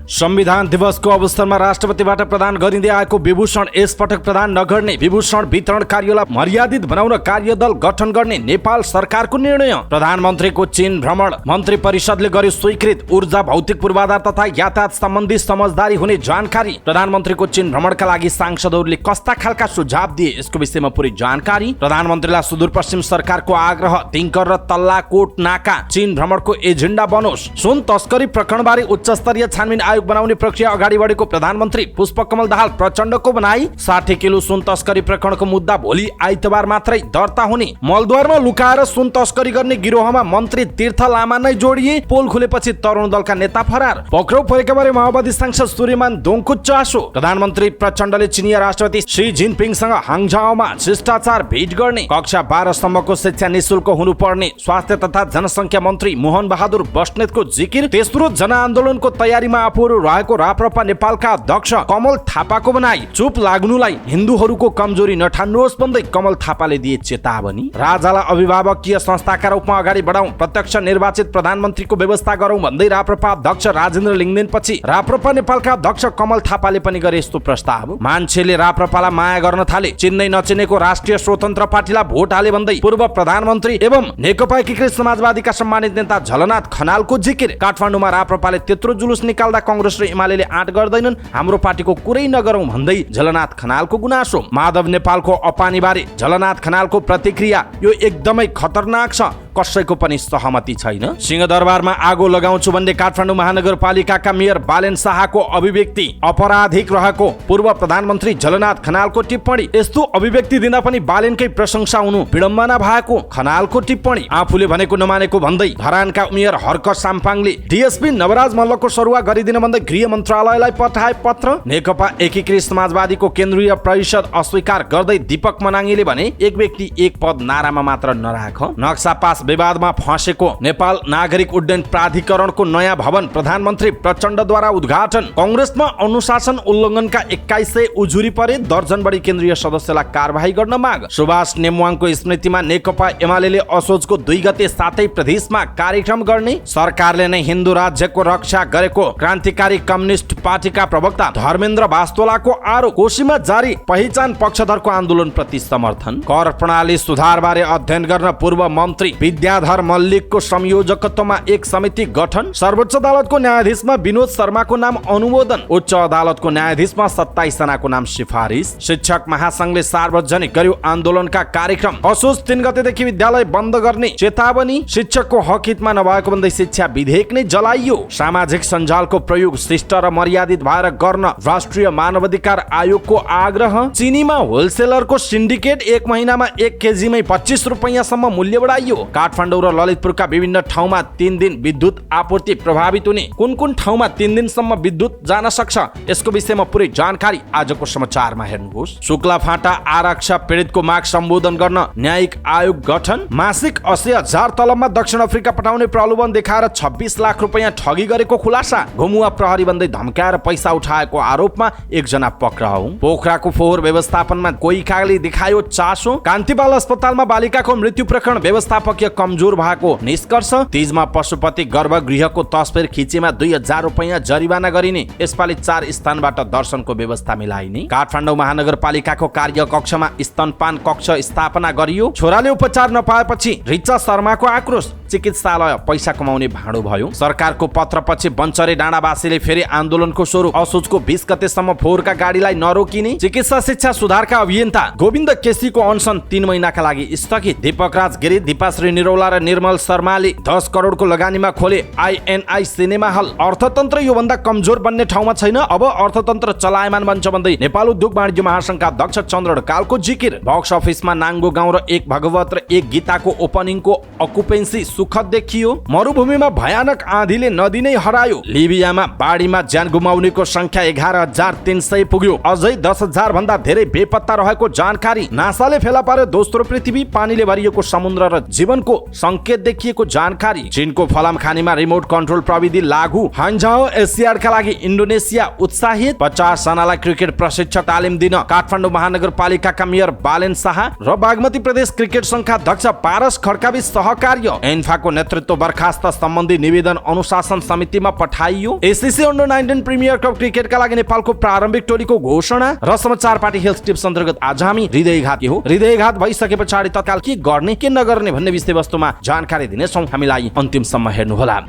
संविधान दिवसको अवसरमा राष्ट्रपतिबाट प्रदान गरिँदै आएको विभूषण यसपटक प्रदान नगर्ने, विभूषण वितरण कार्यलाई मर्यादित बनाउन कार्यदल गठन गर्ने नेपाल सरकारको निर्णय। प्रधानमन्त्रीको चीन भ्रमण, मन्त्री परिषदले गर्यो स्वीकृत। ऊर्जा, भौतिक पूर्वाधार तथा यातायात सम्बन्धी समझदारी हुने जानकारी। प्रधानमन्त्रीको चीन भ्रमणका लागि सांसदहरूले कस्ता खालका सुझाव दिए, यसको विषयमा पुरै जानकारी। प्रधानमन्त्रीलाई सुदूरपश्चिम सरकारको आग्रह, तिङ्कर र तल्लाकोट नाका चीन भ्रमणको एजेन्डा बनोस्। सुन तस्करी प्रकरणबारे उच्चस्तरीय छानबिन आयोग बनाउने प्रक्रिया अगाडि बढेको प्रधानमन्त्री पुष्पकमल दाहाल प्रचण्डको भनाई। 60 किलो सुन तस्करी प्रकरणको मुद्दा भोलि आइतबार मात्रै दर्ता हुने। मलद्वारमा लुकाएर सुन तस्करी गर्ने गिरोहमा मन्त्री तीर्थ लामा नै जोडिए। पोल खुलेपछि तरुण दलका नेता फरार। पक्राउ परेका बारे माओवादी सांसद सूर्यमान दोङको चासो। प्रधानमन्त्री प्रचण्डले चिनिया राष्ट्रपति सी जिनपिङसँग हाङझाओमा शिष्टाचार भेट गर्ने। कक्षा 12 सम्मको शिक्षा निशुल्क हुनुपर्ने स्वास्थ्य तथा जनसङ्ख्या मन्त्री मोहन बहादुर बस्नेतको जिकिर। तेस्रो जनआन्दोलनको तयारीमा आफूहरू रहेको राप्रपा नेपालका अध्यक्ष कमल थापाको भनाई। चुप लाग्नुलाई हिन्दूहरूको कमजोरी नठान्नुहोस् भन्दै कमल थापाले दिए चेतावनी। राजालाई अभिभावकीय संस्थाका रूपमा अगाडि बढाउँ, प्रत्यक्ष निर्वाचित प्रधानमन्त्रीको व्यवस्था गरौँ भन्दै राप्रपा अध्यक्ष राजेन्द्र लिङदेनपछि राप्रपा नेपालका अध्यक्ष कमल थापाले पनि गरे यस्तो प्रस्ताव। मान्छेले राप्रपालाई माया गर्न थाले, चिन्नै नचिनेको राष्ट्रिय स्वतन्त्र पार्टीलाई भोट हाले भन्दै पूर्व प्रधानमन्त्री एवं नेकपा एकीकृत समाजवादीका सम्मानित नेता झलनाथ खनालको जिकिर। काठमाडौँमा राप्रपाले त्यत्रो जुलुस निकाल्दा कांग्रेस र एमालेले आँट गर्दैनन्, हाम्रो पार्टीको कुरै नगरौँ भन्दै झलनाथ खनालको गुनासो। माधव नेपालको अपानीबारे झलनाथ खनालको प्रतिक्रिया, यो एकदमै खतरनाक छ, कसैको पनि सहमति छैन। सिंहदरबारमा आगो लगाउँछु भन्ने काठमाडौँ महानगरपालिकाका मेयर बालेन शाहको अभिव्यक्ति अपराधिक रहेको पूर्व प्रधानमन्त्री झलनाथ खनालको टिप्पणी। यस्तो अभिव्यक्ति दिँदा पनि बालेनकै प्रशंसा हुनु विडम्बना भएको खनालको टिप्पणी। आफूले भनेको नमानेको भन्दै धरानका मेयर हर्क साम्पाङले डीएसपी नवराज मल्लको सरुवा गरिदिन भन्दै गृह मन्त्रालयलाई पठाए पत्र। नेकपा एकीकृत समाजवादीको केन्द्रीय परिषद अस्वीकार गर्दै दीपक मनाङीले भने एक व्यक्ति एक पद नारामा मात्र नराख। नक्सा पास विवादमा फँसेको नेपाल नागरिक उड्डयन प्राधिकरणको नयाँ भवन प्रधानमन्त्री प्रचण्डद्वारा उद्घाटन। कांग्रेसमा अनुशासन उल्लङ्घनका 2100 उजुरी परे, दर्जन बढी केन्द्रीय सदस्यलाई कारबाही गर्न माग। सुभाष नेमुवाङको स्मृतिमा नेकपा एमालेले असोजको 2 गते सातै प्रदेशमा कार्यक्रम गर्ने। सरकारले नै हिन्दू राज्यको रक्षा गरेको क्रान्तिकारी कम्युनिस्ट पार्टीका प्रवक्ता धर्मेन्द्र वास्तोलाको आरोप। कोशीमा जारी पहिचान पक्षधरको आन्दोलन प्रति समर्थन। कर प्रणाली सुधारबारे अध्ययन गर्न पूर्व मन्त्री विद्याधर मल्लिकको संयोजकत्वमा एक समिति गठन। सर्वोच्च अदालतको न्यायाधीशमा विनोद शर्माको नाम अनुमोदन। उच्च अदालतको न्यायाधीशमा 27 जनाको नाम सिफारिस। शिक्षक महासंघले सार्वजनिक गर्यो आन्दोलनका कार्यक्रम। असोज 3 गतेदेखि विद्यालय बन्द गर्ने चेतावनी। शिक्षकको हक हितमा नभएको भन्दै शिक्षा विधेयक नै जलाइयो। सामाजिक सञ्जालको प्रयोग शिष्ट र मर्यादित भएर गर्न राष्ट्रिय मानवाधिकार आयोगको आग्रह। चिनीमा होलसेलरको सिन्डिकेट 1 महिनामा 1 केजीमै 25 रुपैयाँसम्म मूल्य बढाइयो। काठमाडौँ र ललितपुरका विभिन्न ठाउँमा 3 दिन विद्युत आपूर्ति प्रभावित हुने। कुन ठाउँमा 3 दिनसम्म विद्युत जान सक्छ, यसको विषयमा पुरै जानकारी आजको समाचारमा हेर्नुहोस्। शुक्ला फाँटा आरक्षक पीडितको माग सम्बोधन गर्न न्यायिक आयोग गठन। मासिक 80,000 तलबमा दक्षिण अफ्रिका पठाउने प्रलोभन देखाएर 26 लाख रुपैयाँ ठगी गरेको खुलासा। घुमुवा प्रहरी भन्दै धम्काएर पैसा उठाएको आरोपमा 1 जना पक्राउ। पोखराको फोहोर व्यवस्थापनमा कोही कागले देखायो चासो। कान्तिबाल अस्पतालमा बालिकाको मृत्यु प्रकरण व्यवस्थापकीय कमजोर भएको निष्कर्ष। तीजमा पशुपति गर्भगृहको तस्बिर खिचेमा 2000 रुपैयाँ जरिवाना गरिने। यसपालि 4 स्थानबाट दर्शनको व्यवस्था मिलाइने। काठमाडौँ महानगरपालिकाको कार्यकक्षमा स्तनपान कक्ष स्थापना गरियो। छोराले उपचार नपाएपछि रिचा शर्माको आक्रोश। चिकित्सालय पैसा कमाउने भाँडो भयो। सरकारको पत्रपछि बन्चरे डाँडावासीले फेरि आन्दोलनको स्वरूप। असोजको 20 गतेसम्म फोहोरका गाडीलाई नरोकिने। चिकित्सा शिक्षा सुधारका अभियन्ता गोविन्द केसीको अनसन 3 महिनाका लागि स्थगित। दीपक राज गिरी, दीपाश्री निरौला र निर्मल शर्माले 10 करोडको लगानीमा खोले INI सिनेमा हल। अर्थतन्त्र योभन्दा कमजोर बन्ने ठाउँमा छैन, अब अर्थतन्त्र चलायमान बन्छ भन्दै नेपाल उद्योग वाणिज्य महासंघका अध्यक्ष चन्द्र ढकालको जिकिर। बक्स अफिसमा नाङ्गो गाउँ र 1 भगवत र 1 गीताको ओपनिङको अकुपेन्सी सुखद देखियो। मरुभूमिमा भयानक आँधीले नदी नै हरायो। लिबियामा बाढीमा ज्यान गुमाउनेको संख्या 11,300 पुग्यो। अझै 10,000 भन्दा धेरै बेपत्ता रहेको जानकारी। नासाले फेला पार्यो दोस्रो पृथ्वी। पानीले भरिएको समुद्र र जीवनको संकेत देखिएको जानकारी। चीनको फलाम खानीमा रिमोट कन्ट्रोल प्रविधि लागू। हाङझाओ एसियाडका लागि इन्डोनेसिया उत्साहित। 50 जनालाई क्रिकेट प्रशिक्षक तालिम दिन काठमाडौँ महानगरपालिकाका मेयर बालेन शाह र बागमती प्रदेश क्रिकेट संघका अध्यक्ष पारस खड्काबीच सहकार्य। फिफाको नेतृत्व बर्खास्त सम्बन्धी निवेदन अनुशासन समितिमा पठाइयो। एसीसी अन्डर 19 प्रिमियर कप क्रिकेटका लागि नेपालको प्रारम्भिक टोलीको घोषणा र समाचार पार्टी हेल्थ टिप्स अन्तर्गत आज हामी हृदयघात के हो, हृदयघात भइसके पछाडि तत्काल के गर्ने के नगर्ने भन्ने विषयवस्तुमा जानकारी दिनेछौँ। हामीलाई अन्तिमसम्म हेर्नुहोला।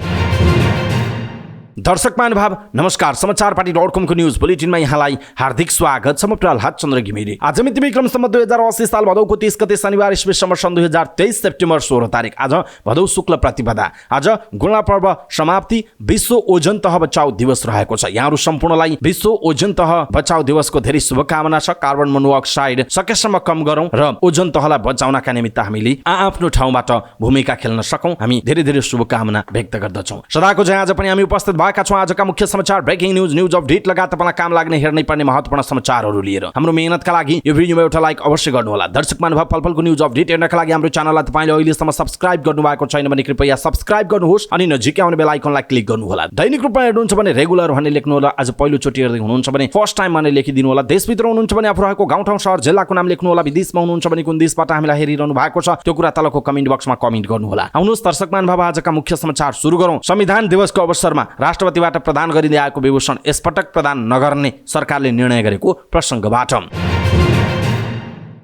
दर्शक महानुभाव नमस्कार। समाचार पार्टी .com को न्यूज बुलेटिनमा यहाँलाई हार्दिक स्वागत छ। म प्रहलाद चन्द्र घिमिरे। आज मिति विक्रम सम्वत 2080 साल भदौको 30 गते शनिबार ईस्वी सन् 2023 सेप्टेम्बर 16 तारिक। आज भदौ शुक्ल प्रतिपदा। आज गुणा पर्व समाप्ति विश्व ओजन तह बचाउ दिवस रहेको छ। यहाँहरू सम्पूर्णलाई विश्व ओजन तह बचाउ दिवसको धेरै शुभकामना छ। कार्बन मोनोअक्साइड सकेसम्म कम गरौँ र ओजन तहलाई बचाउनका निमित्त हामीले आफ्नो ठाउँबाट भूमिका खेल्न सकौँ। हामी धेरै धेरै शुभकामना व्यक्त गर्दछौँ। सदाको चाहिँ आज पनि हामी उपस्थित भएका छौँ आजका मुख्य समाचार, ब्रेकिङ न्यूज अपडेट लगायत तपाईँलाई काम लाग्ने हेर्नै पर्ने महत्त्वपूर्ण समाचारहरू लिएर। हाम्रो मेहनतका लागि यो भिडियोमा एउटा लाइक अवश्य गर्नुहोला। दर्शक महानुभाव पलपलको न्यूज अपडेट हेर्नका लागि हाम्रो च्यानललाई तपाईँले अहिलेसम्म सब्स्क्राइब गर्नुभएको छैन भने कृपया सब्स्क्राइब गर्नुहोस् अनि नजिकै आउने बेल आइकनलाई क्लिक गर्नुहोला। दैनिक रूपमा हेर्नुहुन्छ भने रेगुलर भन्ने लेख्नुहोला। आज पहिलोचोटि हेर्दै हुनुहुन्छ भने फर्स्ट टाइम भन्ने लेखिदिनु होला। देशभित्र हुनुहुन्छ भने आफू रहेको गाउँठाउँ सहर जिल्लाको नाम लेख्नुहोला। विदेशमा हुनुहुन्छ भने कुन देशबाट हामीलाई हेरिरहनु भएको छ त्यो कुरा तलको कमेन्ट बक्समा कमेन्ट गर्नुहोला। आउनुहोस् दर्शक महानुभाव आजका मुख्य समाचार सुरु गरौँ। संविधान दिवसको अवसरमा राष्ट्रपतिबाट प्रदान गरिँदै आएको विभूषण यसपटक प्रदान नगर्ने सरकारले निर्णय गरेको प्रसङ्गबाट।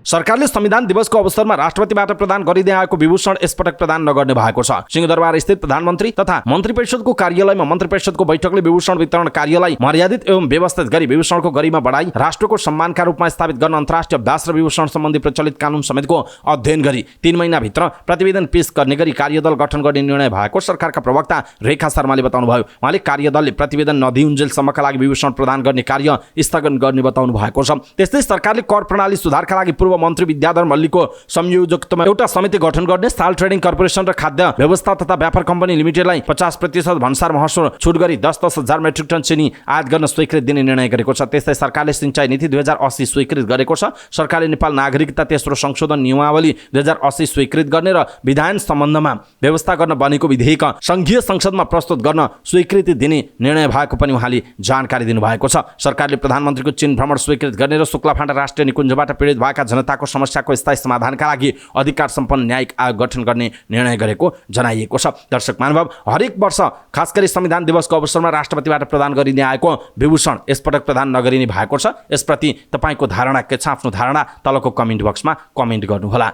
सरकारले संविधान दिवसको अवसरमा राष्ट्रपतिबाट प्रदान गरिँदै आएको विभूषण यसपटक प्रदान नगर्ने भएको छ। सिंहदरबार स्थित प्रधानमन्त्री तथा मन्त्री परिषदको कार्यालयमा मन्त्री परिषदको बैठकले विभूषण वितरण कार्यलाई मर्यादित एवं व्यवस्थित गरी विभूषणको गरिमा बढाई राष्ट्रको सम्मानका रूपमा स्थापित गर्न अन्तर्राष्ट्रिय अभ्यास र विभूषण सम्बन्धी प्रचलित कानुन समेतको अध्ययन गरी 3 महिनाभित्र प्रतिवेदन पेश गर्ने गरी कार्यदल गठन गर्ने निर्णय भएको सरकारका प्रवक्ता रेखा शर्माले बताउनुभयो। उहाँले कार्यदलले प्रतिवेदन नदिउन्जेलसम्मका लागि विभूषण प्रदान गर्ने कार्य स्थगन गर्ने बताउनु भएको छ। त्यस्तै सरकारले कर प्रणाली सुधारका लागि पूर्व मन्त्री विद्याधर मल्लिकको संयोजकत्वमा एउटा समिति गठन गर्ने, साल ट्रेडिङ कर्पोरेसन र खाद्य व्यवस्था तथा व्यापार कम्पनी लिमिटेडलाई 50% भन्सार महसुल छुट गरी 10-10 हजार मेट्रिक टन चिनी आयात गर्न स्वीकृति दिने निर्णय गरेको छ। त्यस्तै सरकारले सिंचाई नीति 2080 स्वीकृत गरेको छ। सरकारले नेपाल नागरिकता तेस्रो संशोधन नियमावली 2080 स्वीकृत गर्ने र विधान सम्बन्धमा व्यवस्था गर्न बनेको विधेयक संघीय संसदमा प्रस्तुत गर्न स्वीकृति दिने निर्णय भएको पनि उहाँले जानकारी दिनुभएको छ। सरकारले प्रधानमन्त्रीको चीन भ्रमण स्वीकृत गर्ने र शुक्लाफाँटा राष्ट्रिय निकुञ्जबाट पीडित भएका जनताको समस्याको स्थायी समाधानका लागि अधिकार सम्पन्न न्यायिक आयोग गठन गर्ने निर्णय गरेको जनाइएको छ। दर्शक महानुभाव हरेक वर्ष खास गरी संविधान दिवसको अवसरमा राष्ट्रपतिबाट प्रदान गरिँदै आएको विभूषण यसपटक प्रदान नगरिने भएको छ। यसप्रति तपाईँको धारणा के छ? आफ्नो धारणा तलको कमेन्ट बक्समा कमेन्ट गर्नुहोला।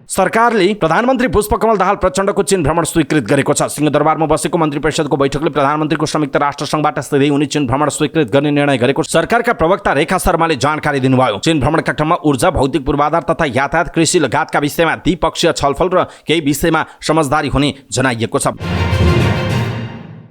सरकारले प्रधानमन्त्री पुष्पकमल दाहाल प्रचण्डको चीन भ्रमण स्वीकृत गरेको छ। सिंहदरबारमा बसेको मन्त्री परिषदको बैठकले प्रधानमन्त्रीको संयुक्त राष्ट्रसङ्घबाट सिधै उनी चीन भ्रमण स्वीकृत गर्ने निर्णय गरेको सरकारका प्रवक्ता रेखा शर्माले जानकारी दिनुभयो। चीन भ्रमणका क्रममा ऊर्जा, भौतिक पूर्वाधार तथा यातायात, कृषि लगायतका विषयमा द्विपक्षीय छलफल र केही विषयमा समझदारी हुने जनाइएको छ।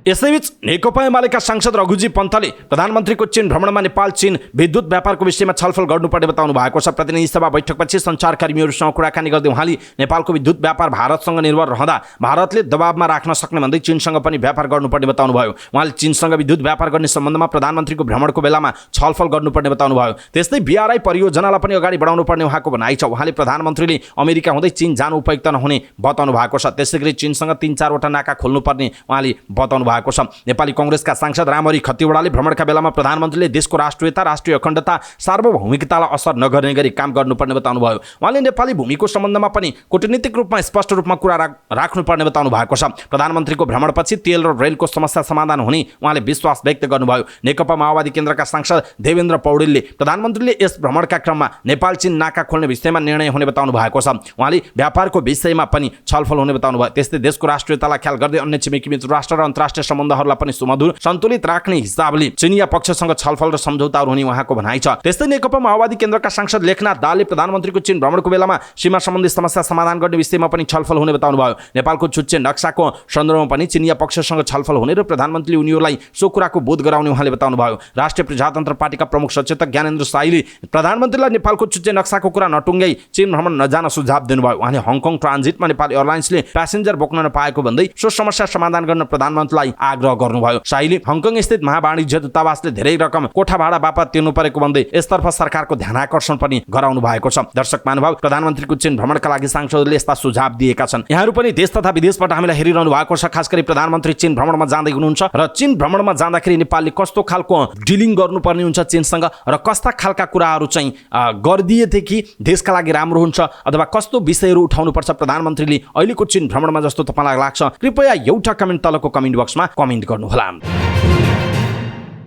यसैबीच नेकपा एमालेका सांसद रघुजी पन्तले प्रधानमन्त्रीको चीन भ्रमणमा नेपाल चीन विद्युत व्यापारको विषयमा छलफल गर्नुपर्ने बताउनु भएको छ। प्रतिनिधि सभा बैठकपछि सञ्चारकर्मीहरूसँग कुराकानी गर्दै उहाँले नेपालको विद्युत व्यापार भारतसँग निर्भर रहँदा भारतले दबावमा राख्न सक्ने भन्दै चीनसँग पनि व्यापार गर्नुपर्ने बताउनुभयो। उहाँले चीनसँग विद्युत व्यापार गर्ने सम्बन्धमा प्रधानमन्त्रीको भ्रमणको बेलामा छलफल गर्नुपर्ने बताउनुभयो। त्यस्तै BRI परियोजनालाई पनि अगाडि बढाउनुपर्ने उहाँको भनाइ छ। उहाँले प्रधानमन्त्रीले अमेरिका हुँदै चीन जानु उपयुक्त नहुने बताउनु भएको छ। त्यसैगरी चीनसँग 3-4 वटा नाका खोल्नुपर्ने उहाँले बताउनु भएको छ। नेपाली कांग्रेसका सांसद रामहरि खतिवड़ाले भ्रमणका बेलामा प्रधानमन्त्रीले देशको राष्ट्रियता, राष्ट्रिय अखण्डता, सार्वभौमिकतालाई असर नगर्ने गरी काम गर्नुपर्ने बताउनुभयो। उहाँले नेपाली भूमिको सम्बन्धमा पनि कूटनीतिक रूपमा स्पष्ट रूपमा कुरा राख्नुपर्ने बताउनु भएको छ। प्रधानमन्त्रीको भ्रमणपछि तेल र रेलको समस्या समाधान हुने उहाँले विश्वास व्यक्त गर्नुभयो। नेकपा माओवादी केन्द्रका सांसद देवेन्द्र पौडेलले प्रधानमन्त्रीले यस भ्रमणका क्रममा नेपाल चीन नाका खोल्ने विषयमा निर्णय हुने बताउनु भएको छ। उहाँले व्यापारको विषयमा पनि छलफल हुने बताउनु भयो। त्यस्तै देशको राष्ट्रियतालाई ख्याल गर्दै अन्य छिमेकी मित्र राष्ट्र र अन्तर्राष्ट्रिय सम्बन्धहरूलाई पनि सुमधुर सन्तुलित राख्ने हिसाबले चिनिया पक्षसँग छलफल र सम्झौताहरू हुने उहाँको भनाइ छ। त्यस्तै नेकपा माओवादी केन्द्रका सांसद लेखनाथ दाहालले प्रधानमन्त्रीको चीन भ्रमणको बेलामा सीमा सम्बन्धी समस्या समाधान गर्ने विषयमा पनि छलफल हुने बताउनु भयो। नेपालको छुट्टे नक्साको सन्दर्भमा पनि चिनिया पक्षसँग छलफल हुने र प्रधानमन्त्रीले उनीहरूलाई सो कुराको बोध गराउने उहाँले बताउनु भयो। राष्ट्रिय प्रजातन्त्र पार्टीका प्रमुख सचेतक ज्ञानेन्द्र साईले प्रधानमन्त्रीलाई नेपालको छुट्टे नक्साको कुरा नटुङ्गाई चीन भ्रमण नजान सुझाव दिनुभयो। उहाँले हङकङ ट्रान्जिटमा नेपाल एयरलाइन्सले प्यासेन्जर बोक्न नपाएको भन्दै सो समस्या समाधान गर्न प्रधानमन्त्रीलाई आग्रह गर्नुभयो। शाहीले हङकङ स्थित महावाणिज्य दूतावासले धेरै रकम कोठा भाडा बापत तिर्नु परेको भन्दै यसतर्फ सरकारको ध्यानाकर्षण पनि गराउनु भएको छ। दर्शक महानुभाव, प्रधानमन्त्रीको चीन भ्रमणका लागि सांसदले यस्ता सुझाव दिएका छन्। यहाँहरू पनि देश तथा विदेशबाट हामीलाई हेरिरहनु भएको छ। खास गरी प्रधानमन्त्री चीन भ्रमणमा जाँदै हुनुहुन्छ र चीन भ्रमणमा जाँदाखेरि नेपालले कस्तो खालको डिलिङ गर्नुपर्ने हुन्छ चीनसँग र कस्ता खालका कुराहरू चाहिँ गरिदिएदेखि देशका लागि राम्रो हुन्छ अथवा कस्तो विषयहरू उठाउनुपर्छ प्रधानमन्त्रीले अहिलेको चीन भ्रमणमा जस्तो तपाईँलाई लाग्छ, कृपया एउटा कमेन्ट तलको कमेन्ट बक्समा कमेन्ट गर्नुहोला।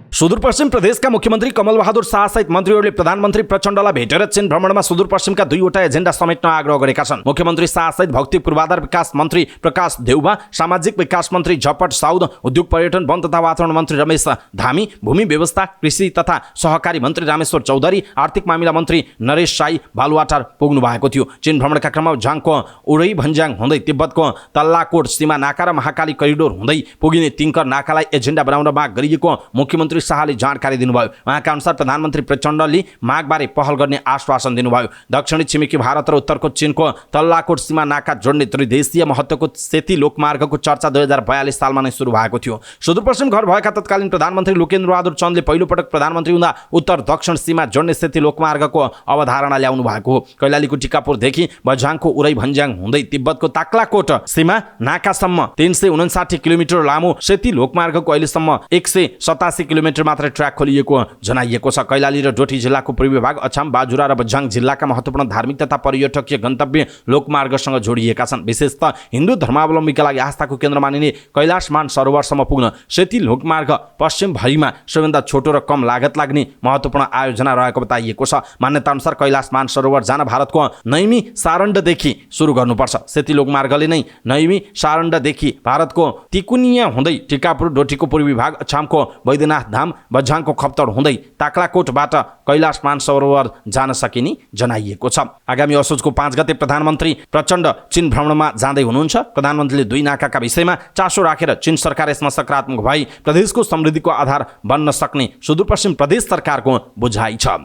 सुदूरपश्चिम प्रदेशका मुख्यमन्त्री कमल बहादुर शाह सहित मन्त्रीहरूले प्रधानमन्त्री प्रचण्डलाई भेटेर चीन भ्रमणमा सुदूरपश्चिमका 2वटा एजेन्डा समेट्न आग्रह गरेका छन्। मुख्यमन्त्री शाह सहित भौतिक पूर्वाधार विकास मन्त्री प्रकाश देउबा, सामाजिक विकास मन्त्री झपट साउद, उद्योग पर्यटन वन तथा वातावरण मन्त्री रमेश धामी, भूमि व्यवस्था कृषि तथा सहकारी मन्त्री रामेश्वर चौधरी, आर्थिक मामिला मन्त्री नरेश साई बालुवाटार पुग्नु भएको थियो। चीन भ्रमणका क्रममा झाङको उरै भन्ज्याङ हुँदै तिब्बतको तल्लाकोट सीमा नाका र महाकाली करिडोर हुँदै पुगिने तिङ्कर नाकालाई एजेन्डा बनाउन माग गरिएको मुख्यमन्त्री शाहले जानकारी दिनुभयो। उहाँका अनुसार प्रधानमन्त्री प्रचण्डले मागबारे पहल गर्ने आश्वासन दिनुभयो। दक्षिणी छिमेकी भारत र उत्तरको चीनको तल्लाकोट सीमा नाका जोड्ने त्रिदेशीय महत्त्वको सेती लोकमार्गको चर्चा 2042 सालमा नै सुरु भएको थियो। सुदूरपश्चिम घर भएका तत्कालीन प्रधानमन्त्री लोकेन्द्र बहादुर चन्दले पहिलोपटक प्रधानमन्त्री हुँदा उत्तर दक्षिण सीमा जोड्ने सेती लोकमार्गको अवधारणा ल्याउनु भएको हो। कैलालीको टिकापुरदेखि बझाङको उरै भन्ज्याङ हुँदै तिब्बतको ताक्लाकोट सीमा नाकासम्म 359 किलोमिटर लामो सेती लोकमार्गको अहिलेसम्म 187 किलोमिटर मात्र ट्र्याक खोलिएको जनाइएको छ। कैलाली र डोटी जिल्लाको पूर्वी भाग अछाम, बाजुरा र बझाङ जिल्लाका महत्त्वपूर्ण धार्मिक तथा पर्यटकीय गन्तव्य लोकमार्गसँग जोडिएका छन्। विशेषतः हिन्दू धर्मावलम्बीका लागि आस्थाको केन्द्र मानिने कैलाश मानसरोवरसम्म पुग्न सेती लोकमार्ग पश्चिमभरिमा सबैभन्दा छोटो र कम लागत लाग्ने महत्त्वपूर्ण आयोजना रहेको बताइएको छ। मान्यता अनुसार कैलाश मानसरोवर जान भारतको नैमी सारण्डदेखि सुरु गर्नुपर्छ। सेती लोकमार्गले नै नैमी सारण्डदेखि भारतको तिकुनिया हुँदै टिकापुर, डोटीको पूर्वी भाग अछामको वैद्यनाथ धाम, बझाङको खप्तड हुँदै ताक्लाकोटबाट कैलाश मानसरोवर जान सकिने जनाइएको छ। आगामी असोजको 5 गते प्रधानमन्त्री प्रचण्ड चीन भ्रमणमा जाँदै हुनुहुन्छ। प्रधानमन्त्रीले 2 नाकाका विषयमा चासो राखेर चीन सरकार यसमा सकारात्मक भई प्रदेशको समृद्धिको आधार बन्न सक्ने सुदूरपश्चिम प्रदेश सरकारको बुझाइ छ।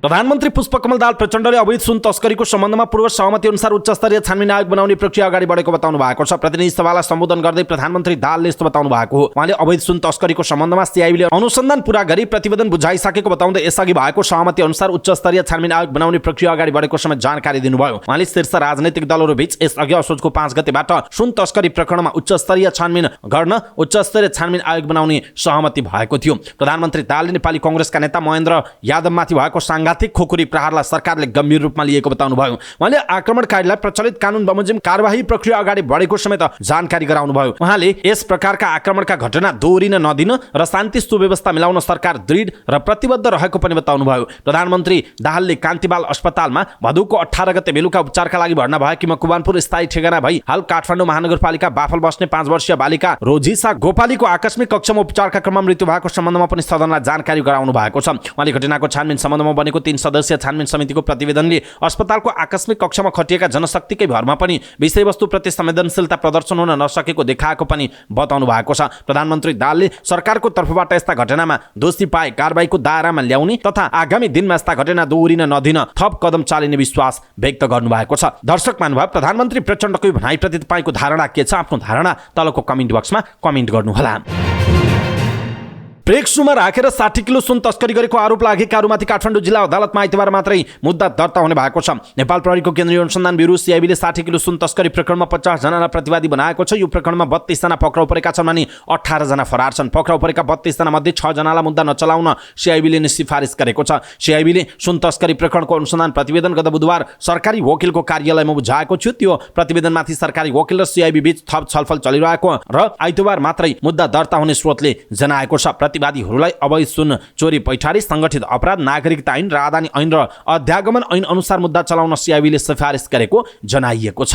प्रधानमन्त्री पुष्पकमल दाहाल प्रचण्डले अवैध सुन तस्करीको सम्बन्धमा पूर्व सहमति अनुसार उच्च स्तरीय छानबिन आयोग बनाउने प्रक्रिया अगाडि बढेको बताउनु भएको छ। प्रतिनिधि सभालाई सम्बोधन गर्दै प्रधानमन्त्री दाहालले यस्तो बताउनु भएको हो। उहाँले अवैध सुन तस्करीको सम्बन्धमा सिआइबीले अनुसन्धान पूरा गरी प्रतिवेदन बुझाइसकेको बताउँदै यसअघि भएको सहमति अनुसार उच्च स्तरीय छानबिन आयोग बनाउने प्रक्रिया अगाडि बढेको समेत जानकारी दिनुभयो। उहाँले शीर्ष राजनैतिक दलहरू बीच यसअघि असोजको 5 गतेबाट सुन तस्करी प्रकरणमा उच्च स्तरीय छानबिन गर्न उच्च स्तरीय छानबिन आयोग बनाउने सहमति भएको थियो। प्रधानमन्त्री दाहालले नेपाली कांग्रेसका नेता महेन्द्र यादवमाथि भएको सांघातिक खोखुरी प्रहारलाई सरकारले गम्भीर रूपमा लिएको बताउनुभयो। उहाँले आक्रमणकारीलाई प्रचलित कानुन बमोजिम कारबाही प्रक्रिया अगाडि बढेको समेत जानकारी गराउनुभयो। उहाँले यस प्रकारका आक्रमणका घटना दोहोरिन नदिन र शान्ति सुव्यवस्था मिलाउन सरकार दृढ र प्रतिबद्ध रहेको पनि बताउनुभयो। प्रधानमन्त्री दाहालले कान्तिबाल अस्पतालमा भदौको 18 गते बेलुका उपचारका लागि भर्ना भएकी मकवानपुर स्थायी ठेगाना भई हाल काठमाडौँ महानगरपालिका बाफल बस्ने 5 वर्षीय बालिका रोजिसा गोपालीको आकस्मिक कक्षमा उपचारका क्रममा मृत्यु भएको सम्बन्धमा पनि सदनलाई जानकारी गराउनु भएको छ। उहाँले घटनाको छानबिन सम्बन्धमा बनेको 3 सदस्यीय छानबिन समितिको प्रतिवेदनले अस्पतालको आकस्मिक कक्षमा खटिएका जनशक्तिकै भरमा पनि विषयवस्तुप्रति संवेदनशीलता प्रदर्शन हुन नसकेको देखाएको पनि बताउनु भएको छ। प्रधानमन्त्री दाहालले सरकारको तर्फबाट यस्ता घटनामा दोषी पाए कारबाहीको दायरामा ल्याउने तथा आगामी दिनमा यस्ता घटना दोहोरिन नदिन थप कदम चालिने विश्वास व्यक्त गर्नुभएको छ। दर्शक महानुभाव, प्रधानमन्त्री प्रचण्डको भनाइप्रति तपाईँको धारणा के छ? आफ्नो धारणा तलको कमेन्ट बक्समा कमेन्ट गर्नुहोला। प्रेक्षुमा राखेर 60 किलो सुन तस्करी गरेको आरोप लागेकाहरूमाथि काठमाडौँ जिल्ला अदालतमा आइतबार मात्रै मुद्दा दर्ता हुने भएको छ। नेपाल प्रहरीको केन्द्रीय अनुसन्धान ब्युरो सिआइबीले 60 किलो सुन तस्करी प्रकरणमा 50 जनालाई प्रतिवादी बनाएको छ। यो प्रकरणमा 32 जना पक्राउ परेका छन् भने 18 जना फरार छन्। पक्राउ परेका 32 जना मध्ये 6 जनालाई मुद्दा नचलाउन सिआइबीले नै सिफारिस गरेको छ। सिआइबीले सुन तस्करी प्रकरणको अनुसन्धान प्रतिवेदन गत बुधबार सरकारी वकिलको कार्यालयमा बुझाएको थियो। त्यो प्रतिवेदनमाथि सरकारी वकिल र सिआइबी बीच थप छलफल चलिरहेको र आइतबार मात्रै मुद्दा दर्ता हुने स्रोतले जनाएको छ। प्रतिवादीहरूलाई अवैध सुन चोरी, पैठारी, संगठित अपराध, नागरिकता ऐन, राजधानी ऐन र अध्यागमन ऐन अनुसार मुद्दा चलाउन सिआइबीले सिफारिस गरेको जनाइएको छ।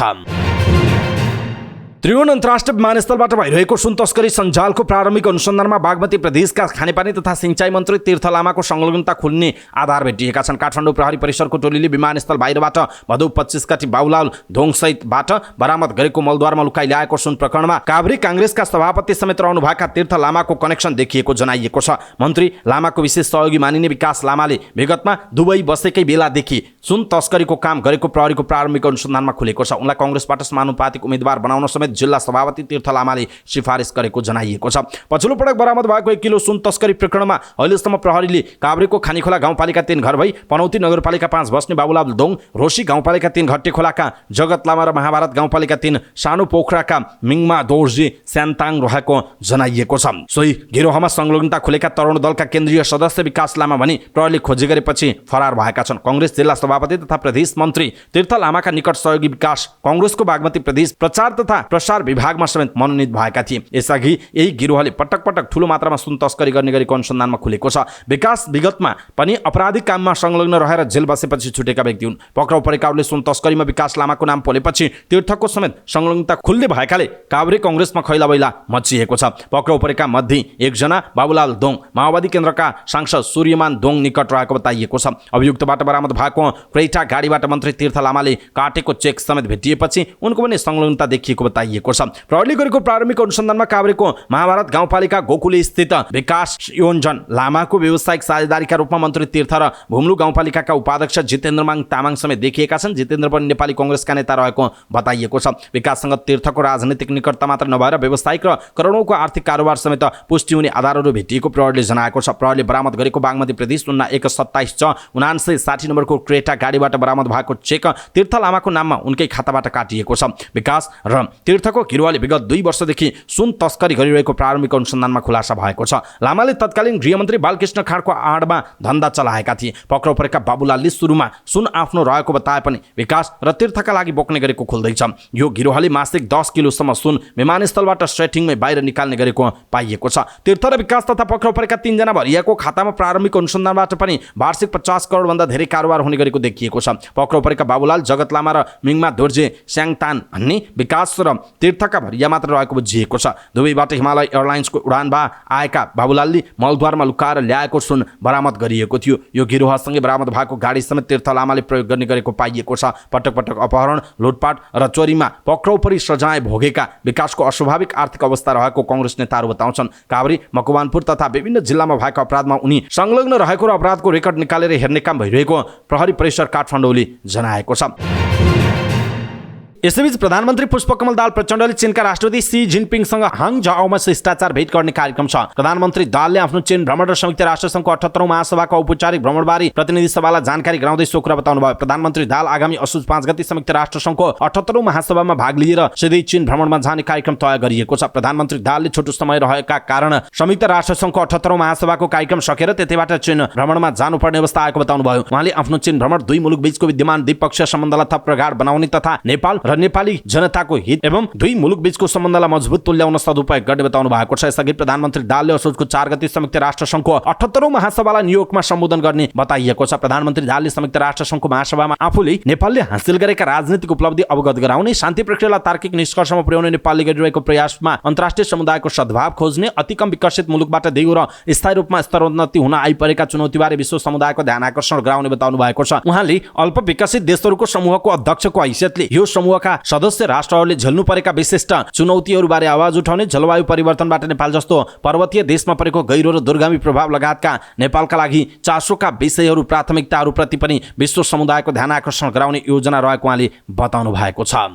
त्रिभुवन अन्तर्राष्ट्रिय विमानस्थलबाट भइरहेको सुन तस्करी सञ्जालको प्रारम्भिक अनुसन्धानमा बागमती प्रदेशका खानेपानी तथा सिंचाई मन्त्री तीर्थ लामाको संलग्नता खुल्ने आधार भेटिएका छन्। काठमाडौँ प्रहरी परिसरको टोलीले विमानस्थल बाहिरबाट भदौ 25 गते बाबुलाल ढोङसहितबाट बरामद गरेको मलद्वारमा लुकाई ल्याएको सुन प्रकरणमा काभ्रे कांग्रेसका सभापति समेत रहनुभएका तीर्थ लामाको कनेक्सन देखिएको जनाइएको छ। मन्त्री लामाको विशेष सहयोगी मानिने विकास लामाले विगतमा दुबई बसेकै बेलादेखि सुन तस्करीको काम गरेको प्रहरीको प्रारम्भिक अनुसन्धानमा खुलेको छ। उनलाई कांग्रेसबाट समानुपातिक उम्मेद्वार बनाउन समेत समेत जिल्ला सभापति तीर्थ लामाले सिफारिस गरेको जनाइएको छ। पछिल्लो पटक बरामद भएको 1 किलो सुन तस्करी प्रकरणमा अहिलेसम्म प्रहरीले काभ्रेको खानीखोला गाउँपालिका 3 घर भई पनौती नगरपालिका 5 बस्ने बाबुलाल दोङ, रोशी गाउँपालिका 3 घट्टेखोलाका जगत लामा र महाभारत गाउँपालिका 3 सानो पोखराका मिङमा दोर्जे स्यान्ताङ रहेको जनाइएको छ। सोही गिरोहमा संलग्नता खुलेका तरुण दलका केन्द्रीय सदस्य विकास लामा भने प्रहरीले खोजी गरेपछि फरार भएका छन्। कांग्रेस जिल्ला सभापति तथा प्रदेश मन्त्री तीर्थ लामाका निकट सहयोगी विकास कांग्रेसको बागमती प्रदेश प्रचार तथा प्रसार विभागमा समेत मनोनित भएका थिए। यसअघि यही गिरोहले पटक पटक ठूलो मात्रामा सुन तस्करी गर्ने गरेको अनुसन्धानमा खुलेको छ। विकास विगतमा पनि अपराधिक काममा संलग्न रहेर जेल बसेपछि छुटेका व्यक्ति हुन्। पक्राउ परेकाहरूले सुन तस्करीमा विकास लामाको नाम पोलेपछि तीर्थको समेत संलग्नता खुल्ने भएकाले काभ्रे कांग्रेसमा खैलाबैला मचिएको छ। पक्राउ परेका मध्ये एकजना बाबुलाल दोङ माओवादी केन्द्रका सांसद सूर्यमान दोङ निकट रहेको बताइएको छ। अभियुक्तबाट बरामद भएको क्रेटा गाडीबाट मन्त्री तीर्थ लामाले काटेको चेक समेत भेटिएपछि उनको पनि संलग्नता देखिएको बताइएको छ। प्रहरीले गरेको प्रारम्भिक अनुसन्धानमा काभ्रेको महाभारत गाउँपालिका गोकुले स्थित विकास योन्जन लामाको व्यावसायिक साझेदारीका रूपमा मन्त्री तीर्थ र भुम्लु गाउँपालिकाका उपाध्यक्ष जितेन्द्रमान तामाङ समेत देखिएका छन्। जितेन्द्र पनि नेपाली कांग्रेसका नेता रहेको बताइएको छ। विकाससँग तीर्थको राजनीतिक निकटता मात्र नभएर व्यावसायिक र करोडौँको आर्थिक कारोबार समेत पुष्टि हुने आधारहरू भेटिएको प्रहरीले जनाएको छ। प्रहरीले बरामद गरेको बागमती प्रदेश 0127/5960 नम्बरको क्रेटा गाडीबाट बरामद भएको चेक तीर्थ लामाको नाममा उनकै खाताबाट काटिएको छ। विकास र तीर्थको गिरोहले विगत 2 वर्षदेखि सुन तस्करी गरिरहेको प्रारम्भिक अनुसन्धानमा खुलासा भएको छ। लामाले तत्कालीन गृहमन्त्री बालकृष्ण खाँडको आडमा धन्दा चलाएका थिए। पक्राउ परेका बाबुलालले सुरुमा सुन आफ्नो रहेको बताए पनि विकास र तीर्थका लागि बोक्ने गरेको खुल्दैछ। यो गिरोहले मासिक 10 किलोसम्म सुन विमानस्थलबाट सेटिङमै बाहिर निकाल्ने गरेको पाइएको छ। तीर्थ र विकास तथा पक्राउ परेका 3 जना भरियाको खातामा प्रारम्भिक अनुसन्धानबाट पनि वार्षिक 50 करोड भन्दा धेरै कारोबार हुने गरेको देखिएको छ। पक्राउ परेका बाबुलाल जगत लामा र मिङमा दोर्जे स्याङतान भन्ने विकास र तीर्थका भरिया मात्र रहेको बुझिएको छ। दुबईबाट हिमालय एयरलाइन्सको उडानमा आएका बाबुलालले मलद्वारमा लुकाएर ल्याएको सुन बरामद गरिएको थियो। यो गिरोहसँगै बरामद भएको गाडी समेत तीर्थ लामाले प्रयोग गर्ने गरेको पाइएको छ। पटक पटक अपहरण, लुटपाट र चोरीमा पक्राउ परी सजाय भोगेका विकासको अस्वाभाविक आर्थिक अवस्था रहेको कांग्रेस नेताहरू बताउँछन्। काभ्रे, मकवानपुर तथा विभिन्न जिल्लामा भएको अपराधमा उनी संलग्न रहेको र अपराधको रेकर्ड निकालेर हेर्ने काम भइरहेको प्रहरी परिसर काठमाडौँले जनाएको छ। यसैबीच प्रधानमन्त्री पुष्पकमल दाहाल प्रचण्डले चीनका राष्ट्रपति सी जिनपिङसँग हाङझाओमा शिष्टाचार भेट गर्ने कार्यक्रम छ। प्रधानमन्त्री दाहालले आफ्नो चीन भ्रमण र संयुक्त राष्ट्रसङ्घको 78औं महासभाको औपचारिक भ्रमणबारे प्रतिनिधि सभालाई जानकारी गराउँदै सो कुरा बताउनुभयो। प्रधानमन्त्री दाहाल आगामी असोज 5 गते संयुक्त राष्ट्रसङ्घको 78औं महासभामा भाग लिएर सिधै चीन भ्रमणमा जाने कार्यक्रम तय गरिएको छ। प्रधानमन्त्री दाहालले छोटो समय रहेका कारण संयुक्त राष्ट्रसङ्घको 78औं महासभाको कार्यक्रम सकेर त्यतैबाट चीन भ्रमणमा जानुपर्ने अवस्था आएको बताउनुभयो। उहाँले आफ्नो चीन भ्रमण 2 मुलुक बीचको विद्यमान द्विपक्षीय सम्बन्धलाई थप प्रगाढ बनाउने तथा नेपाल र नेपाली जनताको हित एवं 2 मुलुक बीचको सम्बन्धलाई मजबुत तुल्याउन सदुपयोग गर्ने बताउनु भएको छ। यसअघि प्रधानमन्त्री दाहालले असोजको 4 गते संयुक्त राष्ट्रसङ्घको 78औं महासभालाई न्युयोर्कमा सम्बोधन गर्ने बताइएको छ। प्रधानमन्त्री दाहालले संयुक्त राष्ट्रसङ्घको महासभामा आफूले नेपालले हासिल गरेका राजनीतिक उपलब्धि अवगत गराउने, शान्ति प्रक्रियालाई तार्किक निष्कर्षमा पुर्याउने नेपालले गरिरहेको प्रयासमा अन्तर्राष्ट्रिय समुदायको सद्भाव खोज्ने, अति कम विकसित मुलुकबाट दिगो र स्थायी रूपमा स्तरोन्नति हुन आइपरेका चुनौतीबारे विश्व समुदायको ध्यान आकर्षण गराउने बताउनु भएको छ। उहाँले अल्प विकसित देशहरूको समूहको अध्यक्षको हैसियतले यो समूहका सदस्य राष्ट्रहरूले झेल्नु परेका विशिष्ट चुनौतीहरूबारे आवाज उठाउने, जलवायु परिवर्तनबाट नेपाल जस्तो पर्वतीय देशमा परेको गहिरो र दुर्गामी प्रभाव लगायतका नेपालका लागि चासोका विषयहरू, प्राथमिकताहरूप्रति पनि विश्व समुदायको ध्यान आकर्षण गराउने योजना रहेको उहाँले बताउनु भएको छ।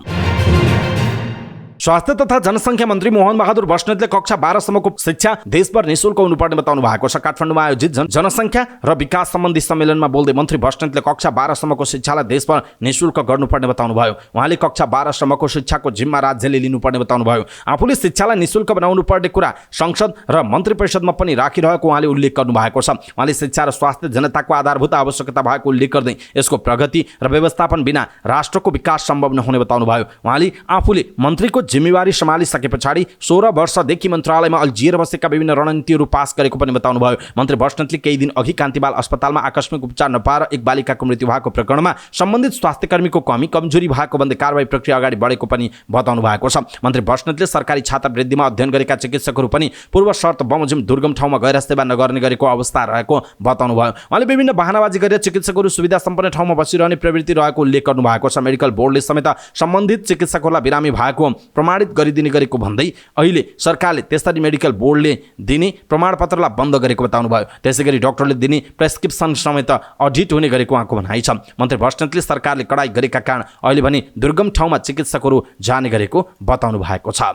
स्वास्थ्य तथा जनसङ्ख्या मन्त्री मोहन बहादुर बस्नेतले कक्षा 12 सम्मको शिक्षा देशभर निःशुल्क हुनुपर्ने बताउनु भएको छ। काठमाडौँमा आयोजित जनसङ्ख्या र विकास सम्बन्धी सम्मेलनमा बोल्दै मन्त्री बस्नेतले कक्षा 12 सम्मको शिक्षालाई देशभर निःशुल्क गर्नुपर्ने बताउनु भयो। उहाँले कक्षा 12 सम्मको शिक्षाको जिम्मा राज्यले लिनुपर्ने बताउनु भयो। आफूले शिक्षालाई निःशुल्क बनाउनु पर्ने कुरा संसद र मन्त्री परिषदमा पनि राखिरहेको उहाँले उल्लेख गर्नु भएको छ। उहाँले शिक्षा र स्वास्थ्य जनताको आधारभूत आवश्यकता भएको उल्लेख गर्दै यसको प्रगति र व्यवस्थापन बिना राष्ट्रको विकास सम्भव नहुने बताउनु भयो। उहाँले आफूले मन्त्रीको जिम्मेवारी सम्हालिसके पछाडि 16 वर्षदेखि मन्त्रालयमा अल्झिएर बसेका विभिन्न रणनीतिहरू पास गरेको पनि बताउनु भयो। मन्त्री बस्नेतले केही दिन अघि कान्तिबाल अस्पतालमा आकस्मिक उपचार नपाएर एक बालिकाको मृत्यु भएको प्रकरणमा सम्बन्धित स्वास्थ्यकर्मीको कमी कमजोरी भएको भन्दै कारबाही प्रक्रिया अगाडि बढेको पनि बताउनु भएको छ। मन्त्री बस्नेतले सरकारी छात्रवृत्तिमा अध्ययन गरेका चिकित्सकहरू पनि पूर्व शर्त बमोजिम दुर्गम ठाउँमा गएर सेवा नगर्ने गरेको अवस्था रहेको बताउनु भयो। उहाँले विभिन्न बहानाबाजी गरेर चिकित्सकहरू सुविधा सम्पन्न ठाउँमा बसिरहने प्रवृत्ति रहेको उल्लेख गर्नु भएको छ। मेडिकल बोर्डले समेत सम्बन्धित चिकित्सकहरूलाई बिरामी भएको प्रमाणित गरिदिने गरेको भन्दै अहिले सरकारले त्यसरी मेडिकल बोर्डले दिने प्रमाणपत्रलाई बन्द गरेको बताउनुभयो। त्यसैगरी डाक्टरले दिने प्रेस्क्रिप्सन समेत अडिट हुने गरेको उहाँको भनाइ छ। मन्त्री बस्नेतले सरकारले कडाई गरेका कारण अहिले भने दुर्गम ठाउँमा चिकित्सकहरू जाने गरेको बताउनु भएको छ।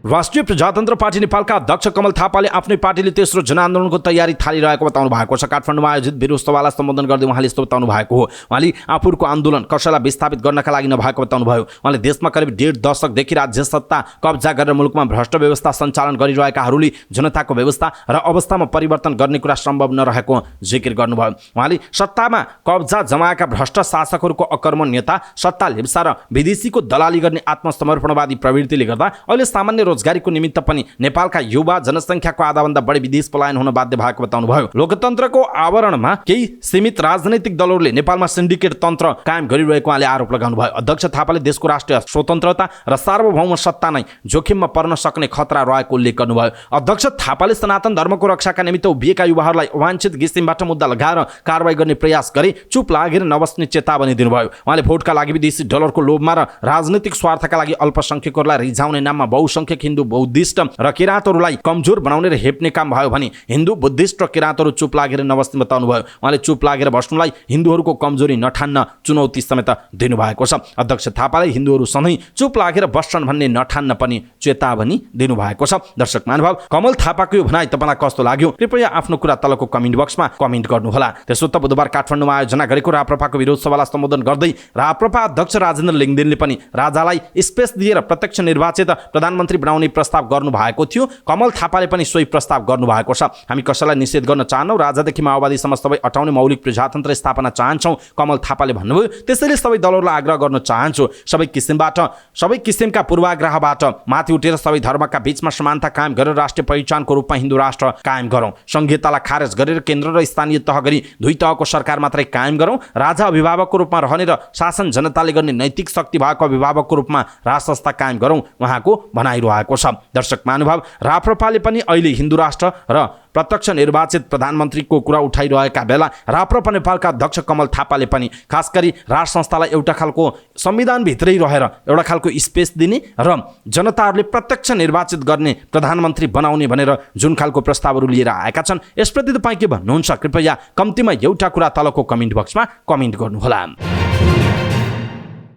राष्ट्रिय प्रजातन्त्र पार्टी नेपालका अध्यक्ष कमल थापाले आफ्नै पार्टीले तेस्रो जनआन्दोलनको तयारी थालिरहेको बताउनु भएको छ। काठमाडौँमा आयोजित वीरोत्सवलाई सम्बोधन गर्दै उहाँले यस्तो बताउनु भएको हो। उहाँले आफूहरूको आन्दोलन कसैलाई विस्थापित गर्नका लागि नभएको बताउनुभयो। उहाँले देशमा करिब 1.5 दशकदेखि राज्य सत्ता कब्जा गरेर मुलुकमा भ्रष्ट व्यवस्था सञ्चालन गरिरहेकाहरूले जनताको व्यवस्था र अवस्थामा परिवर्तन गर्ने कुरा सम्भव नरहेको जिकिर गर्नुभयो। उहाँले सत्तामा कब्जा जमाएका भ्रष्ट शासकहरूको अकर्मण्यता, सत्ता लिप्सा र विदेशीको दलाली गर्ने आत्मसमर्पणवादी प्रवृत्तिले गर्दा अहिले सामान्य रोजगारीको निमित्त पनि नेपालका युवा जनसङ्ख्याको आधाभन्दा बढी विदेश पलायन हुन बाध्य भएको बताउनुभयो। लोकतन्त्रको आवरणमा केही सीमित राजनैतिक दलहरूले नेपालमा सिन्डिकेट तन्त्र कायम गरिरहेको उहाँले आरोप लगाउनुभयो। अध्यक्ष थापाले देशको राष्ट्रिय स्वतन्त्रता र सार्वभौम सत्ता नै जोखिममा पर्न सक्ने खतरा रहेको उल्लेख गर्नुभयो। अध्यक्ष थापाले सनातन धर्मको रक्षाका निमित्त उभिएका युवाहरूलाई अवाञ्छित किसिमबाट मुद्दा लगाएर कारबाही गर्ने प्रयास गरे चुप लागेर नबस्ने चेतावनी दिनुभयो। उहाँले भोटका लागि विदेशी डलरको लोभमा र राजनीतिक स्वार्थका लागि अल्पसंख्यकहरूलाई रिझाउने नाममा बहुसंख्यक हिन्दू बौद्धिस्ट र किराँतहरूलाई कमजोर बनाउने र हेप्ने काम भयो भने हिन्दू बुद्धिस्ट र किराँतहरू चुप लागेर नबस्ने बताउनुभयो। उहाँले चुप लागेर बस्नुलाई हिन्दूहरूको कमजोरी नठान्न चुनौती समेत दिनुभएको छ। अध्यक्ष थापाले हिन्दूहरू सधैँ चुप लागेर बस्छन् भन्ने नठान्न पनि चेतावनी दिनुभएको छ। दर्शक महानुभाव, कमल थापाको यो भनाइ तपाईँलाई कस्तो लाग्यो कृपया आफ्नो कुरा तलको कमेन्ट बक्समा कमेन्ट गर्नुहोला। त्यसो त बुधबार काठमाडौँमा आयोजना गरेको राप्रपाको विरोधसभालाई सम्बोधन गर्दै राप्रपा अध्यक्ष राजेन्द्र लिङदेनले पनि राजालाई स्पेस दिएर प्रत्यक्ष निर्वाचित प्रधानमन्त्री बनाउने प्रस्ताव गर्नु भएको थियो। कमल थापाले पनि सोही प्रस्ताव गर्नु भएको छ। हामी कसैलाई निषेध गर्न चाहन्नौँ, राजादेखि माओवादीसम्म सबै हटाउने मौलिक प्रजातन्त्र स्थापना चाहन्छौँ कमल थापाले भन्नुभयो। त्यसैले सबै दलहरूलाई आग्रह गर्न चाहन्छु, सबै किसिमका पूर्वाग्रहबाट माथि उठेर सबै धर्मका बीचमा समानता कायम गरेर राष्ट्रिय पहिचानको रूपमा हिन्दू राष्ट्र कायम गरौँ। संहितालाई खारेज गरेर केन्द्र र स्थानीय तह गरी 2 तहको सरकार मात्रै कायम गरौँ। राजा अभिभावकको रूपमा रहने र शासन जनताले गर्ने नैतिक शक्ति भएको अभिभावकको रूपमा राजसंस्था कायम गरौँ उहाँको भनाइरहेको छ। दर्शक महानुभाव, राप्रपाले पनि अहिले हिन्दू राष्ट्र र प्रत्यक्ष निर्वाचित प्रधानमन्त्रीको कुरा उठाइरहेका बेला राप्रपा नेपालका अध्यक्ष कमल थापाले पनि खास गरी राज संस्थालाई एउटा खालको संविधानभित्रै रहेर एउटा खालको स्पेस दिने र जनताहरूले प्रत्यक्ष निर्वाचित गर्ने प्रधानमन्त्री बनाउने भनेर जुन खालको प्रस्तावहरू लिएर आएका छन् यसप्रति तपाईँ के भन्नुहुन्छ कृपया कम्तीमा एउटा कुरा तलको कमेन्ट बक्समा कमेन्ट गर्नुहोला।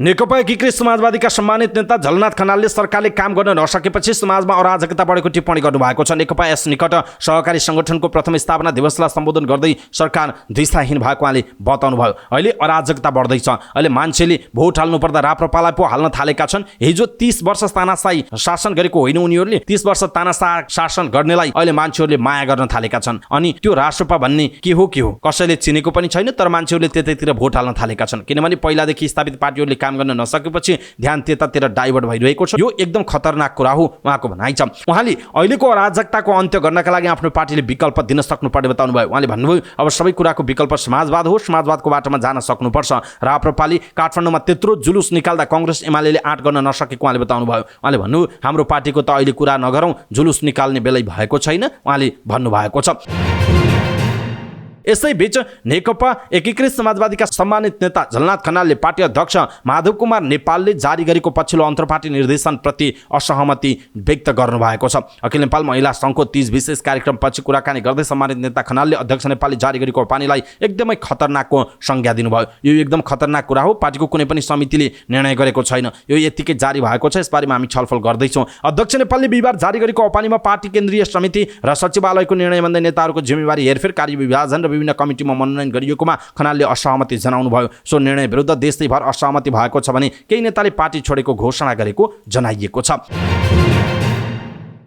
नेकपा एकीकृत समाजवादीका सम्मानित नेता झलनाथ खनालले सरकारले काम गर्न नसकेपछि समाजमा अराजकता बढेको टिप्पणी गर्नुभएको छ। नेकपा यस निकट सहकारी संगठनको प्रथम स्थापना दिवसलाई सम्बोधन गर्दै सरकार दिशाहीन भएको उहाँले बताउनुभयो। अहिले अराजकता बढ्दैछ, अहिले मान्छेले भोट हाल्नु पर्दा राप्रपालाई पो हाल्न थालेका छन्। हिजो 30 वर्ष तानाशाही शासन गरेको होइन उनीहरूले, 30 वर्ष तानाशाह शासन गर्नेलाई अहिले मान्छेहरूले माया गर्न थालेका छन्। अनि त्यो राष्ट्रपा भन्ने के हो कसैले चिनेको पनि छैन, तर मान्छेहरूले त्यतैतिर भोट हाल्न थालेका छन्। किनभने पहिलादेखि स्थापित पार्टीहरूले काम गर्न नसकेपछि ध्यान त्यतातिर डाइभर्ट भइरहेको छ। यो एकदम खतरनाक कुरा हो उहाँको भनाइ छ। उहाँले अहिलेको अराजकताको अन्त्य गर्नका लागि आफ्नो पार्टीले विकल्प दिन सक्नुपर्ने बताउनुभयो। उहाँले भन्नुभयो अब सबै कुराको विकल्प समाजवाद हो, समाजवादको बाटोमा जान सक्नुपर्छ। राप्रपाले काठमाडौँमा त्यत्रो जुलुस निकाल्दा कांग्रेस एमाले आँट गर्न नसकेको उहाँले बताउनुभयो। उहाँले भन्नु हाम्रो पार्टीको त अहिले कुरा नगरौँ, जुलुस निकाल्ने बेलै भएको छैन उहाँले भन्नुभएको छ। यसैबीच नेकपा एकीकृत समाजवादीका सम्मानित नेता झलनाथ खनालले पार्टी अध्यक्ष माधव कुमार नेपालले जारी गरेको पछिल्लो अन्तर्पार्टी निर्देशनप्रति असहमति व्यक्त गर्नुभएको छ। अखिल नेपाल महिला सङ्घको 30 विशेष कार्यक्रमपछि कुराकानी गर्दै सम्मानित नेता खनालले अध्यक्ष नेपालले जारी गरेको पानीलाई एकदमै खतरनाकको संज्ञा दिनुभयो। यो एकदम खतरनाक कुरा हो, पार्टीको कुनै पनि समितिले निर्णय गरेको छैन, यो यतिकै जारी भएको छ, यसबारेमा हामी छलफल गर्दैछौँ। अध्यक्ष नेपालले बिहिबार जारी गरेको अपानीमा पार्टी केन्द्रीय समिति र सचिवालयको निर्णय भन्दै नेताहरूको जिम्मेवारी हेरफेर, कार्य विभाजन र विभिन्न कमिटीमा मनोनयन गरिएकोमा खनालले असहमति जनाउनुभयो। सो निर्णय विरुद्ध देशैभर असहमति भएको छ भने केही नेताले पार्टी छोडेको घोषणा गरेको जनाइएको छ।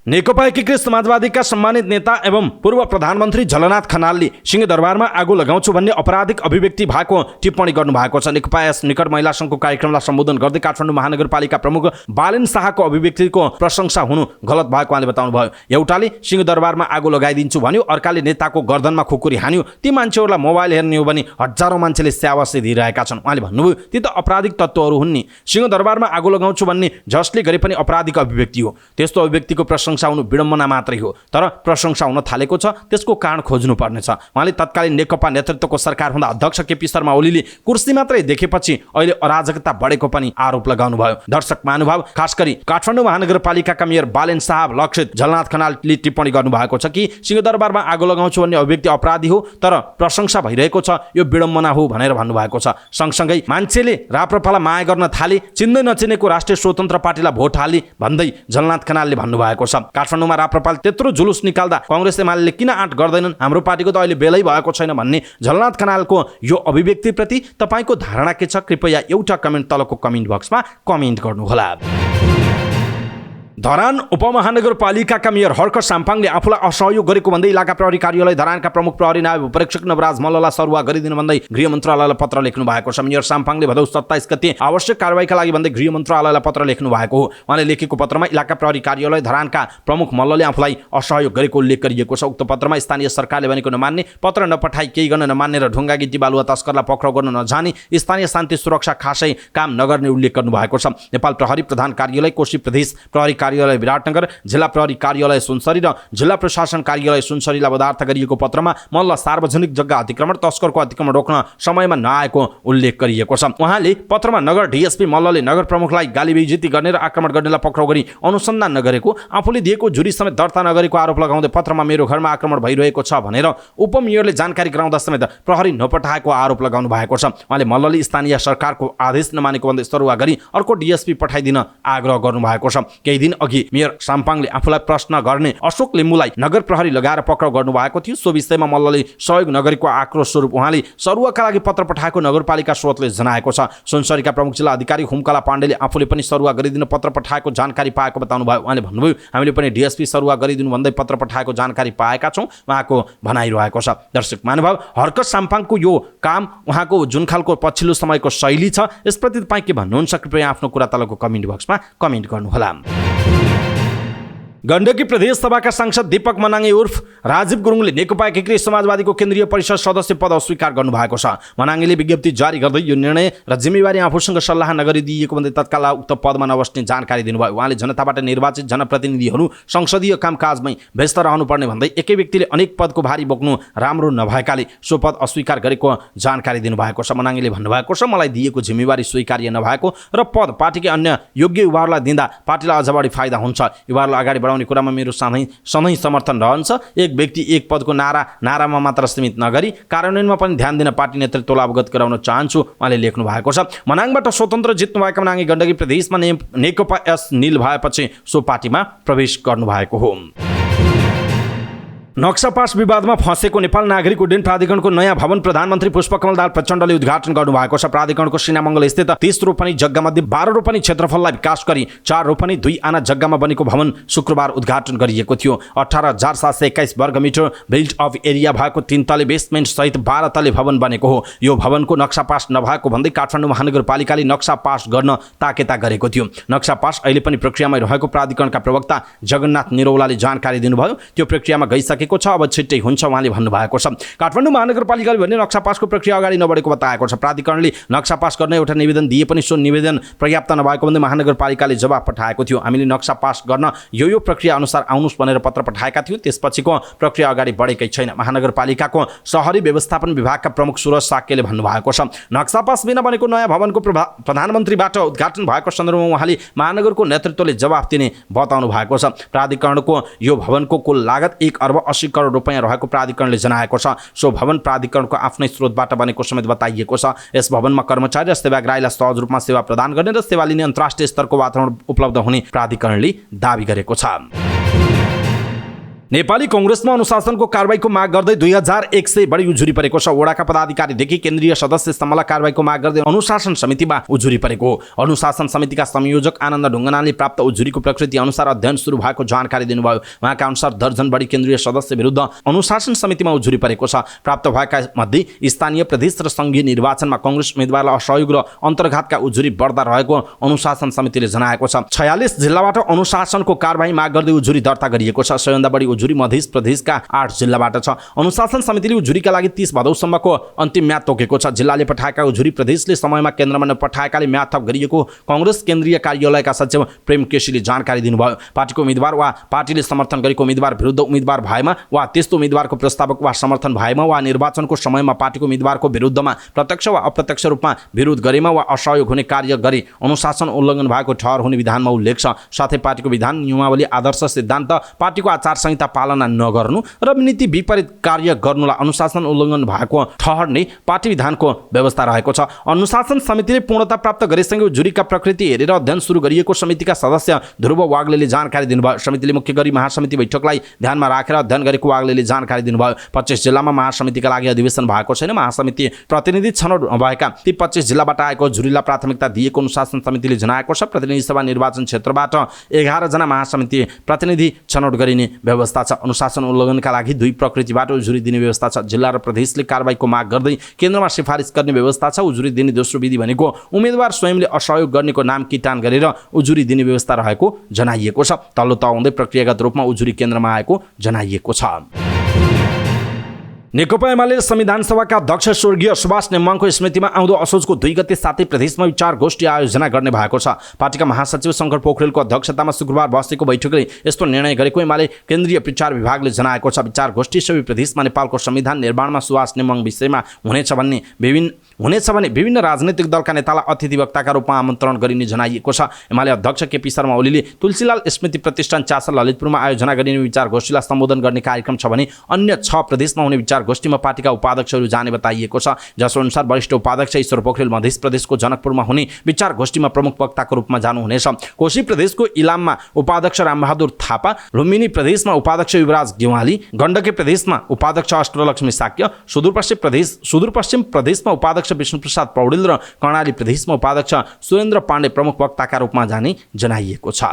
नेकपा एकीकृत समाजवादीका सम्मानित नेता एवं पूर्व प्रधानमन्त्री झलनाथ खनालले सिंहदरबारमा आगो लगाउँछु भन्ने अपराधिक अभिव्यक्ति भएको टिप्पणी गर्नुभएको छ। नेकपा यस निकट महिला सङ्घको कार्यक्रमलाई सम्बोधन गर्दै काठमाडौँ महानगरपालिका प्रमुख बालेन शाहको अभिव्यक्तिको प्रशंसा हुनु गलत भएको उहाँले बताउनुभयो। एउटाले सिंहदरबारमा आगो लगाइदिन्छु भन्यो, अर्काले नेताको गर्दनमा खुकुरी हान्यो, ती मान्छेहरूलाई मोबाइल हेर्ने हो भने हजारौँ मान्छेले स्यावासी दिइरहेका छन् उहाँले भन्नुभयो। ती त अपराधिक तत्त्वहरू हुन् नि, सिंहदरबारमा आगो लगाउँछु भन्ने जसले गरे पनि अपराधिक अभिव्यक्ति हो, त्यस्तो अभिव्यक्तिको प्रशंसा प्रशंसा हुनु विडम्बना मात्रै हो, तर प्रशंसा हुन थालेको छ त्यसको कारण खोज्नु पर्नेछ। उहाँले तत्कालीन नेकपा नेतृत्वको सरकार हुँदा अध्यक्ष केपी शर्मा ओलीले कुर्सी मात्रै देखेपछि अहिले अराजकता बढेको पनि आरोप लगाउनु भयो। दर्शक महानुभाव, खास गरी काठमाडौँ महानगरपालिकाका मेयर बालेन साहब लक्षित झलनाथ खनालले टिप्पणी गर्नुभएको छ कि सिंहदरबारमा आगो लगाउँछु भन्ने अभिव्यक्ति अपराधी हो, तर प्रशंसा भइरहेको छ यो विडम्बना हो भनेर भन्नुभएको छ। सँगसँगै मान्छेले राप्रपालाई माया गर्न थाले, चिन्दै नचिनेको राष्ट्रिय स्वतन्त्र पार्टीलाई भोट हाली भन्दै झलनाथ खनालले भन्नुभएको छ। काठमाडौँमा राप्रपाल त्यत्रो जुलुस निकाल्दा कांग्रेस एमाले किन आँट गर्दैनन्, हाम्रो पार्टीको त अहिले बेलै भएको छैन भन्ने झलनाथ खनालको यो अभिव्यक्तिप्रति तपाईको धारणा के छ? कृपया एउटा कमेन्ट तलको कमेन्ट बक्समा कमेन्ट गर्नुहोला। धरान उपमहानगरपालिकाका मेयर हर्क साम्पाङले आफूलाई असहयोग गरेको भन्दै इलाका प्रहरी कार्यालय धरानका प्रमुख प्रहरी नायब उपरीक्षक नवराज मल्ललाई सरुवा गरिदिनु भन्दै गृह मन्त्रालयलाई पत्र लेख्नु भएको छ। मेयर साम्पाङले भदौ 27 गते आवश्यक कारबाहीका लागि भन्दै गृह मन्त्रालयलाई पत्र लेख्नु भएको हो। उहाँले लेखेको पत्रमा इलाका प्रहरी कार्यालय धरानका प्रमुख मल्लले आफूलाई असहयोग गरेको उल्लेख गरिएको छ। उक्त पत्रमा स्थानीय सरकारले भनेको नमान्ने, पत्र नपठाई केही गर्न नमान्ने र ढुङ्गा गिट्टी बालुवा तस्करलाई पक्राउ गर्न नजाने, स्थानीय शान्ति सुरक्षा खासै काम नगर्ने उल्लेख गर्नुभएको छ। नेपाल प्रहरी प्रधान कार्यालय, कोशी प्रदेश प्रहरी कार्यालय विराटनगर, जिल्ला प्रहरी कार्यालय सुनसरी र जिल्ला प्रशासन कार्यालय सुनसरीलाई पदार्थ गरिएको पत्रमा मल्ल सार्वजनिक जग्गा अतिक्रमण, तस्करको अतिक्रमण रोक्न समयमा नआएको उल्लेख गरिएको छ। उहाँले पत्रमा नगर डीएसपी मल्लले नगर प्रमुखलाई गालीबेइज्जती गर्ने र आक्रमण गर्नेलाई पक्राउ गरी अनुसन्धान नगरेको, आफूले दिएको जुरी समेत दर्ता नगरेको आरोप लगाउँदै पत्रमा मेरो घरमा आक्रमण भइरहेको छ भनेर उपमेयरले जानकारी गराउँदा समेत प्रहरी नपठाएको आरोप लगाउनु भएको छ। उहाँले मल्लले स्थानीय सरकारको आदेश नमानेको भन्दै सरुवा गरी अर्को डीएसपी पठाइदिन आग्रह गर्नुभएको छ। केही दिन अघि मेयर साम्पाङले आफूलाई प्रश्न गर्ने अशोक लिम्बुलाई नगर प्रहरी लगाएर पक्राउ गर्नुभएको थियो। सो विषयमा मल्लले सहयोग नगरेको आक्रोश स्वरूप उहाँले सरुवाका लागि पत्र पठाएको नगरपालिका स्रोतले जनाएको छ। सुनसरीका प्रमुख जिल्ला अधिकारी हुमकला पाण्डेले आफूले पनि सरुवा गरिदिन पत्र पठाएको जानकारी पाएको बताउनु भयो। उहाँले भन्नुभयो, हामीले पनि डीएसपी सरुवा गरिदिनु भन्दै पत्र पठाएको जानकारी पाएका छौँ, उहाँको भनाइरहेको छ। दर्शक महानुभाव, हर्क साम्पाङको यो काम, उहाँको जुन खालको पछिल्लो समयको शैली छ, यसप्रति तपाईँ के भन्नुहुन्छ? कृपया आफ्नो कुरा तलको कमेन्ट बक्समा कमेन्ट गर्नुहोला। गण्डकी प्रदेश सभाका सांसद दीपक मनाङे उर्फ राजीव गुरुङले नेकपा एकीकृत समाजवादीको केन्द्रीय परिषद सदस्य पद अस्वीकार गर्नुभएको छ। मनाङले विज्ञप्ति जारी गर्दै यो निर्णय र जिम्मेवारी आफूसँग सल्लाह नगरी दिइएको भन्दै तत्काल उक्त पदमा नबस्ने जानकारी दिनुभयो। उहाँले जनताबाट निर्वाचित जनप्रतिनिधिहरू संसदीय कामकाजमै व्यस्त रहनुपर्ने भन्दै एकै व्यक्तिले अनेक पदको भारी बोक्नु राम्रो नभएकाले सो पद अस्वीकार गरेको जानकारी दिनुभएको छ। मनाङले भन्नुभएको छ, मलाई दिएको जिम्मेवारी स्वीकार्य नभएको र पद पार्टीकै अन्य योग्य युवाहरूलाई दिँदा पार्टीलाई अझ बढी फाइदा हुन्छ। युवाहरूलाई अगाडि बढाउने कुरामा मेरो सधैँ समर्थन रहन्छ। एक व्यक्ति एक पदको नारामा मात्र सीमित नगरी कार्यान्वयनमा पनि ध्यान दिन पार्टी नेतृत्वलाई अवगत गराउन चाहन्छु, उहाँले लेख्नु भएको छ। मनाङबाट स्वतन्त्र जित्नुभएका मनाङे गण्डकी प्रदेशमा नेकपा एस निल भएपछि सो पार्टीमा प्रवेश गर्नुभएको हो। नक्सा पास विवादमा फँसेको नेपाल नागरिक उड्डयन प्राधिकरणको नयाँ भवन प्रधानमन्त्री पुष्पकमल दाहाल प्रचण्डले उद्घाटन गर्नुभएको छ। प्राधिकरणको सिनामङ्गल स्थित 30 रोपनी जग्गामध्ये 12 रोपनी क्षेत्रफललाई विकास गरी 4 रोपनी 2 आना जग्गामा बनेको भवन शुक्रबार उद्घाटन गरिएको थियो। 18,721 वर्ग मिटर बिल्ट अफ एरिया भएको 3 तले बेसमेन्ट सहित 12 तले भवन बनेको हो। यो भवनको नक्सा पास नभएको भन्दै काठमाडौँ महानगरपालिकाले नक्सा पास गर्न ताकेता गरेको थियो। नक्सा पास अहिले पनि प्रक्रियामा रहेको प्राधिकरणका प्रवक्ता जगन्नाथ निरौलाले जानकारी दिनुभयो। त्यो प्रक्रियामा गइसके अब छिट्टै हुन्छ उहाँले भन्नुभएको छ। काठमाडौँ महानगरपालिकाले भने नक्सा पासको प्रक्रिया अगाडि नबढेको बताएको छ। प्राधिकरणले नक्सा पास गर्न एउटा निवेदन दिए पनि सो निवेदन पर्याप्त नभएको भन्दै महानगरपालिकाले जवाफ पठाएको थियो। हामीले नक्सा पास गर्न यो प्रक्रिया अनुसार आउनुस् भनेर पत्र पठाएका थियौँ, त्यसपछिको प्रक्रिया अगाडि बढेकै छैन। महानगरपालिकाको शहरी व्यवस्थापन विभागका प्रमुख सुरज साक्यले भन्नुभएको छ। नक्सा पास बिना बनेको नयाँ भवनको प्रधानमन्त्रीबाट उद्घाटन भएको सन्दर्भमा उहाँले महानगरको नेतृत्वले जवाफ दिने बताउनु भएको छ। प्राधिकरणको यो भवनको कुल लागत 1 अर्ब 80 करोड रुपैयाँ रहेको प्राधिकरणले जनाएको छ। सो भवन प्राधिकरणको आफ्नै स्रोतबाट बनेको समेत बताइएको छ। यस भवनमा कर्मचारी र सेवाग्राहीलाई सहज रूपमा सेवा प्रदान गर्ने र सेवा लिने अन्तर्राष्ट्रिय स्तरको वातावरण उपलब्ध हुने प्राधिकरणले दाबी गरेको छ। नेपाली कांग्रेसमा अनुशासनको कारबाहीको माग गर्दै 2100 बढी उजुरी परेको छ। वडाका पदाधिकारीदेखि केन्द्रीय सदस्यसम्मलाई कारबाहीको माग गर्दै अनुशासन समितिमा उजुरी परेको हो। अनुशासन समितिका संयोजक आनन्द ढुङ्गनाले प्राप्त उजुरीको प्रकृति अनुसार अध्ययन सुरु भएको जानकारी दिनुभयो। उहाँका अनुसार दर्जन बढी केन्द्रीय सदस्य विरुद्ध अनुशासन समितिमा उजुरी परेको छ। प्राप्त भएका मध्ये स्थानीय प्रदेश र संघीय निर्वाचनमा कांग्रेस उम्मेदवारलाई असहयोग र अन्तर्घातका उजुरी बढ्दा रहेको अनुशासन समितिले जनाएको छ। 46 जिल्लाबाट अनुशासनको कारबाही माग गर्दै उजुरी दर्ता गरिएको छ। सबैभन्दा बढी उजुरी मध्य प्रदेशका 8 जिल्लाबाट छ। अनुशासन समितिले उजुरीका लागि 30 भदौसम्मको अन्तिम म्याद तोकेको छ। जिल्लाले पठाएका उजुरी प्रदेशले समयमा केन्द्रमा नपठाएकाले म्याद थप गरिएको कांग्रेस केन्द्रीय कार्यालयका सचिव प्रेम केसीले जानकारी दिनुभयो। पार्टीको उम्मेदवार वा पार्टीले समर्थन गरेको उम्मेदवार विरुद्ध उम्मेदवार भएमा वा त्यस्तो उम्मेदवारको प्रस्तावक वा समर्थन भएमा वा निर्वाचनको समयमा पार्टीको उम्मेदवारको विरुद्धमा प्रत्यक्ष वा अप्रत्यक्ष रूपमा विरोध गरेमा वा असहयोग हुने कार्य गरे अनुशासन उल्लङ्घन भएको ठहर हुने विधानमा उल्लेख छ। साथै पार्टीको विधान नियमावली आदर्श सिद्धान्त पार्टीको आचार संहिता पालना नगर्नु र नीति विपरीत कार्य गर्नुलाई अनुशासन उल्लङ्घन भएको ठहर्ने पार्टी विधानको व्यवस्था रहेको छ। अनुशासन समितिले पूर्णता प्राप्त गरेसँगै उजुरीका प्रकृति हेरेर अध्ययन सुरु गरिएको समितिका सदस्य ध्रुव वाग्लेले जानकारी दिनुभयो। समितिले मुख्य गरी महासमिति बैठकलाई ध्यानमा राखेर अध्ययन गरेको वाग्लेले जानकारी दिनुभयो। 25 जिल्लामा महासमितिका लागि अधिवेशन भएको छैन। महासमिति प्रतिनिधि छनौट भएका ती 25 जिल्लाबाट आएको उजुरीलाई प्राथमिकता दिएको अनुशासन समितिले जनाएको छ। प्रतिनिधि सभा निर्वाचन क्षेत्रबाट 11 जना महासमिति प्रतिनिधि छनौट गरिने व्यवस्था छ। अनुशासन उल्लङ्घनका लागि 2 प्रकृतिबाट उजुरी दिने व्यवस्था छ। जिल्ला र प्रदेशले कारबाहीको माग गर्दै केन्द्रमा सिफारिस गर्ने व्यवस्था छ। उजुरी दिने दोस्रो विधि भनेको उम्मेदवार स्वयंले असहयोग गर्नेको नाम किटान गरेर उजुरी दिने व्यवस्था रहेको जनाइएको छ। तल्लो तह हुँदै प्रक्रियागत रूपमा उजुरी केन्द्रमा आएको जनाइएको छ। नेकपा एमाले संविधान सभाका अध्यक्ष स्वर्गीय सुभाष नेमाङको स्मृतिमा आउँदो असोजको 2 गते साथै प्रदेशमा विचार गोष्ठी आयोजना गर्ने भएको छ। पार्टीका महासचिव शङ्कर पोखरेलको अध्यक्षतामा शुक्रबार बसेको बैठकले यस्तो निर्णय गरेको एमाले केन्द्रीय प्रचार विभागले जनाएको छ। विचार गोष्ठी सबै प्रदेशमा नेपालको संविधान निर्माणमा सुभाष नेमाङ विषयमा हुनेछ भने विभिन्न राजनैतिक दलका नेतालाई अतिथि वक्ताका रूपमा आमन्त्रण गरिने जनाइएको छ। एमाले अध्यक्ष केपी शर्मा ओलीले तुलसीलाल स्मृति प्रतिष्ठान चासा ललितपुरमा आयोजना गरिने विचार गोष्ठीलाई सम्बोधन गर्ने कार्यक्रम छ भने अन्य 6 प्रदेशमा हुने विचार गोष्ठीमा पार्टीका उपाध्यक्षहरू जाने बताइएको छ। जसो अनुसार वरिष्ठ उपाध्यक्ष ईश्वर पोखरेल मध्य प्रदेशको जनकपुरमा हुने विचार गोष्ठीमा प्रमुख वक्ताको रूपमा जानुहुनेछ। कोशी प्रदेशको इलाममा उपाध्यक्ष रामबहादुर थापा, लुम्बिनी प्रदेशमा उपाध्यक्ष युवराज गेवाली, गण्डकी प्रदेशमा उपाध्यक्ष अष्टलक्ष्मी साक्य, सुदूरपश्चिम प्रदेशमा उपाध्यक्ष विष्णुप्रसाद पौडेल र कर्णाली प्रदेशमा उपाध्यक्ष सुरेन्द्र पाण्डे प्रमुख वक्ताका रूपमा जाने जनाइएको छ।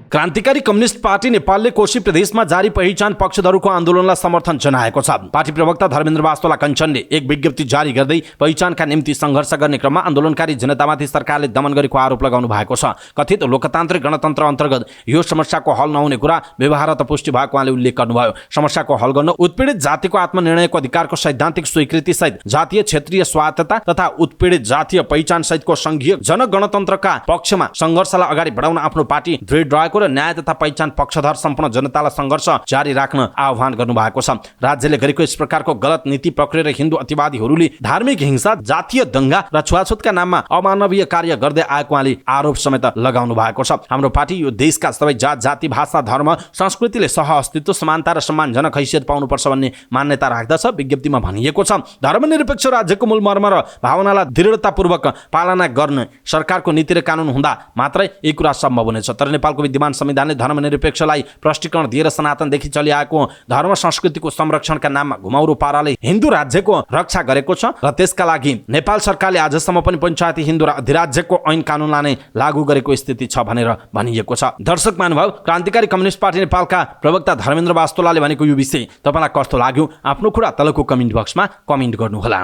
क्रान्तिकारी कम्युनिस्ट पार्टी नेपालले कोशी प्रदेशमा जारी पहिचान पक्षधरको आन्दोलनलाई समर्थन जनाएको छ। पार्टी प्रवक्ता धर्मेन्द्र वास्तोला कञ्चनले एक विज्ञप्ति जारी गर्दै पहिचानका निम्ति सङ्घर्ष गर्ने क्रममा आन्दोलनकारी जनतामाथि सरकारले दमन गरेको आरोप लगाउनु भएको छ। कथित लोकतान्त्रिक गणतन्त्र अन्तर्गत यो समस्याको हल नहुने कुरा व्यवहार पुष्टि भएको उहाँले उल्लेख गर्नुभयो। समस्याको हल गर्न उत्पीडित जातिको आत्मनिर्णयको अधिकारको सैद्धान्तिक स्वीकृति सहित जातीय क्षेत्रीय स्वायत्तता तथा उत्पीडित जातीय पहिचान सहितको संघीय जनगणतन्त्रका पक्षमा सङ्घर्षलाई अगाडि बढाउन आफ्नो पार्टी दृढ रहेको र न्याय तथा पहिचान पक्षधर सम्पूर्ण जनतालाई सङ्घर्ष जारी राख्न आह्वान गर्नुभएको छ। राज्यले गरेको यस प्रकारको गलत नीति प्रक्रिया हिन्दू अतिवादीहरूले धार्मिक हिंसा, जातीय दंगा र छुवाछुतका नाममा अमानवीय कार्य गर्दै आएको उहाँले आरोप समेत लगाउनु भएको छ। हाम्रो पार्टी यो देशका सबै जात, जाति, भाषा, धर्म, संस्कृतिले सह अस्तित्व, समानता र सम्मानजनक हैसियत पाउनुपर्छ भन्ने मान्यता राख्दछ। विज्ञप्तिमा भनिएको छ, धर्मनिरपेक्ष राज्यको मूल मर्म र भावनालाई दृढतापूर्वक पालना गर्ने सरकारको नीति र कानुन हुँदा मात्रै यो कुरा सम्भव हुनेछ। तर नेपालको विद्यमान संविधानले धर्मनिरपेक्षलाई प्रष्टीकरण दिएर सनातनदेखि चलिआएको धर्म संस्कृतिको संरक्षणका नाममा घुमाउरो पाराले हिन्दू राज्यको रक्षा गरेको छ र त्यसका लागि नेपाल सरकारले आजसम्म पनि पञ्चायती हिन्दू अधिराज्यको ऐन कानुनलाई नै लागू गरेको स्थिति छ भनेर भनिएको छ। दर्शक महानुभाव, क्रान्तिकारी कम्युनिस्ट पार्टी नेपालका प्रवक्ता धर्मेन्द्र वास्तोलाले भनेको यो विषय तपाईलाई कस्तो लाग्यो? आफ्नो कुरा तलको कमेन्ट बक्समा कमेन्ट गर्नुहोला।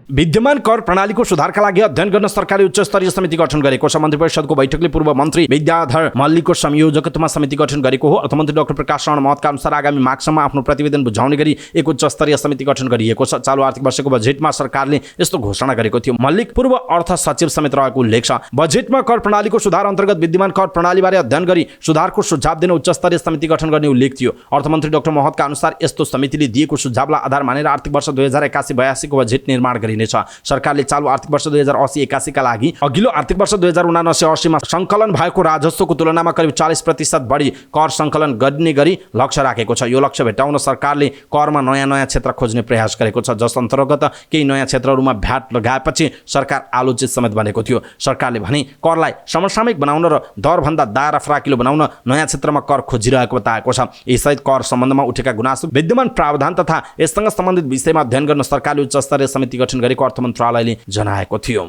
विद्यमान कर प्रणालीको सुधारका लागि अध्ययन गर्न सरकारले उच्च स्तरीय समिति गठन गरेको छ। मन्त्री परिषदको बैठकले पूर्व मन्त्री विद्याधर मल्लिकको संयोजकत्वमा समिति गठन गरेको हो। अर्थमन्त्री डाक्टर प्रकाश शरण महतका अनुसार आगामी माघसम्म आफ्नो प्रतिवेदन बुझाउने गरी एक उच्च स्तरीय समिति गठन गरिएको छ। चालु आर्थिक वर्षको बजेटमा सरकारले यस्तो घोषणा गरेको थियो। मल्लिक पूर्व अर्थ सचिव समेत रहेको उल्लेख छ। बजेटमा कर प्रणालीको सुधार अन्तर्गत विद्यमान कर प्रणालीबारे अध्ययन गरी सुधारको सुझाव दिन उच्च स्तरीय समिति गठन गर्ने उल्लेख थियो। अर्थमन्त्री डाक्टर महतका अनुसार यस्तो समितिले दिएको सुझावलाई आधार मानेर आर्थिक वर्ष 2081-82 को बजेट निर्माण गरिनेछ। सरकारले चालु आर्थिक वर्ष 2080-81 का लागि अघिल्लो आर्थिक वर्ष 2079-80 मा सङ्कलन भएको राजस्वको तुलनामा करिब 40% बढी कर सङ्कलन गर्ने गरी लक्ष्य राखेको छ। यो लक्ष्य भेट्टाउन सरकारले करमा नयाँ क्षेत्र खोज्ने प्रयास गरेको छ, जस अन्तर्गत केही नयाँ क्षेत्रहरूमा भ्याट लगाएपछि सरकार आलोचित समेत बनेको थियो। सरकारले भने करलाई समसामयिक बनाउन र दरभन्दा दायरा फराकिलो बनाउन नयाँ क्षेत्रमा कर खोजिरहेको बताएको छ। यससहित कर सम्बन्धमा उठेका गुनासो, विद्यमान प्रावधान तथा यससँग सम्बन्धित विषयमा अध्ययन गर्न सरकारले उच्च स्तरीय समिति गठन गरेको अर्थ मन्त्रालयले जनाएको थियो।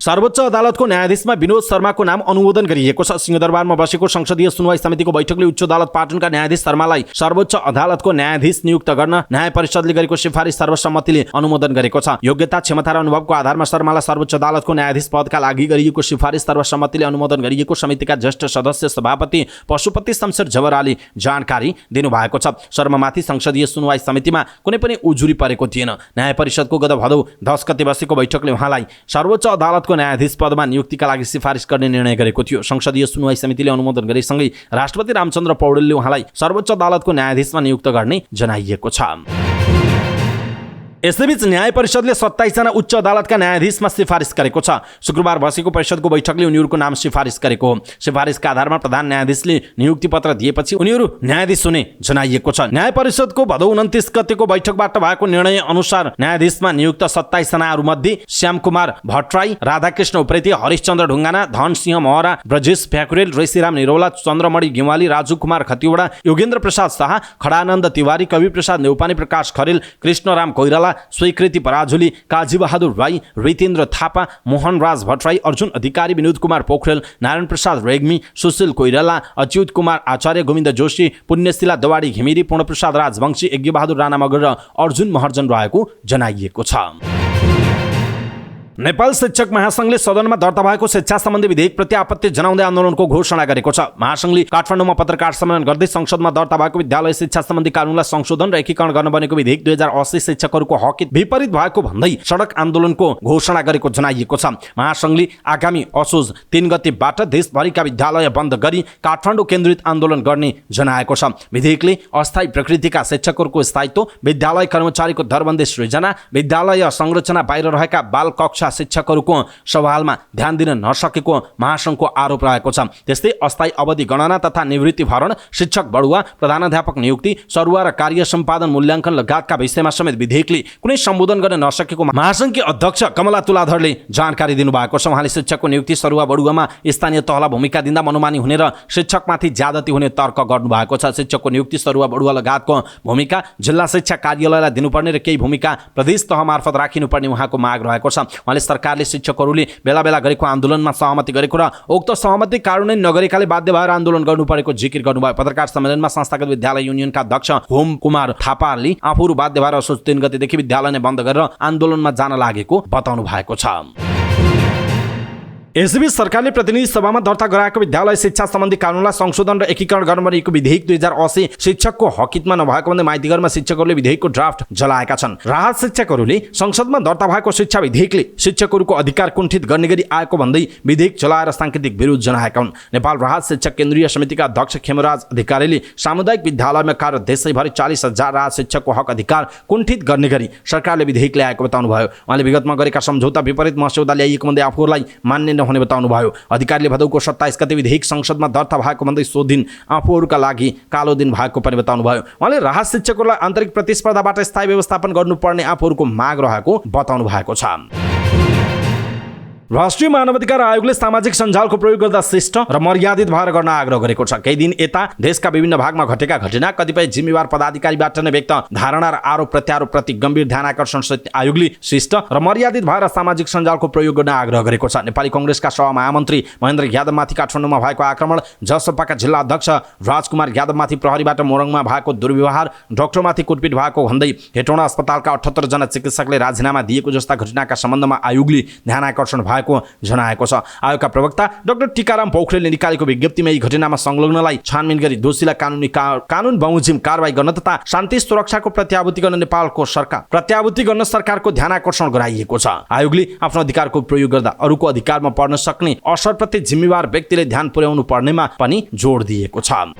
सर्वोच्च अदालतको न्यायाधीशमा विनोद शर्माको नाम अनुमोदन गरिएको छ। सिंहदरबारमा बसेको संसदीय सुनवाई समितिको बैठकले उच्च अदालत पाटनका न्यायाधीश शर्मालाई सर्वोच्च अदालतको न्यायाधीश नियुक्त गर्न न्याय परिषदले गरेको सिफारिस सर्वसम्मतिले अनुमोदन गरेको छ। योग्यता, क्षमता र अनुभवको आधारमा शर्मालाई सर्वोच्च अदालतको न्यायाधीश पदका लागि गरिएको सिफारिस सर्वसम्मतिले अनुमोदन गरिएको समितिका ज्येष्ठ सदस्य सभापति पशुपति शमशेर जवराले जानकारी दिनुभएको छ। शर्मामाथि संसदीय सुनवाई समितिमा कुनै पनि उजुरी परेको थिएन। न्याय परिषदको गत भदौ 10 गते बसेको बैठकले उहाँलाई सर्वोच्च अदालतको न्यायाधीश पदमा नियुक्तिका लागि सिफारिस गर्ने निर्णय गरेको थियो। संसदीय सुनवाई समितिले अनुमोदन गरेसँगै राष्ट्रपति रामचन्द्र पौडेलले उहाँलाई सर्वोच्च अदालतको न्यायाधीशमा नियुक्त गर्ने जनाइएको छ। यसैबीच न्याय परिषदले 27 जना उच्च अदालतका न्यायाधीशमा सिफारिस गरेको छ। शुक्रबार बसेको परिषदको बैठकले उनीहरूको नाम सिफारिस गरेको हो। सिफारिसका आधारमा प्रधान न्यायाधीशले नियुक्ति पत्र दिएपछि उनीहरू न्यायाधीश हुने जनाइएको छ। न्याय परिषदको भदौ 29 गतेको बैठकबाट भएको निर्णय अनुसार न्यायाधीशमा नियुक्त 27 जनाहरूमध्ये श्यामकुमार भट्टराई, राधाकृष्ण उप्रेती, हरिशचन्द्र ढुङ्गाना, धनसिंह महरा, ब्रजेश फ्याकुरेल, ऋषिराम निरौला, चन्द्रमणि गिवाली, राजु कुमार खतिवडा, योगेन्द्र प्रसाद शाह, खडानन्द तिवारी, कवि प्रसाद नेउपाने, प्रकाश खरेल, कृष्णराम कोइराला, स्वीकृति पराजुली, काजी बहादुर राई, रितेन्द्र थापा, मोहन राज भट्टराई, अर्जुन अधिकारी, विनोद कुमार पोखरेल, नारायण प्रसाद रेग्मी, सुशील कोइराला, अच्युत कुमार आचार्य, गोविन्द जोशी, पुण्यशिला दवाडी घिमिरी, पूर्णप्रसाद राजवंशी, यज्ञबहादुर राणा मगर र अर्जुन महर्जन रहेको जनाइएको छ। नेपाल शिक्षक महासंघले सदनमा दर्ता भएको शिक्षा सम्बन्धी विधेयकप्रति आपत्ति जनाउँदै आन्दोलनको घोषणा गरेको छ। महासंघले काठमाडौँमा पत्रकार सम्मेलन गर्दै संसदमा दर्ता भएको विद्यालय शिक्षा सम्बन्धी कानुनलाई संशोधन र एकीकरण गर्न बनेको विधेयक 2080 शिक्षकहरूको हक विपरीत भएको भन्दै सडक आन्दोलनको घोषणा गरेको जनाइएको छ। महासंघले आगामी असोज 3 गतेबाट देशभरिका विद्यालय बन्द गरी काठमाडौँ केन्द्रित आन्दोलन गर्ने जनाएको छ। विधेयकले अस्थायी प्रकृतिका शिक्षकहरूको स्थायित्व, विद्यालय कर्मचारीको दरबन्दी सृजना, विद्यालय संरचना बाहिर रहेका बाल कक्षा शिक्षकहरूको सवालमा ध्यान दिन नसकेको महासंघको आरोप रहेको छ। त्यस्तै अस्थायी अवधि गणना तथा निवृत्ति भरण, शिक्षक बढुवा, प्रधानाध्यापक नियुक्ति, सरुवा र कार्य सम्पादन मूल्याङ्कन लगायतका विषयमा समेत विधेयकले कुनै सम्बोधन गर्न नसकेको महासंघकी अध्यक्ष कमला तुलाधरले जानकारी दिनुभएको छ। उहाँले शिक्षकको नियुक्ति, सरुवा बढुवामा स्थानीय तहलाई भूमिका दिँदा मनोमानी हुने र शिक्षकमाथि ज्यादती हुने तर्क गर्नुभएको छ। शिक्षकको नियुक्ति, सरुवा बढुवा लगायतको भूमिका जिल्ला शिक्षा कार्यालयलाई दिनुपर्ने र केही भूमिका प्रदेश तह मार्फत राखिनुपर्ने उहाँको माग रहेको छ। सरकारले शिक्षकहरूले बेला बेला गरेको आन्दोलनमा सहमति गरेको र उक्त सहमति कार्यान्वयन नगरेकाले बाध्य भएर आन्दोलन गर्नुपरेको जिकिर गर्नुभयो। पत्रकार सम्मेलनमा संस्थागत विद्यालय युनियनका अध्यक्ष होम कुमार थापाले आफूहरू बाध्य भएर असोज 3 गतेदेखि विद्यालय नै बन्द गरेर आन्दोलनमा जान लागेको बताउनु भएको छ। यसैबीच सरकारले प्रतिनिधि सभामा दर्ता गराएको विद्यालय शिक्षा सम्बन्धी कानुनलाई संशोधन र एकीकरण गर्न बनेको विधेयक 2080 शिक्षकको हकितमा नभएको भन्दै माइतीघरमा शिक्षकहरूले विधेयकको ड्राफ्ट जलाएका छन्। राहत शिक्षकहरूले संसदमा दर्ता भएको शिक्षा विधेयकले शिक्षकहरूको अधिकार कुण्ठित गर्ने गरी आएको भन्दै विधेयक जलाएर सांकेतिक विरोध जनाएका हुन्। नेपाल राहत शिक्षक केन्द्रीय समितिका अध्यक्ष खेमराज अधिकारीले सामुदायिक विद्यालयमा कार्यरत देशैभरि 40,000 राहत शिक्षकको हक अधिकार कुण्ठित गर्ने गरी सरकारले विधेयक ल्याएको बताउनुभयो। उहाँले विगतमा गरेका सम्झौता विपरीत मस्यौदा ल्याइएको भन्दै आफूहरूलाई मान्य नहुने बताउनुभयो। अधिकारीले भदौको 27 गते विधेयक संसदमा दर्ता भएको भन्दै सो दिन आफूहरूका लागि कालो दिन भएको पनि बताउनुभयो। उहाँले राहत शिक्षकहरूलाई आन्तरिक प्रतिस्पर्धाबाट स्थायी व्यवस्थापन गर्नुपर्ने आफूहरूको माग रहेको बताउनु भएको छ। राष्ट्रिय मानवाधिकार आयोगले सामाजिक सञ्जालको प्रयोग गर्दा शिष्ट र मर्यादित भएर गर्न आग्रह गरेको छ। केही दिन यता देशका विभिन्न भागमा घटेका घटना, कतिपय जिम्मेवार पदाधिकारीबाट नै व्यक्त धारणा र आरोप प्रत्यारोप प्रति गम्भीर ध्यान आकर्षण सहित आयोगले शिष्ट र मर्यादित भएर सामाजिक सञ्जालको प्रयोग गर्न आग्रह गरेको छ। नेपाली कांग्रेसका सहमहामन्त्री महेन्द्र यादवमाथि काठमाडौँमा भएको आक्रमण, जसपाका जिल्ला अध्यक्ष राजकुमार यादवमाथि प्रहरीबाट मोरङमा भएको दुर्व्यवहार, डाक्टरमाथि कुटपिट भएको भन्दै हेटौँडा अस्पतालका 78 जना चिकित्सकले राजीनामा दिएको जस्ता घटनाका सम्बन्धमा आयोगले ध्यान आकर्षण जनाएको छ। आयोगका प्रवक्ता डाक्टर टिकाराम पोखरेलले निकालेको विज्ञप्तिमा यी घटनामा संलग्नलाई छानबिन गरी दोषीलाई कानुन बमोजिम कारबाही गर्न तथा शान्ति सुरक्षाको प्रत्याभूति गर्न सरकारको ध्यान आकर्षण गराइएको छ। आयोगले आफ्नो अधिकारको प्रयोग गर्दा अरूको अधिकारमा पर्न सक्ने असरप्रति जिम्मेवार व्यक्तिले ध्यान पुर्याउनु पर्नेमा पनि जोड दिएको छ।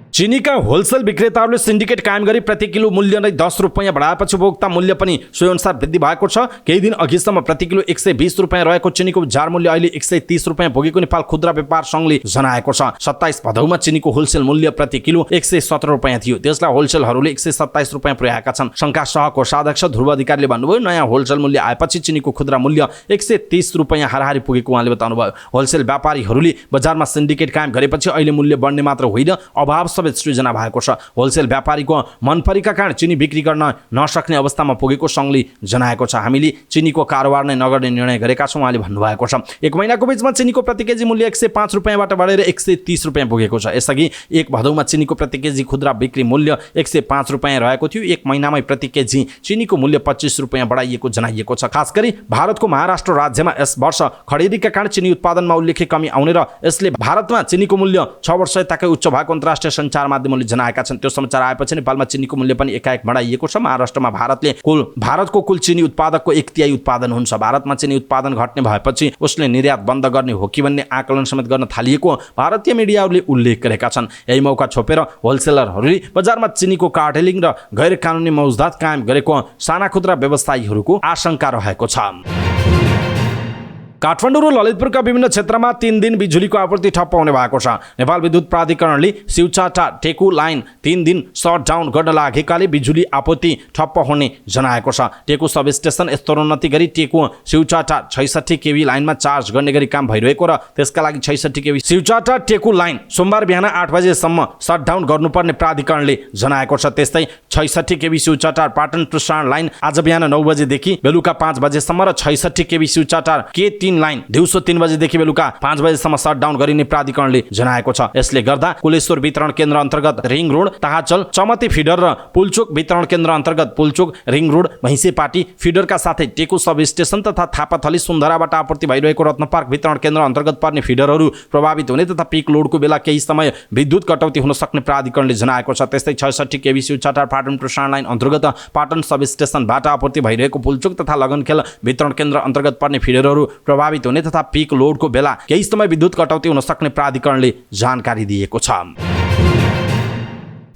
चिनीका होलसेल विक्रेताहरूले सिन्डिकेट कायम गरी प्रति किलो मूल्य नै 10 रुपैयाँ बढाएपछि उपभोक्ता मूल्य पनि सोही अनुसार वृद्धि भएको छ। केही दिन अघिसम्म प्रति किलो 120 रुपैयाँ रहेको चिनीको बजार मूल्य अहिले 130 रुपैयाँ पुगेको नेपाल खुद्रा व्यापार संघले जनाएको छ। 27 भदौमा चिनीको होलसेल मूल्य प्रति किलो 117 रुपैयाँ थियो। त्यसलाई होलसेलहरूले 127 रुपैयाँ पुर्याएका छन्। संघका सहकोषाध्यक्ष ध्रुव अधिकारीले भन्नुभयो, नयाँ होलसेल मूल्य आएपछि चिनीको खुद्रा मूल्य 130 रुपैयाँ हाराहारी पुगेको उहाँले बताउनुभयो। होलसेल व्यापारीहरूले बजारमा सिन्डिकेट कायम गरेपछि अहिले मूल्य बढ्ने मात्र होइन, अभाव समेत सृजना भएको छ। होलसेल व्यापारीको मनपरीका कारण चिनी बिक्री गर्न नसक्ने अवस्थामा पुगेको सङ्घले जनाएको छ। हामीले चिनीको कारोबार नै नगर्ने निर्णय गरेका छौँ उहाँले भन्नुभएको छ। एक महिनाको बीचमा चिनीको प्रति केजी मूल्य 105 रुपियाँबाट बढेर 130 रुपियाँ पुगेको छ। यसअघि 1 भदौमा चिनीको प्रति केजी खुद्रा बिक्री मूल्य 105 रुपियाँ रहेको थियो। एक महिनामै प्रति केजी चिनीको मूल्य 25 रुपियाँ बढाइएको जनाइएको छ। खास गरी भारतको महाराष्ट्र राज्यमा यस वर्ष खडेरीका कारण चिनी उत्पादनमा उल्लेख्य कमी आउने र यसले भारतमा चिनीको मूल्य 6 वर्ष यताकै उच्च भएको अन्तर्राष्ट्रिय सञ्चार माध्यमले जनाएका छन्। त्यो समाचार आएपछि नेपालमा चिनीको मूल्य पनि एकाएक बढाइएको छ। महाराष्ट्रमा भारतको कुल चिनी उत्पादकको 1/3 उत्पादन हुन्छ। भारतमा चिनी उत्पादन घट्ने भएपछि उसले निर्यात बन्द गर्ने हो कि भन्ने आकलन समेत गर्न थालिएको भारतीय मिडियाहरूले उल्लेख गरेका छन्। यही मौका छोपेर होलसेलरहरूले बजारमा चिनीको कार्टेलिङ र गैर कानुनी मौजदात कायम गरेको साना खुद्रा व्यवसायीहरूको आशंका रहेको छ। काठमाडौँ र ललितपुरका विभिन्न क्षेत्रमा 3 दिन बिजुलीको आपूर्ति ठप्प हुने भएको छ। नेपाल विद्युत प्राधिकरणले सिउचाटा टेकु लाइन 3 दिन सटडाउन गर्न लागेकाले बिजुली आपूर्ति ठप्प हुने जनाएको छ। टेकु सब स्टेसन स्तरोन्नति गरी टेकु सिउचाटा 66 केवी लाइनमा चार्ज गर्ने गरी काम भइरहेको र त्यसका लागि 66 केवी सिउचाटा टेकु लाइन सोमबार बिहान 8 बजेसम्म सटडाउन गर्नुपर्ने प्राधिकरणले जनाएको छ। त्यस्तै 66 केवी सिउचाटा पाटन प्रसारण लाइन आज बिहान 9 बजेदेखि बेलुका 5 बजेसम्म र 66 केवी सिउचाटा के3 लाइन दिउँसो 3 बजेदेखि बेलुका 5 बजेसम्म सटडाउन गरिने प्राधिकरणले जनाएको छ। यसले गर्दा कुलेश्वर वितरण केन्द्र अन्तर्गत रिङ रोड ताहाचल चमती फिडर र पुलचोक वितरण केन्द्र अन्तर्गत पुलचोक रिङ रोड भैँसेपाटी फिडरका साथै टेकु सब स्टेसन तथा थापाथली सुन्दराबाट आपूर्ति भइरहेको रत्नपार्क वितरण केन्द्र अन्तर्गत पर्ने फिडरहरू प्रभावित हुने तथा पिक लोडको बेला केही समय विद्युत कटौती हुन सक्ने प्राधिकरणले जनाएको छ। त्यस्तै 66 केवी सिउचाटा पाटन प्रसारण लाइन अन्तर्गत पाटन सब स्टेसनबाट आपूर्ति भइरहेको पुलचोक तथा लगनखेल वितरण केन्द्र अन्तर्गत पर्ने फिडरहरू प्रभावित हुने तथा पिक लोडको बेला केही समय विद्युत कटौती हुन सक्ने प्राधिकरणले जानकारी दिएको छ।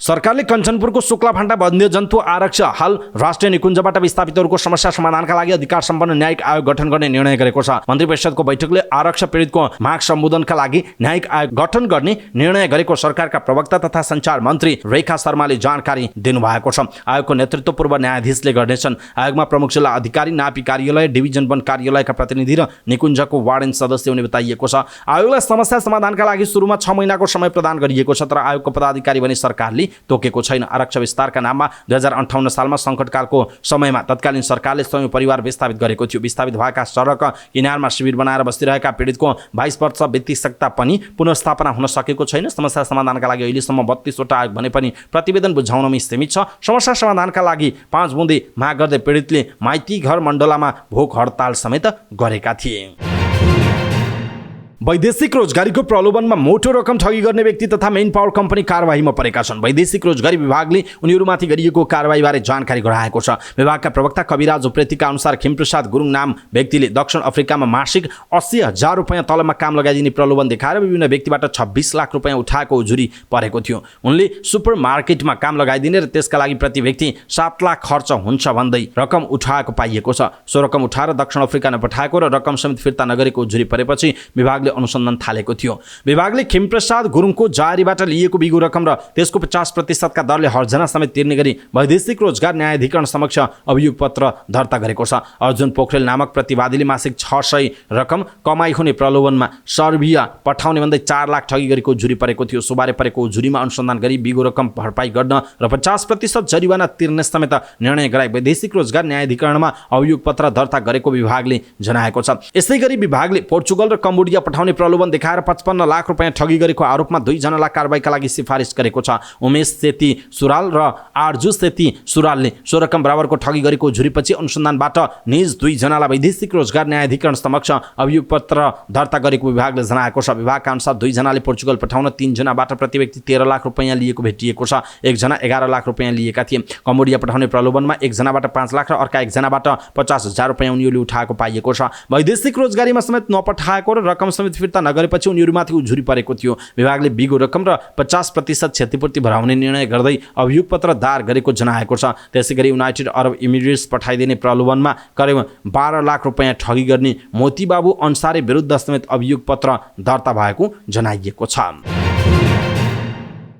सरकारले कञ्चनपुरको शुक्लाफान्टा वन्यजन्तु आरक्ष हाल राष्ट्रिय निकुञ्जबाट विस्थापितहरूको समस्या समाधानका लागि अधिकार सम्पन्न न्यायिक आयोग गठन गर्ने निर्णय गरेको छ। मन्त्री परिषदको बैठकले आरक्ष पीडितको माग सम्बोधनका लागि न्यायिक आयोग गठन गर्ने निर्णय गरेको सरकारका प्रवक्ता तथा सञ्चार मन्त्री रेखा शर्माले जानकारी दिनुभएको छ। आयोगको नेतृत्व पूर्व न्यायाधीशले गर्नेछन्। आयोगमा प्रमुख जिल्ला अधिकारी, नापी कार्यालय, डिभिजन वन कार्यालयका प्रतिनिधि र निकुञ्जको वार्डन सदस्य हुने बताइएको छ। आयोगलाई समस्या समाधानका लागि सुरुमा 6 महिनाको समय प्रदान गरिएको छ, तर आयोगको पदाधिकारी भने सरकारले तोकेको छैन। आरक्ष विस्तारका नाममा 2058 सालमा सङ्कटकालको समयमा तत्कालीन सरकारले स्वयं परिवार विस्थापित गरेको थियो। विस्थापित भएका सडक किनारमा शिविर बनाएर बसिरहेका पीडितको 22 वर्ष बितिसक्दा पनि पुनर्स्थापना हुन सकेको छैन। समस्या समाधानका लागि अहिलेसम्म 32 वटा आयोग भने पनि प्रतिवेदन बुझाउनमै सीमित छ। समस्या समाधानका लागि 5 बुँदे माग गर्दै पीडितले माइती घर मण्डलामा भोक हडताल समेत गरेका थिए। वैदेशिक रोजगारीको प्रलोभनमा मोटो रकम ठगी गर्ने व्यक्ति तथा मेन पावर कम्पनी कारबाहीमा परेका छन्। वैदेशिक रोजगारी विभागले उनीहरूमाथि गरिएको कारबाहीबारे जानकारी गराएको छ। विभागका प्रवक्ता कविराज उप्रेतीका अनुसार खिमप्रसाद गुरुङ नाम व्यक्तिले दक्षिण अफ्रिकामा मासिक 80,000 रुपियाँ तलबमा काम लगाइदिने प्रलोभन देखाएर विभिन्न व्यक्तिबाट 26 लाख रुपियाँ उठाएको उजुरी परेको थियो। उनले सुपर मार्केटमा काम लगाइदिने र त्यसका लागि प्रति व्यक्ति 7 लाख खर्च हुन्छ भन्दै रकम उठाएको पाइएको छ। सो रकम उठाएर दक्षिण अफ्रिका नपठाएको र रकम समेत फिर्ता नगरेको उजुरी परेपछि विभागले अनुसन्धान थालेको थियो। विभागले खिमप्रसाद गुरुङको जारीबाट लिएको बिगो रकम र त्यसको 50% का दरले हर्जना समेत तिर्ने गरी वैदेशिक रोजगार न्यायाधिकरण समक्ष अभियोग पत्र दर्ता गरेको छ। अर्जुन पोखरेल नामक प्रतिवादीले मासिक 600 रकम कमाई हुने प्रलोभनमा सर्बिया पठाउने भन्दै 4 लाख ठगी गरेको उजुरी परेको थियो। सोबारे परेको उजुरीमा अनुसन्धान गरी बिगो रकम भरपाई गर्न र 50% जरिवाना तिर्ने समेत निर्णय गराई वैदेशिक रोजगार न्यायाधिकरणमा अभियोग पत्र दर्ता गरेको विभागले जनाएको छ। यसै गरी विभागले पोर्चुगल र कम्बोडिया पठाउने प्रलोभन देखाएर 55 लाख रुपियाँ ठगी गरेको आरोपमा 2 जनालाई कारबाहीका लागि सिफारिस गरेको छ। उमेश सेती सुराल र आर्जु सेती सुरालले सो रकम बराबरको ठगी गरेको उजुरीपछि अनुसन्धानबाट निज 2 जनालाई वैदेशिक रोजगार न्यायाधिकरण समक्ष अभियोग पत्र दर्ता गरेको विभागले जनाएको छ। विभागका अनुसार 2 जनाले पोर्चुगल पठाउन 3 जनाबाट प्रति व्यक्ति 13 लाख रुपियाँ लिएको भेटिएको छ। 1 जना 11 लाख रुपियाँ लिएका थिए। कम्बोडिया पठाउने प्रलोभनमा 1 जनाबाट 5 लाख र अर्का 1 जनाबाट 50,000 रुपियाँ उनीहरूले उठाएको पाइएको छ। वैदेशिक रोजगारीमा समेत नपठाएको र रकम समेत फिर्ता नगरेपछि उनीहरूमाथि उजुरी परेको थियो। विभागले बिगो रकम र 50% क्षतिपूर्ति भराउने निर्णय गर्दै अभियोग पत्र दायर गरेको जनाएको छ। त्यसैगरी युनाइटेड अरब इमिरेट्स पठाइदिने प्रलोभनमा करिब 12 लाख रुपियाँ ठगी गर्ने मोतीबाबु अन्सारी विरुद्ध समेत अभियोग पत्र दर्ता भएको जनाइएको छ।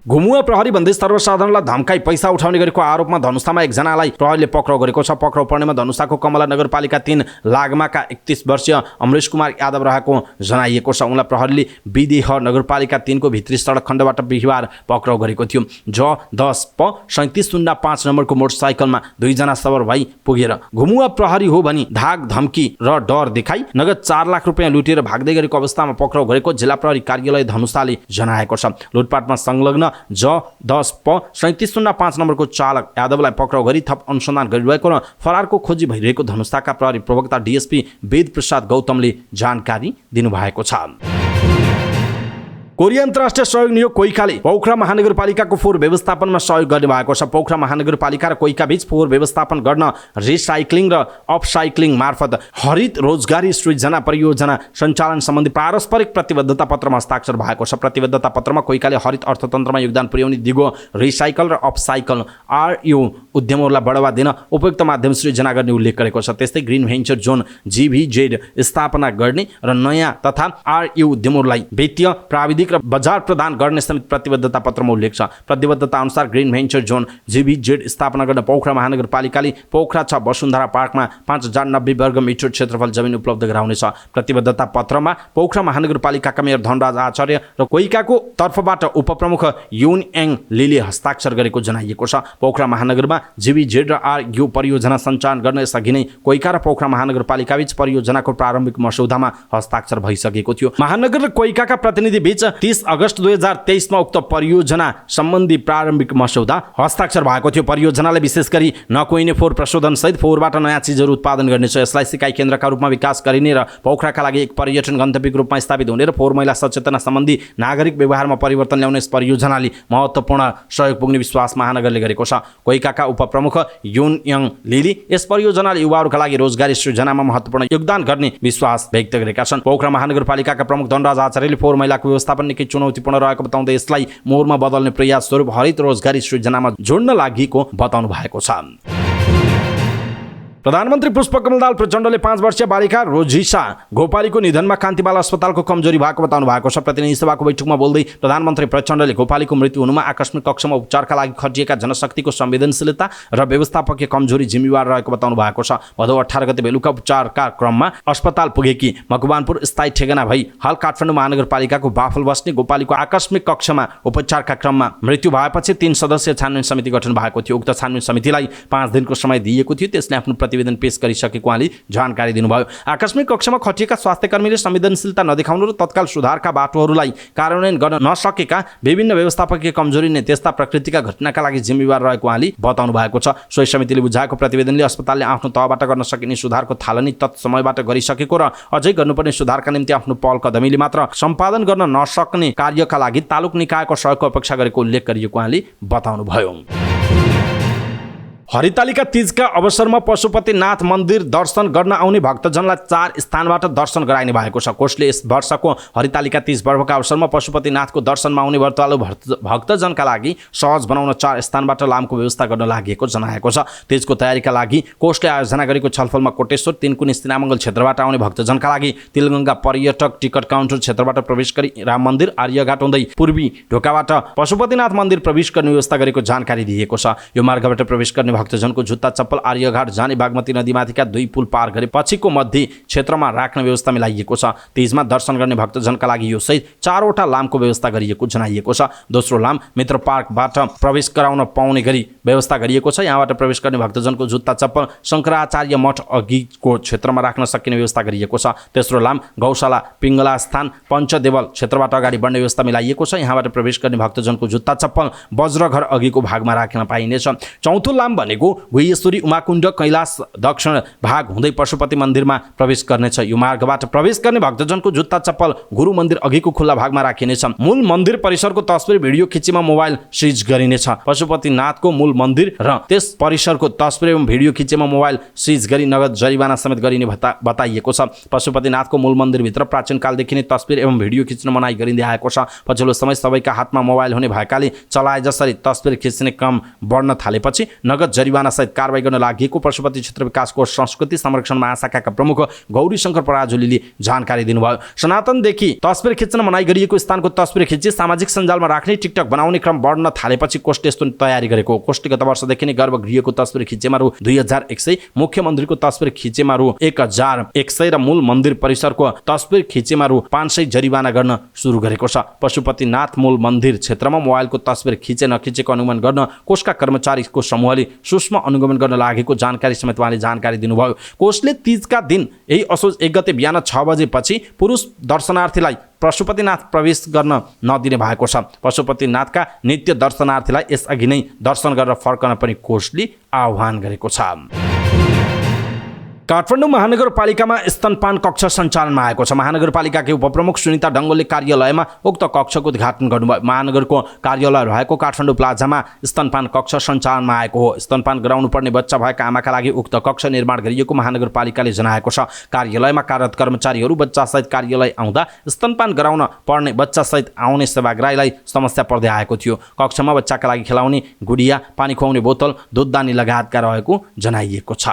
घुमुवा प्रहरी भन्दै सर्वसाधारणलाई धम्काई पैसा उठाउने गरेको आरोपमा धनुषामा एकजनालाई प्रहरीले पक्राउ गरेको छ। पक्राउ पर्नेमा धनुषाको कमला नगरपालिका 3 लागमाका 31 वर्षीय अमरेश कुमार यादव रहेको जनाइएको छ। उनलाई प्रहरीले विदेह नगरपालिका 3 को भित्री सडक खण्डबाट बिहिबार पक्राउ गरेको थियो। ज 10 प 3705 नम्बरको मोटरसाइकलमा 2 जना सवार भई पुगेर घुमुवा प्रहरी हो भनी धाक धम्की र डर देखाई नगद 4 लाख रुपैयाँ लुटेर भाग्दै गरेको अवस्थामा पक्राउ गरेको जिल्ला प्रहरी कार्यालय धनुषाले जनाएको छ। लुटपाटमा संलग्न ज 10 प 3705 नम्बरको चालक यादवलाई पक्राउ गरी थप अनुसन्धान गरिरहेको र फरारको खोजी भइरहेको धनुषाका प्रहरी प्रवक्ता डीएसपी वेद प्रसाद गौतमले जानकारी दिनुभएको छ। कोरिया अन्तर्राष्ट्रिय सहयोग नियोग कोइकाले पोखरा महानगरपालिकाको फोहोर व्यवस्थापनमा सहयोग गर्ने भएको छ। पोखरा महानगरपालिका र कोइका बीच फोहोर व्यवस्थापन गर्न रिसाइक्लिङ र अपसाइक्लिङ मार्फत हरित रोजगारी सृजना परियोजना सञ्चालन सम्बन्धी पारस्परिक प्रतिबद्धता पत्रमा हस्ताक्षर भएको छ। प्रतिबद्धता पत्रमा कोइकाले हरित अर्थतन्त्रमा योगदान पुर्याउने दिगो रिसाइकल र अपसाइकल आरयू उद्यमहरूलाई बढावा दिन उपयुक्त माध्यम सृजना गर्ने उल्लेख गरेको छ। त्यस्तै ग्रिन भेन्चर जोन जीभीजेड स्थापना गर्ने र नयाँ तथा आरयू उद्यमहरूलाई वित्तीय प्राविधिक र बजार प्रदान गर्ने समेत प्रतिबद्धता पत्रमा उल्लेख छ। प्रतिबद्धता अनुसार ग्रिन भेन्चर जोन जीभीजेड स्थापना गर्न पोखरा महानगरपालिकाले पोखरा 6 वसुन्धरा पार्कमा 5090 वर्ग मिटर क्षेत्रफल जमिन उपलब्ध गराउनेछ। प्रतिबद्धता पत्रमा पोखरा महानगरपालिकाका मेयर धनराज आचार्य र कोइकाको तर्फबाट उपप्रमुख युन एङ लिले हस्ताक्षर गरेको जनाइएको छ। पोखरा महानगरमा जीभीजेड र आरयू परियोजना सञ्चालन गर्न यसअघि नै कोइका र पोखरा महानगरपालिका बीच परियोजनाको प्रारम्भिक मसौदामा हस्ताक्षर भइसकेको थियो। महानगर र कोइकाका प्रतिनिधि बीच 30 अगस्त 2023 मा उक्त परियोजना सम्बन्धी प्रारम्भिक मसौदा हस्ताक्षर भएको थियो। परियोजनाले विशेष गरी नकुइने फोहोर प्रशोधन सहित फोहोरबाट नयाँ चिजहरू उत्पादन गर्नेछ। यसलाई सिकाइ केन्द्रका रूपमा विकास गरिने र पोखराका लागि एक पर्यटन गन्तव्यको रूपमा स्थापित हुने र फोहोर मैला सचेतना सम्बन्धी नागरिक व्यवहारमा परिवर्तन ल्याउने यस परियोजनाले महत्त्वपूर्ण सहयोग पुग्ने विश्वास महानगरले गरेको छ। कोइकाका उपप्रमुख युन यङ लिली यस परियोजनाले युवाहरूका लागि रोजगारी सृजनामा महत्त्वपूर्ण योगदान गर्ने विश्वास व्यक्त गरेका छन्। पोखरा महानगरपालिकाका प्रमुख धनराज आचार्यले फोहोर मैलाको व्यवस्थापन निकै चुनौतीपूर्ण रहेको बताउँदै यसलाई मोहरमा बदल्ने प्रयास स्वरूप हरित रोजगारी सृजनामा जोड्न लागेको बताउनु भएको छ। प्रधानमन्त्री पुष्पकमल दाहाल प्रचण्डले 5 वर्षीय बालिका रोजिसा गोपालीको निधनमा कान्तिबाल अस्पतालको कमजोरी भएको बताउनु भएको छ। प्रतिनिधि सभाको बैठकमा बोल्दै प्रधानमन्त्री प्रचण्डले गोपालीको मृत्यु हुनुमा आकस्मिक कक्षमा उपचारका लागि खटिएका जनशक्तिको संवेदनशीलता र व्यवस्थापकीय कमजोरी जिम्मेवार रहेको बताउनु भएको छ। भदौ 18 गते बेलुका उपचारका क्रममा अस्पताल पुगेकी मकवानपुर स्थायी ठेगाना भई हाल काठमाडौँ महानगरपालिकाको बाफल बस्ने गोपालीको आकस्मिक कक्षमा उपचारका क्रममा मृत्यु भएपछि 3 सदस्यीय छानबिन समिति गठन भएको थियो। उक्त छानबिन समितिलाई 5 दिनको समय दिएको थियो। त्यसले आफ्नो प्रतिवेदन पेश गरिसकेको उहाँले जानकारी दिनुभयो। आकस्मिक कक्षमा खटिएका स्वास्थ्यकर्मीले संवेदनशीलता नदेखाउनु र तत्काल सुधारका बाटोहरूलाई कार्यान्वयन गर्न नसकेका विभिन्न व्यवस्थापकीय कमजोरी नै त्यस्ता प्रकृतिका घटनाका लागि जिम्मेवार रहेको उहाँले बताउनु भएको छ। सोही समितिले बुझाएको प्रतिवेदनले अस्पतालले आफ्नो तहबाट गर्न सकिने सुधारको थालनी तत्समयबाट गरिसकेको र अझै गर्नुपर्ने सुधारका निम्ति आफ्नो पहल कदमीले मात्र सम्पादन गर्न नसक्ने कार्यका लागि तालुक निकायको सहयोगको अपेक्षा गरेको उल्लेख गरिएको उहाँले बताउनुभयो। हरितालिका तीजका अवसरमा पशुपतिनाथ मन्दिर दर्शन गर्न आउने भक्तजनलाई 4 स्थानबाट दर्शन गराइने भएको छ। कोषले यस वर्षको हरितालिका तीज पर्वका अवसरमा पशुपतिनाथको दर्शनमा आउने व्रतालु भक्तजनका लागि सहज बनाउन 4 स्थानबाट लामको व्यवस्था गर्न लागेको जनाएको छ। तीजको तयारीका लागि कोषले आयोजना गरेको छलफलमा कोटेश्वर 3 कुने स्थिनामङ्गल क्षेत्रबाट आउने भक्तजनका लागि तिलगङ्गा पर्यटक टिकट काउन्टर क्षेत्रबाट प्रवेश गरी राम मन्दिर आर्यघाट हुँदै पूर्वी ढोकाबाट पशुपतिनाथ मन्दिर प्रवेश गर्ने व्यवस्था गरेको जानकारी दिएको छ। यो मार्गबाट प्रवेश गर्ने भक्तजनको जुत्ता चप्पल आर्यघाट जाने बागमती नदीमाथिका 2 पुल पार गरे पछिको मध्य क्षेत्रमा राख्ने व्यवस्था मिलाइएको छ। तीजमा दर्शन गर्ने भक्तजनका लागि यो सहित 4 वटा लामको व्यवस्था गरिएको जनाइएको छ। दोस्रो लाम मित्र पार्कबाट प्रवेश गराउन पाउने गरी व्यवस्था गरिएको छ। यहाँबाट प्रवेश गर्ने भक्तजनको जुत्ता चप्पल शङ्कराचार्य मठ अघिको क्षेत्रमा राख्न सकिने व्यवस्था गरिएको छ। तेस्रो लाम गौशाला पिङ्गला स्थान पञ्चदेवल क्षेत्रबाट अगाडि बढ्ने व्यवस्था मिलाइएको छ। यहाँबाट प्रवेश गर्ने भक्तजनको जुत्ता चप्पल वज्रघर अघिको भागमा राख्न पाइनेछ। चौथो लाम भनेको गुहेश्वरी उमाकुण्ड कैलाश दक्षिण भाग हुँदै पशुपति मन्दिरमा प्रवेश गर्नेछ। यो मार्गबाट प्रवेश गर्ने भक्तजनको जुत्ता चप्पल गुरु मन्दिर अघिको खुल्ला भागमा राखिनेछ। मूल मन्दिर परिसरको तस्बिर भिडियो खिचीमा मोबाइल सिज गरिनेछ। पशुपतिनाथको मूल मन्दिर र त्यस परिसरको तस्बिर एवं भिडियो खिचीमा मोबाइल सिज गरी नगद जरिवाना समेत गरिने बताइएको छ। पशुपतिनाथको मूल मन्दिरभित्र प्राचीन कालदेखि नै तस्बिर एवं भिडियो खिच्न मनाइ गरिँदै आएको छ। पछिल्लो समय सबैका हातमा मोबाइल हुने भएकाले चलाए जसरी तस्बिर खिच्ने क्रम बढ्न थालेपछि नगद जरिवाना सहित कारबाही गर्न लागि पशुपति क्षेत्र विकास कोष संस्कृति संरक्षण महाशाखाका प्रमुख गौरी शंकर पराजुलीले जानकारी दिनुभयो। सनातनदेखि तस्बिर खिच्न मनाइ गरिएको स्थानको तस्बिर खिची सामाजिक सञ्जालमा राख्ने टिकटक बनाउने क्रम बढ्न थालेपछि कोषले यस्तो तयारी गरेको। कोषले गत वर्षदेखि नै गर्भगृहको तस्बिर खिचेमा रु 2100, मुख्यमन्त्रीको तस्बिर खिचेमा रु 1100 र मूल मन्दिर परिसरको तस्बिर खिचेमा रु 500 जरिवाना गर्न सुरु गरेको छ। पशुपतिनाथ मूल मन्दिर क्षेत्रमा मोबाइलको तस्बिर खिचे नखिचेको अनुगमन गर्न कोषका कर्मचारीको समूहले सूक्ष्म अनुगमन गर्न लागेको जानकारी समेत उहाँले जानकारी दिनुभयो। कोषले तीजका दिन यही असोज 1 गते बिहान 6 बजेपछि पुरुष दर्शनार्थीलाई पशुपतिनाथ प्रवेश गर्न नदिने भएको छ। पशुपतिनाथका नित्य दर्शनार्थीलाई यसअघि नै दर्शन गरेर फर्कन पनि कोषले आह्वान गरेको छ। काठमाडौँ महानगरपालिकामा स्तनपान कक्ष सञ्चालनमा आएको छ। महानगरपालिकाकै उपप्रमुख सुनिता डङ्गोलले कार्यालयमा उक्त कक्षको उद्घाटन गर्नुभयो। महानगरको कार्यालय रहेको काठमाडौँ प्लाजामा स्तनपान कक्ष सञ्चालनमा आएको हो। स्तनपान गराउनु पर्ने बच्चा भएका आमाका लागि उक्त कक्ष निर्माण गरिएको महानगरपालिकाले जनाएको छ। कार्यालयमा कार्यरत कर्मचारीहरू बच्चासहित कार्यालय आउँदा स्तनपान गराउन पर्ने बच्चासहित आउने सेवाग्राहीलाई समस्या पर्दै आएको थियो। कक्षमा बच्चाका लागि खेलाउने गुडिया, पानी खुवाउने बोतल, दुधदानी लगायतका रहेको जनाइएको छ।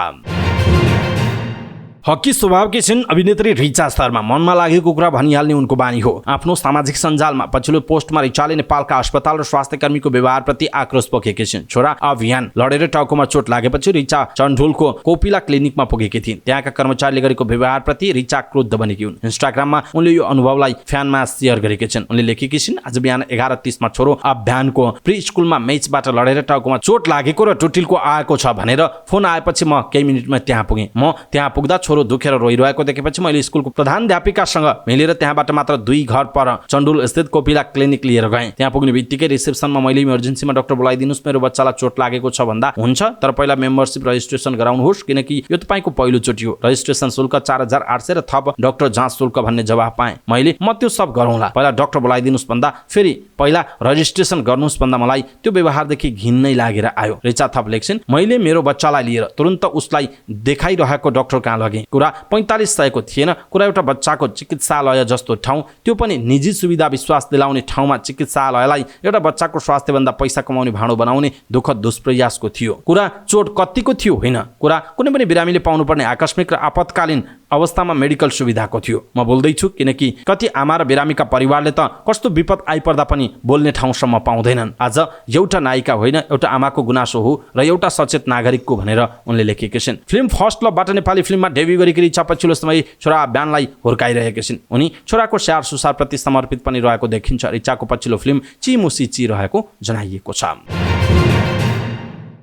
हक्की स्वभावकी छिन् अभिनेत्री रिचा शर्मा। मनमा लागेको कुरा भनिहाल्ने उनको बानी हो। आफ्नो सामाजिक सञ्जालमा पछिल्लो पोस्टमा रिचाले नेपालका अस्पताल र स्वास्थ्यकर्मीको व्यवहारप्रति आक्रोश पोखेकी छिन्। छोरा अभियान लडेर टाउकोमा चोट लागेपछि रिचा चण्डोलको कोपिला क्लिनिकमा पुगेकी थिइन्। त्यहाँका कर्मचारीले गरेको व्यवहारप्रति रिचा क्रुद्ध बनेकी हुन्। इन्स्टाग्राममा उनले यो अनुभवलाई फ्यानमा शेयर गरेकी छिन्। उनले लेखेकी छिन्, आज बिहान 11:30 मा छोरो अभियानको प्री स्कुलमा म्याचबाट लडेर टाउकोमा चोट लागेको र टुटिलको आएको छ भनेर फोन आएपछि म केही मिनेटमा त्यहाँ पुगेँ। म त्यहाँ पुग्दा छोरो दुखेर रोइरहेको देखेपछि मैले स्कुलको प्रधानाध्यापिकासँग मिलेर त्यहाँबाट मात्र 2 घर पर चण्डोल स्थित कोपिला क्लिनिक लिएर गएँ। त्यहाँ पुग्ने बित्तिकै रिसेप्सनमा मैले इमर्जेन्सीमा डाक्टर बोलाइदिनुहोस्, मेरो बच्चालाई चोट लागेको छ भन्दा हुन्छ, तर पहिला मेम्बरसिप रजिस्ट्रेसन गराउनुहोस् किनकि यो तपाईँको पहिलोचोटि हो। रजिस्ट्रेसन शुल्क 4800 र थप डाक्टर जाँच शुल्क भन्ने जवाफ पाएँ। मैले म त्यो सब गरौँला, पहिला डाक्टर बोलाइदिनुहोस् भन्दा फेरि पहिला रजिस्ट्रेसन गर्नुहोस् भन्दा मलाई त्यो व्यवहारदेखि घिन्नै लागेर आयो। रिचा थप लेख्छिन्, मैले मेरो बच्चालाई लिएर तुरन्त उसलाई देखाइरहेको डाक्टर कहाँ लगेँ। कुरा 4500 को थिएन। कुरा एउटा बच्चाको चिकित्सालय जस्तो ठाउँ, त्यो पनि निजी सुविधा विश्वास दिलाउने ठाउँमा चिकित्सालयलाई एउटा बच्चाको स्वास्थ्यभन्दा पैसा कमाउने भाँडो बनाउने दुःखद दुष्प्रयासको थियो। कुरा चोट कतिको थियो होइन, कुरा कुनै पनि बिरामीले पाउनुपर्ने आकस्मिक र आपतकालीन अवस्थामा मेडिकल सुविधाको थियो। म बोल्दैछु किनकि कति आमा र बिरामीका परिवारले त कस्तो विपद आइपर्दा पनि बोल्ने ठाउँसम्म पाउँदैनन्। आज एउटा नायिका होइन, एउटा आमाको गुनासो हो र एउटा सचेत नागरिकको भनेर उनले लेखेकी छिन्। फिल्म फर्स्ट लभबाट नेपाली फिल्ममा डेब्यू गरेकी रिचा पछिल्लो समय छोरा अभियानलाई हुर्काइरहेकी छिन्। उनी छोराको स्याहार सुसारप्रति समर्पित पनि रहेको देखिन्छ। रिचाको पछिल्लो फिल्म चिमुसी ची रहेको जनाइएको छ।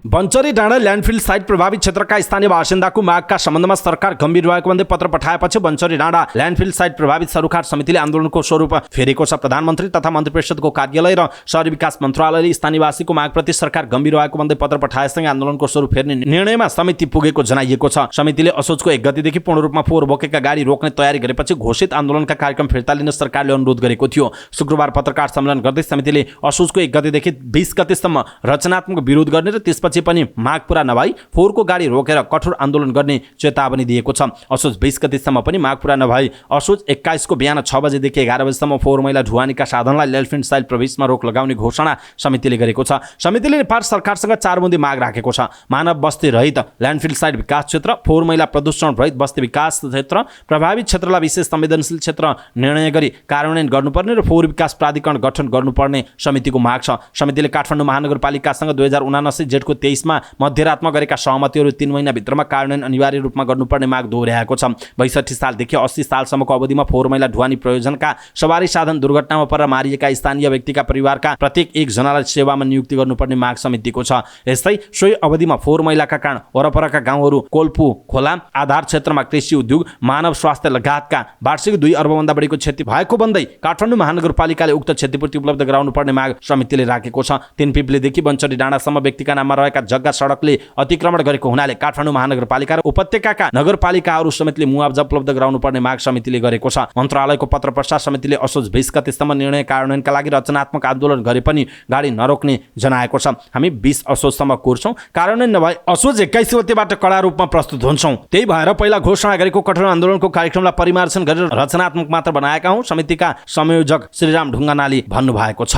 बन्चरी डाँडा ल्यान्डफिल साइट प्रभावित क्षेत्रका स्थानीय बासिन्दाको मागका सम्बन्धमा सरकार गम्भीर रहेको भन्दै पत्र पठाएपछि बन्चरी डाँडा ल्यान्डफिल साइट प्रभावित सरुखार समितिले आन्दोलनको स्वरूप फेरेको छ। प्रधानमन्त्री तथा मन्त्री परिषदको कार्यालय र शहरी विकास मन्त्रालयले स्थानीयवासीको मागप्रति सरकार गम्भीर रहेको भन्दै पत्र पठाएसँगै आन्दोलनको स्वरूप फेर्ने निर्णयमा समिति पुगेको जनाइएको छ। समितिले असोजको 1 गतेदेखि पूर्ण रूपमा फोहोर बोकेका गाडी रोक्ने तयारी गरेपछि घोषित आन्दोलनका कार्यक्रम फिर्ता लिन सरकारले अनुरोध गरेको थियो। शुक्रबार पत्रकार सम्मेलन गर्दै समितिले असोजको 1 गतेदेखि 20 गतेसम्म रचनात्मक विरोध गर्ने र त्यसपछि पनि माग पूरा नभई फोहोरको गाडी रोकेर कठोर आन्दोलन गर्ने चेतावनी दिएको छ। असोज 20 गतेसम्म पनि माग पूरा नभई असोज 21 को बिहान 6 बजेदेखि 11 बजेसम्म फोहोर मैला ढुवानीका साधनलाई ल्यान्डफिल साइट प्रवेशमा रोक लगाउने घोषणा समितिले गरेको छ। समितिले नेपाल सरकारसँग 4 बुँदे माग राखेको छ। मानव बस्ती रहित ल्यान्डफिल साइट विकास क्षेत्र, फोहोर मैला प्रदूषण रहित बस्ती विकास क्षेत्र, प्रभावित क्षेत्रलाई विशेष संवेदनशील क्षेत्र निर्णय गरी कार्यान्वयन गर्नुपर्ने र फोहोर विकास प्राधिकरण गठन गर्नुपर्ने समितिको माग छ। समितिले काठमाडौँ महानगरपालिकासँग 2079 जेठको 23 मा मध्यरातमा गरेका सहमतिहरू 3 महिनाभित्रमा कार्यान्वयन अनिवार्य रूपमा गर्नुपर्ने माग दोहोर्याएको छ। 62 सालदेखि 80 सालसम्मको अवधिमा फोहोर मैला ढुवानी प्रयोजनका सवारी साधन दुर्घटनामा परेर मारिएका स्थानीय व्यक्तिका परिवारका प्रत्येक 1 जनालाई सेवामा नियुक्ति गर्नुपर्ने माग समितिको छ। यस्तै सोही अवधिमा फोहोर मैलाका कारण वरपरका गाउँहरू, कोल्पु खोला, आधार क्षेत्रमा कृषि उद्योग, मानव स्वास्थ्य लगायतका वार्षिक 2 अर्बभन्दा बढीको क्षति भएको भन्दै काठमाडौँ महानगरपालिकाले उक्त क्षतिपूर्ति उपलब्ध गराउनुपर्ने माग समितिले राखेको छ। 3 पिप्लेदेखि बन्चरी डाँडासम्म व्यक्तिका नाममा रहेका जग्गा सडकले अतिक्रमण गरेको हुनाले काठमाडौँ महानगरपालिका र उपत्यकाका नगरपालिकाहरू समेतले मुआवजा उपलब्ध गराउनुपर्ने माग समितिले गरेको छ। मन्त्रालयको पत्र प्रसार समितिले असोज 20 गतेसम्म निर्णय कार्यान्वयनका लागि रचनात्मक आन्दोलन गरे पनि गाडी नरोक्ने जनाएको छ। हामी 20 असोजसम्म कुर्छौं, कार्यान्वयन नभए असोज 21 गतेबाट कडा रूपमा प्रस्तुत हुन्छौं। त्यही भएर पहिला घोषणा गरेको कठोर आन्दोलनको कार्यक्रमलाई परिमार्जन गरेर रचनात्मक मात्र बनाएका हौं, समितिका संयोजक श्रीराम ढुङ्गानाले भन्नुभएको छ।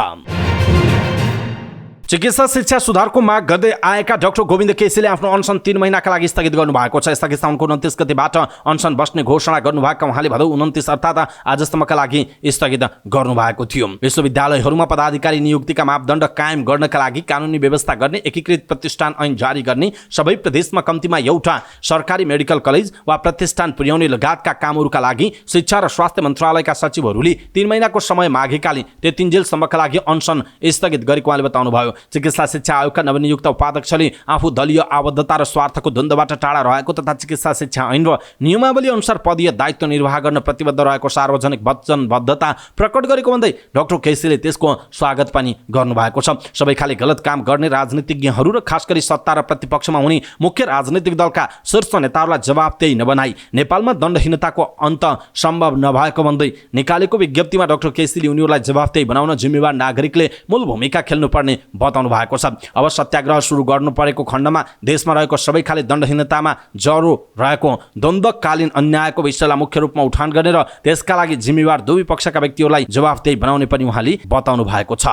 चिकित्सा शिक्षा सुधारको माग गर्दै आएका डाक्टर गोविन्द केसीले आफ्नो अनसन 3 महिनाका लागि स्थगित गर्नुभएको छ। स्थगित साउनको 29 गतेबाट अनसन बस्ने घोषणा गर्नुभएका उहाँले भदौ 29 अर्थात् आजसम्मका लागि स्थगित गर्नुभएको थियो। विश्वविद्यालयहरूमा पदाधिकारी नियुक्तिका मापदण्ड कायम गर्नका लागि कानुनी व्यवस्था गर्ने एकीकृत प्रतिष्ठान ऐन जारी गर्ने, सबै प्रदेशमा कम्तीमा एउटा सरकारी मेडिकल कलेज वा प्रतिष्ठान पुर्याउने लगायतका कामहरूका लागि शिक्षा र स्वास्थ्य मन्त्रालयका सचिवहरूले 3 महिनाको समय मागेकाले त्यतिन्जेलसम्मका लागि अनसन स्थगित गरेको उहाँले बताउनुभयो। चिकित्सा शिक्षा आयोगका नवनियुक्त उपाध्यक्षले आफू दलीय आबद्धता र स्वार्थको द्वन्द्वबाट टाढा रहेको तथा चिकित्सा शिक्षा ऐन र नियमावली अनुसार पदीय दायित्व निर्वाह गर्न प्रतिबद्ध रहेको सार्वजनिक वचनबद्धता प्रकट गरेको भन्दै डाक्टर केसीले त्यसको स्वागत पनि गर्नुभएको छ। सबै खाले गलत काम गर्ने राजनीतिज्ञहरू र खास गरी सत्ता र प्रतिपक्षमा हुने मुख्य राजनीतिक दलका शीर्ष नेताहरूलाई जवाफदेही नबनाई नेपालमा दण्डहीनताको अन्त सम्भव नभएको भन्दै निकालेको विज्ञप्तिमा डाक्टर केसीले उनीहरूलाई जवाफदेही बनाउन जिम्मेवार नागरिकले मूल भूमिका खेल्नुपर्ने बताउनु भएको छ। अब सत्याग्रह सुरु गर्नु परेको खण्डमा देशमा रहेको सबै खाले दण्डहीनतामा जरो रहेको द्वन्द्वकालीन अन्यायको विषयलाई मुख्य रूपमा उठान गर्ने र त्यसका लागि जिम्मेवार दुवै पक्षका व्यक्तिहरूलाई जवाफदेही बनाउने पनि उहाँले बताउनु भएको छ।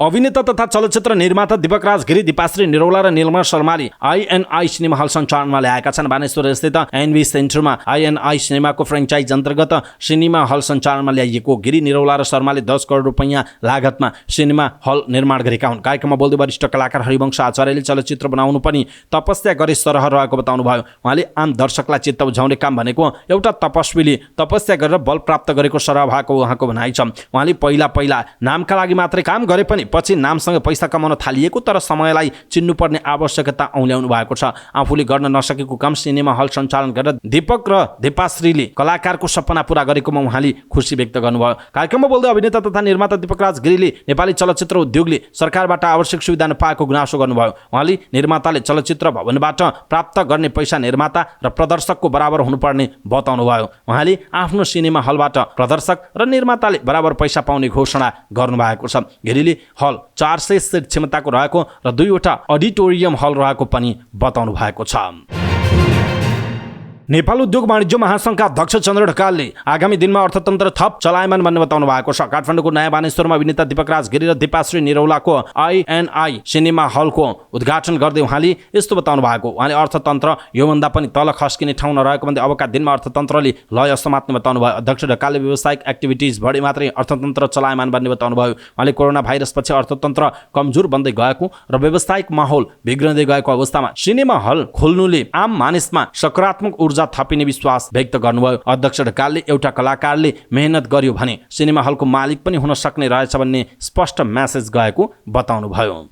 अभिनेता तथा चलचित्र निर्माता दीपक राज गिरी, दीपाश्री निरौला र नीलमा शर्माले INI सिनेमा हल सञ्चालनमा ल्याएका छन्। बानेश्वर स्थित NV सेन्टरमा INI सिनेमाको फ्रेन्चाइज अन्तर्गत सिनेमा हल सञ्चालनमा ल्याइएको गिरी, निरौला र शर्माले 10 करोड रुपैयाँ लागतमा सिनेमा हल निर्माण गरेका हुन्। कार्यक्रममा बोल्दै वरिष्ठ कलाकार हरिवंश आचार्यले चलचित्र बनाउनु पनि तपस्या गरी सरह रहेको बताउनुभयो। उहाँले आम दर्शकलाई चित्त बुझाउने काम भनेको एउटा तपस्वीले तपस्या गरेर बल प्राप्त गरेको सरह भएको उहाँको भनाइ छ। उहाँले पहिला नामका लागि मात्रै काम गरे पनि पछि नामसँग पैसा कमाउन थालिएको तर समयलाई चिन्नुपर्ने आवश्यकता औल्याउनु भएको छ। आफूले गर्न नसकेको काम सिनेमा हल सञ्चालन गरेर दीपक र दीपाश्रीले कलाकारको सपना पूरा गरेकोमा उहाँले खुसी व्यक्त गर्नुभयो। कार्यक्रममा बोल्दै अभिनेता तथा निर्माता दीपक राज गिरीले नेपाली चलचित्र उद्योगले सरकारबाट आवश्यक सुविधा नपाएको गुनासो गर्नुभयो। उहाँले निर्माताले चलचित्र भवनबाट प्राप्त गर्ने पैसा निर्माता र प्रदर्शकको बराबर हुनुपर्ने बताउनुभयो। उहाँले आफ्नो सिनेमा हलबाट प्रदर्शक र निर्माताले बराबर पैसा पाउने घोषणा गर्नुभएको छ। गिरीले हल 400 सिट क्षमताको रहेको र 2वटा अडिटोरियम हल रहेको पनि बताउनु भएको छ। नेपाल उद्योग वाणिज्य महासंघका अध्यक्ष चन्द्र ढकालले आगामी दिनमा अर्थतन्त्र थप चलायमान बन्ने बताउनु भएको छ। काठमाडौँको नयाँ बानेश्वरमा अभिनेता दीपक राज गिरी र दीपाश्री निरौलाको INI सिनेमा हलको उद्घाटन गर्दै उहाँले यस्तो बताउनु भएको। उहाँले अर्थतन्त्र योभन्दा पनि तल खस्किने ठाउँ नरहेको भन्दै अबका दिनमा अर्थतन्त्रले लय समात्ने बताउनु भयो। अध्यक्ष ढकालले व्यावसायिक एक्टिभिटिज बढे मात्रै अर्थतन्त्र चलायमान बन्ने बताउनु भयो। उहाँले कोरोना भाइरसपछि अर्थतन्त्र कमजोर बन्दै गएको र व्यावसायिक माहौल बिग्रँदै गएको अवस्थामा सिनेमा हल खोल्नुले आम मानिसमा सकारात्मक ऊर्जा थपिने विश्वास व्यक्त गर्नुभयो। अध्यक्ष ढकालले एउटा कलाकारले मेहनत गर्यो भने सिनेमा हलको मालिक पनि हुन सक्ने रहेछ भन्ने स्पष्ट मेसेज गएको बताउनुभयो।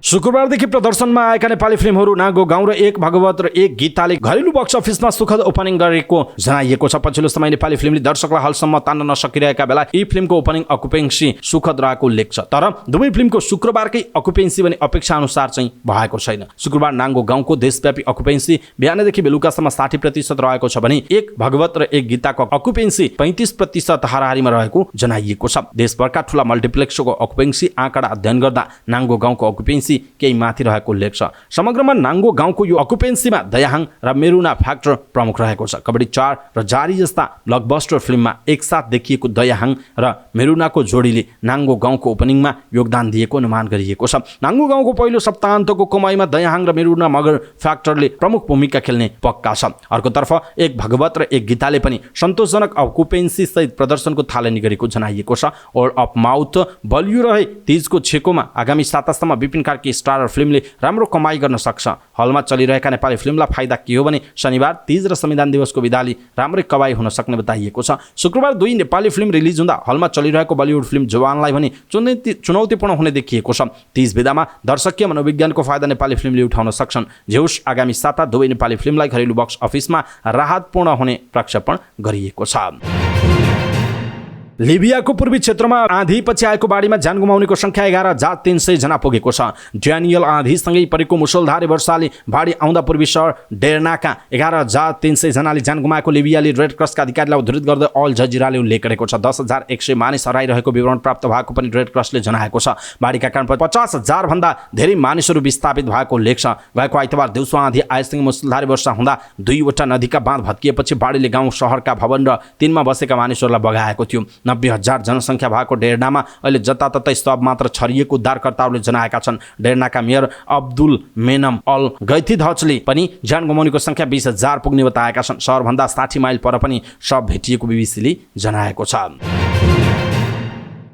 शुक्रबारदेखि प्रदर्शनमा आएका नेपाली फिल्महरू नाङ्गो गाउँ र एक भगवत र एक गीताले घरेलु बक्स अफिसमा सुखद ओपनिङ गरेको जनाइएको छ। पछिल्लो समय नेपाली फिल्मले दर्शकलाई हलसम्म तान्न नसकिरहेका बेला यी फिल्मको ओपनिङ अकुपेन्सी सुखद रहेको उल्लेख छ। तर दुवै फिल्मको शुक्रबारकै अकुपेन्सी भने अपेक्षा अनुसार चाहिँ भएको छैन। शुक्रबार नाङ्गो गाउँको देशव्यापी अकुपेन्सी बिहानदेखि बेलुकासम्म 60% रहेको छ भने एक भगवत र एक गीताको अकुपेन्सी 35% हाराहारीमा रहेको जनाइएको छ। देशभरका ठुला मल्टिप्लेक्सको अकुपेन्सी आँकडा अध्ययन गर्दा नाङ्गो गाउँको अकुपेन्सी केही माथि रहेको उल्लेख छ। समग्रमा नाङ्गो गाउँको यो अकुपेन्सीमा दयाहाङ र मेरुना फ्याक्टर प्रमुख रहेको छ। कबड्डी 4 र जारी जस्ता ब्लकबस्टर फिल्ममा एकसाथ देखिएको दयाहाङ र मेरुनाको जोडीले नाङ्गो गाउँको ओपनिङमा योगदान दिएको अनुमान गरिएको छ। नाङ्गो गाउँको पहिलो सप्ताहन्तको कमाइमा दयाहाङ र मेरुना मगर फ्याक्टरले प्रमुख भूमिका खेल्ने पक्का छ। अर्कोतर्फ एक भगवत र एक गीताले पनि सन्तोषजनक अकुपेन्सी सहित प्रदर्शनको थालनी गरेको जनाइएको छ। वर्ड अफ माउथ बलियो रहे तीजको छेकोमा आगामी 7 अगस्तमा विपिन कार्की स्टारर फिल्मले राम्रो कमाई गर्न सक्छ। हलमा चलिरहेका नेपाली फिल्मलाई फाइदा के हो भने शनिबार तीज र संविधान दिवसको विदाले राम्रै कमाई हुन सक्ने बताइएको छ। शुक्रबार 2 नेपाली फिल्म रिलिज हुँदा हलमा चलिरहेको बलिउड फिल्म जवानलाई भने चुनौतीपूर्ण हुने देखिएको छ। तीज विधामा दर्शकीय मनोविज्ञानको फाइदा नेपाली फिल्मले उठाउन सक्छन्। जेउस आगामी साता दुवै नेपाली फिल्मलाई घरेलु बक्स अफिसमा राहतपूर्ण हुने प्रक्षेपण गरिएको छ। लिबियाको पूर्वी क्षेत्रमा आँधीपछि आएको बाढीमा ज्यान गुमाउनेको संख्या 11,300 जना पुगेको छ। ड्यानियल आँधीसँगै परेको मुसलधारे वर्षाले बाढी आउँदा पूर्वी सहर डेर्नाका 11,300 जनाले ज्यान गुमाएको लिबियाली रेड क्रसका अधिकारीलाई उद्धृत गर्दै अल जजिराले उल्लेख गरेको छ। 10,100 मानिस हराइरहेको विवरण प्राप्त भएको पनि रेड क्रसले जनाएको छ। बाढीका कारण 50,000 भन्दा धेरै मानिसहरू विस्थापित भएको उल्लेख छ। गएको आइतबार दिउँसो आँधी आएसँगै मुसलधारे वर्षा हुँदा 2वटा नदीका बाँध भत्किएपछि बाढीले गाउँ सहरका भवन र 3मा बसेका मानिसहरूलाई बगाएको थियो। 90,000 जनसङ्ख्या भएको डेर्नामा अहिले जताततै शव मात्र छरिएको उद्धारकर्ताहरूले जनाएका छन्। डेर्नाका मेयर अब्दुल मेनम अल गैथिधचले पनि ज्यान गुमाउनेको सङ्ख्या 20,000 पुग्ने बताएका छन्। सहरभन्दा 60 माइल पर पनि शव भेटिएको बीबीसीले जनाएको छ।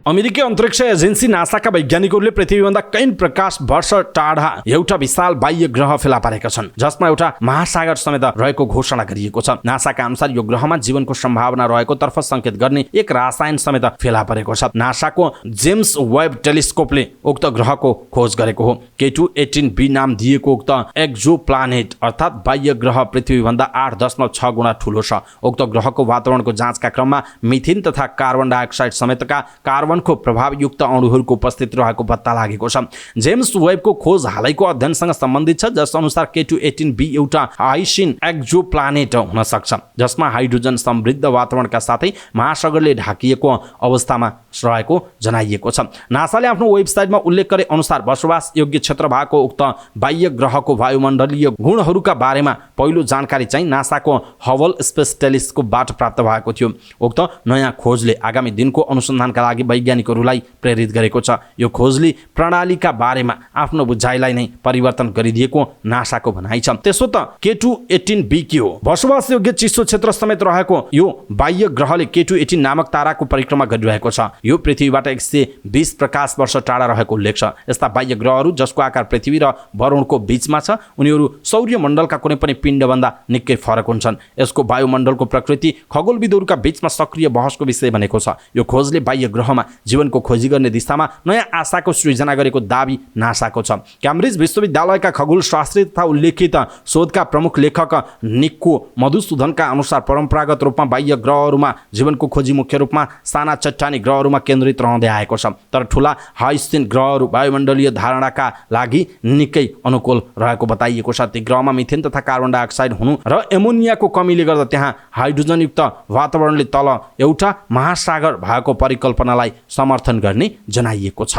अमेरिकी अन्तरिक्ष एजेन्सी नासाका वैज्ञानिकहरूले पृथ्वीभन्दा कैयन प्रकाश वर्ष टाढा एउटा विशाल बाह्य ग्रह फेला पारेका छन्, जसमा एउटा महासागर समेत रहेको घोषणा गरिएको छ। नासाका अनुसार यो ग्रहमा जीवनको सम्भावना रहेको तर्फ संकेत गर्ने एक रसायन समेत फेला परेको छ। नासाको जेम्स वेब टेलिस्कोपले उक्त ग्रहको खोज गरेको हो। K2-18b नाम दिएको उक्त एक्जोप्लानेट अर्थात् बाह्य ग्रह पृथ्वीभन्दा 8.6 गुणा ठूलो छ। उक्त ग्रहको वातावरणको जाँचका क्रममा मिथिन तथा कार्बन डाइअक्साइड समेतका कार्बनको प्रभावयुक्त अणुहरूको उपस्थित रहेको पत्ता लागेको छ। जेम्स वेबको खोज हालैको अध्ययनसँग सम्बन्धित छ, जस अनुसार K2-18b एउटा आइसिन एक्जोप्लानेट हुन सक्छ, जसमा हाइड्रोजन समृद्ध वातावरणका साथै महासागरले ढाकिएको अवस्थामा रहेको जनाइएको छ। नासाले आफ्नो वेबसाइटमा उल्लेख गरे अनुसार बसोबास योग्य क्षेत्र भएको उक्त बाह्य ग्रहको वायुमण्डलीय गुणहरूका बारेमा पहिलो जानकारी चाहिँ नासाको हबल स्पेस टेलिस्कोपबाट प्राप्त भएको थियो। उक्त नयाँ खोजले आगामी दिनको अनुसन्धानका लागि वैज्ञानिकहरूलाई प्रेरित गरेको छ। यो खोजले प्रणालीका बारेमा आफ्नो बुझाइलाई नै परिवर्तन गरिदिएको नासाको भनाइ छ। त्यसो त K2-18b के हो? बसोबास योग्य चिसो क्षेत्र समेत रहेको यो बाह्य ग्रहले K2-18 नामक ताराको परिक्रमा गरिरहेको छ। यो पृथ्वीबाट 120 प्रकाश वर्ष टाढा रहेको उल्लेख छ। यस्ता बाह्य ग्रहहरू जसको आकार पृथ्वी र वरुणको बीचमा छ, उनीहरू सौर्यमण्डलका कुनै पनि पिण्डभन्दा निकै फरक हुन्छन्। यसको वायुमण्डलको प्रकृति खगोलविदहरूका बीचमा सक्रिय बहसको विषय बनेको छ। यो खोजले बाह्य ग्रहमा जीवनको खोजी गर्ने दिशामा नयाँ आशाको सृजना गरेको दाबी नासाको छ। क्याम्ब्रिज विश्वविद्यालयका खगोलशास्त्री तथा उल्लेखित शोधका प्रमुख लेखक निक्को मधुसूदनका अनुसार परम्परागत रूपमा बाह्य ग्रहहरूमा जीवनको खोजी मुख्य रूपमा साना चट्टानी ग्रहहरूमा केन्द्रित रहँदै आएको छ, तर ठुला हाइसिन ग्रहहरू वायुमण्डलीय धारणाका लागि निकै अनुकूल रहेको बताइएको छ। ती ग्रहमा मिथेन तथा कार्बन डाइअक्साइड हुनु र एमोनियाको कमीले गर्दा त्यहाँ हाइड्रोजनयुक्त वातावरणले तल एउटा महासागर भएको परिकल्पनालाई समर्थन गर्ने जनाइएको छ।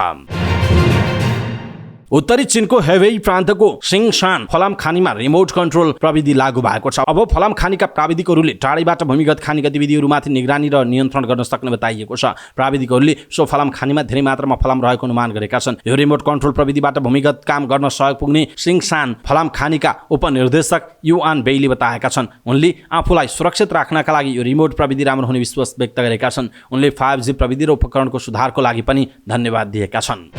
उत्तरी चीनको हेवेई प्रान्तको सिङशान फलाम खानीमा रिमोट कन्ट्रोल प्रविधि लागू भएको छ। अब फलाम खानीका प्राविधिकहरूले टाढैबाट भूमिगत खानी गतिविधिहरूमाथि निगरानी र नियन्त्रण गर्न सक्ने बताइएको छ। प्राविधिकहरूले सो फलाम खानीमा धेरै मात्रामा फलाम रहेको अनुमान गरेका छन्। यो रिमोट कन्ट्रोल प्रविधिबाट भूमिगत काम गर्न सहयोग पुग्ने सिङशान फलाम खानीका उपनिर्देशक युआन बेईले बताएका छन्। उनले आफूलाई सुरक्षित राख्नका लागि यो रिमोट प्रविधि राम्रो हुने विश्वास व्यक्त गरेका छन्। उनले 5G प्रविधि र उपकरणको सुधारको लागि पनि धन्यवाद दिएका छन्।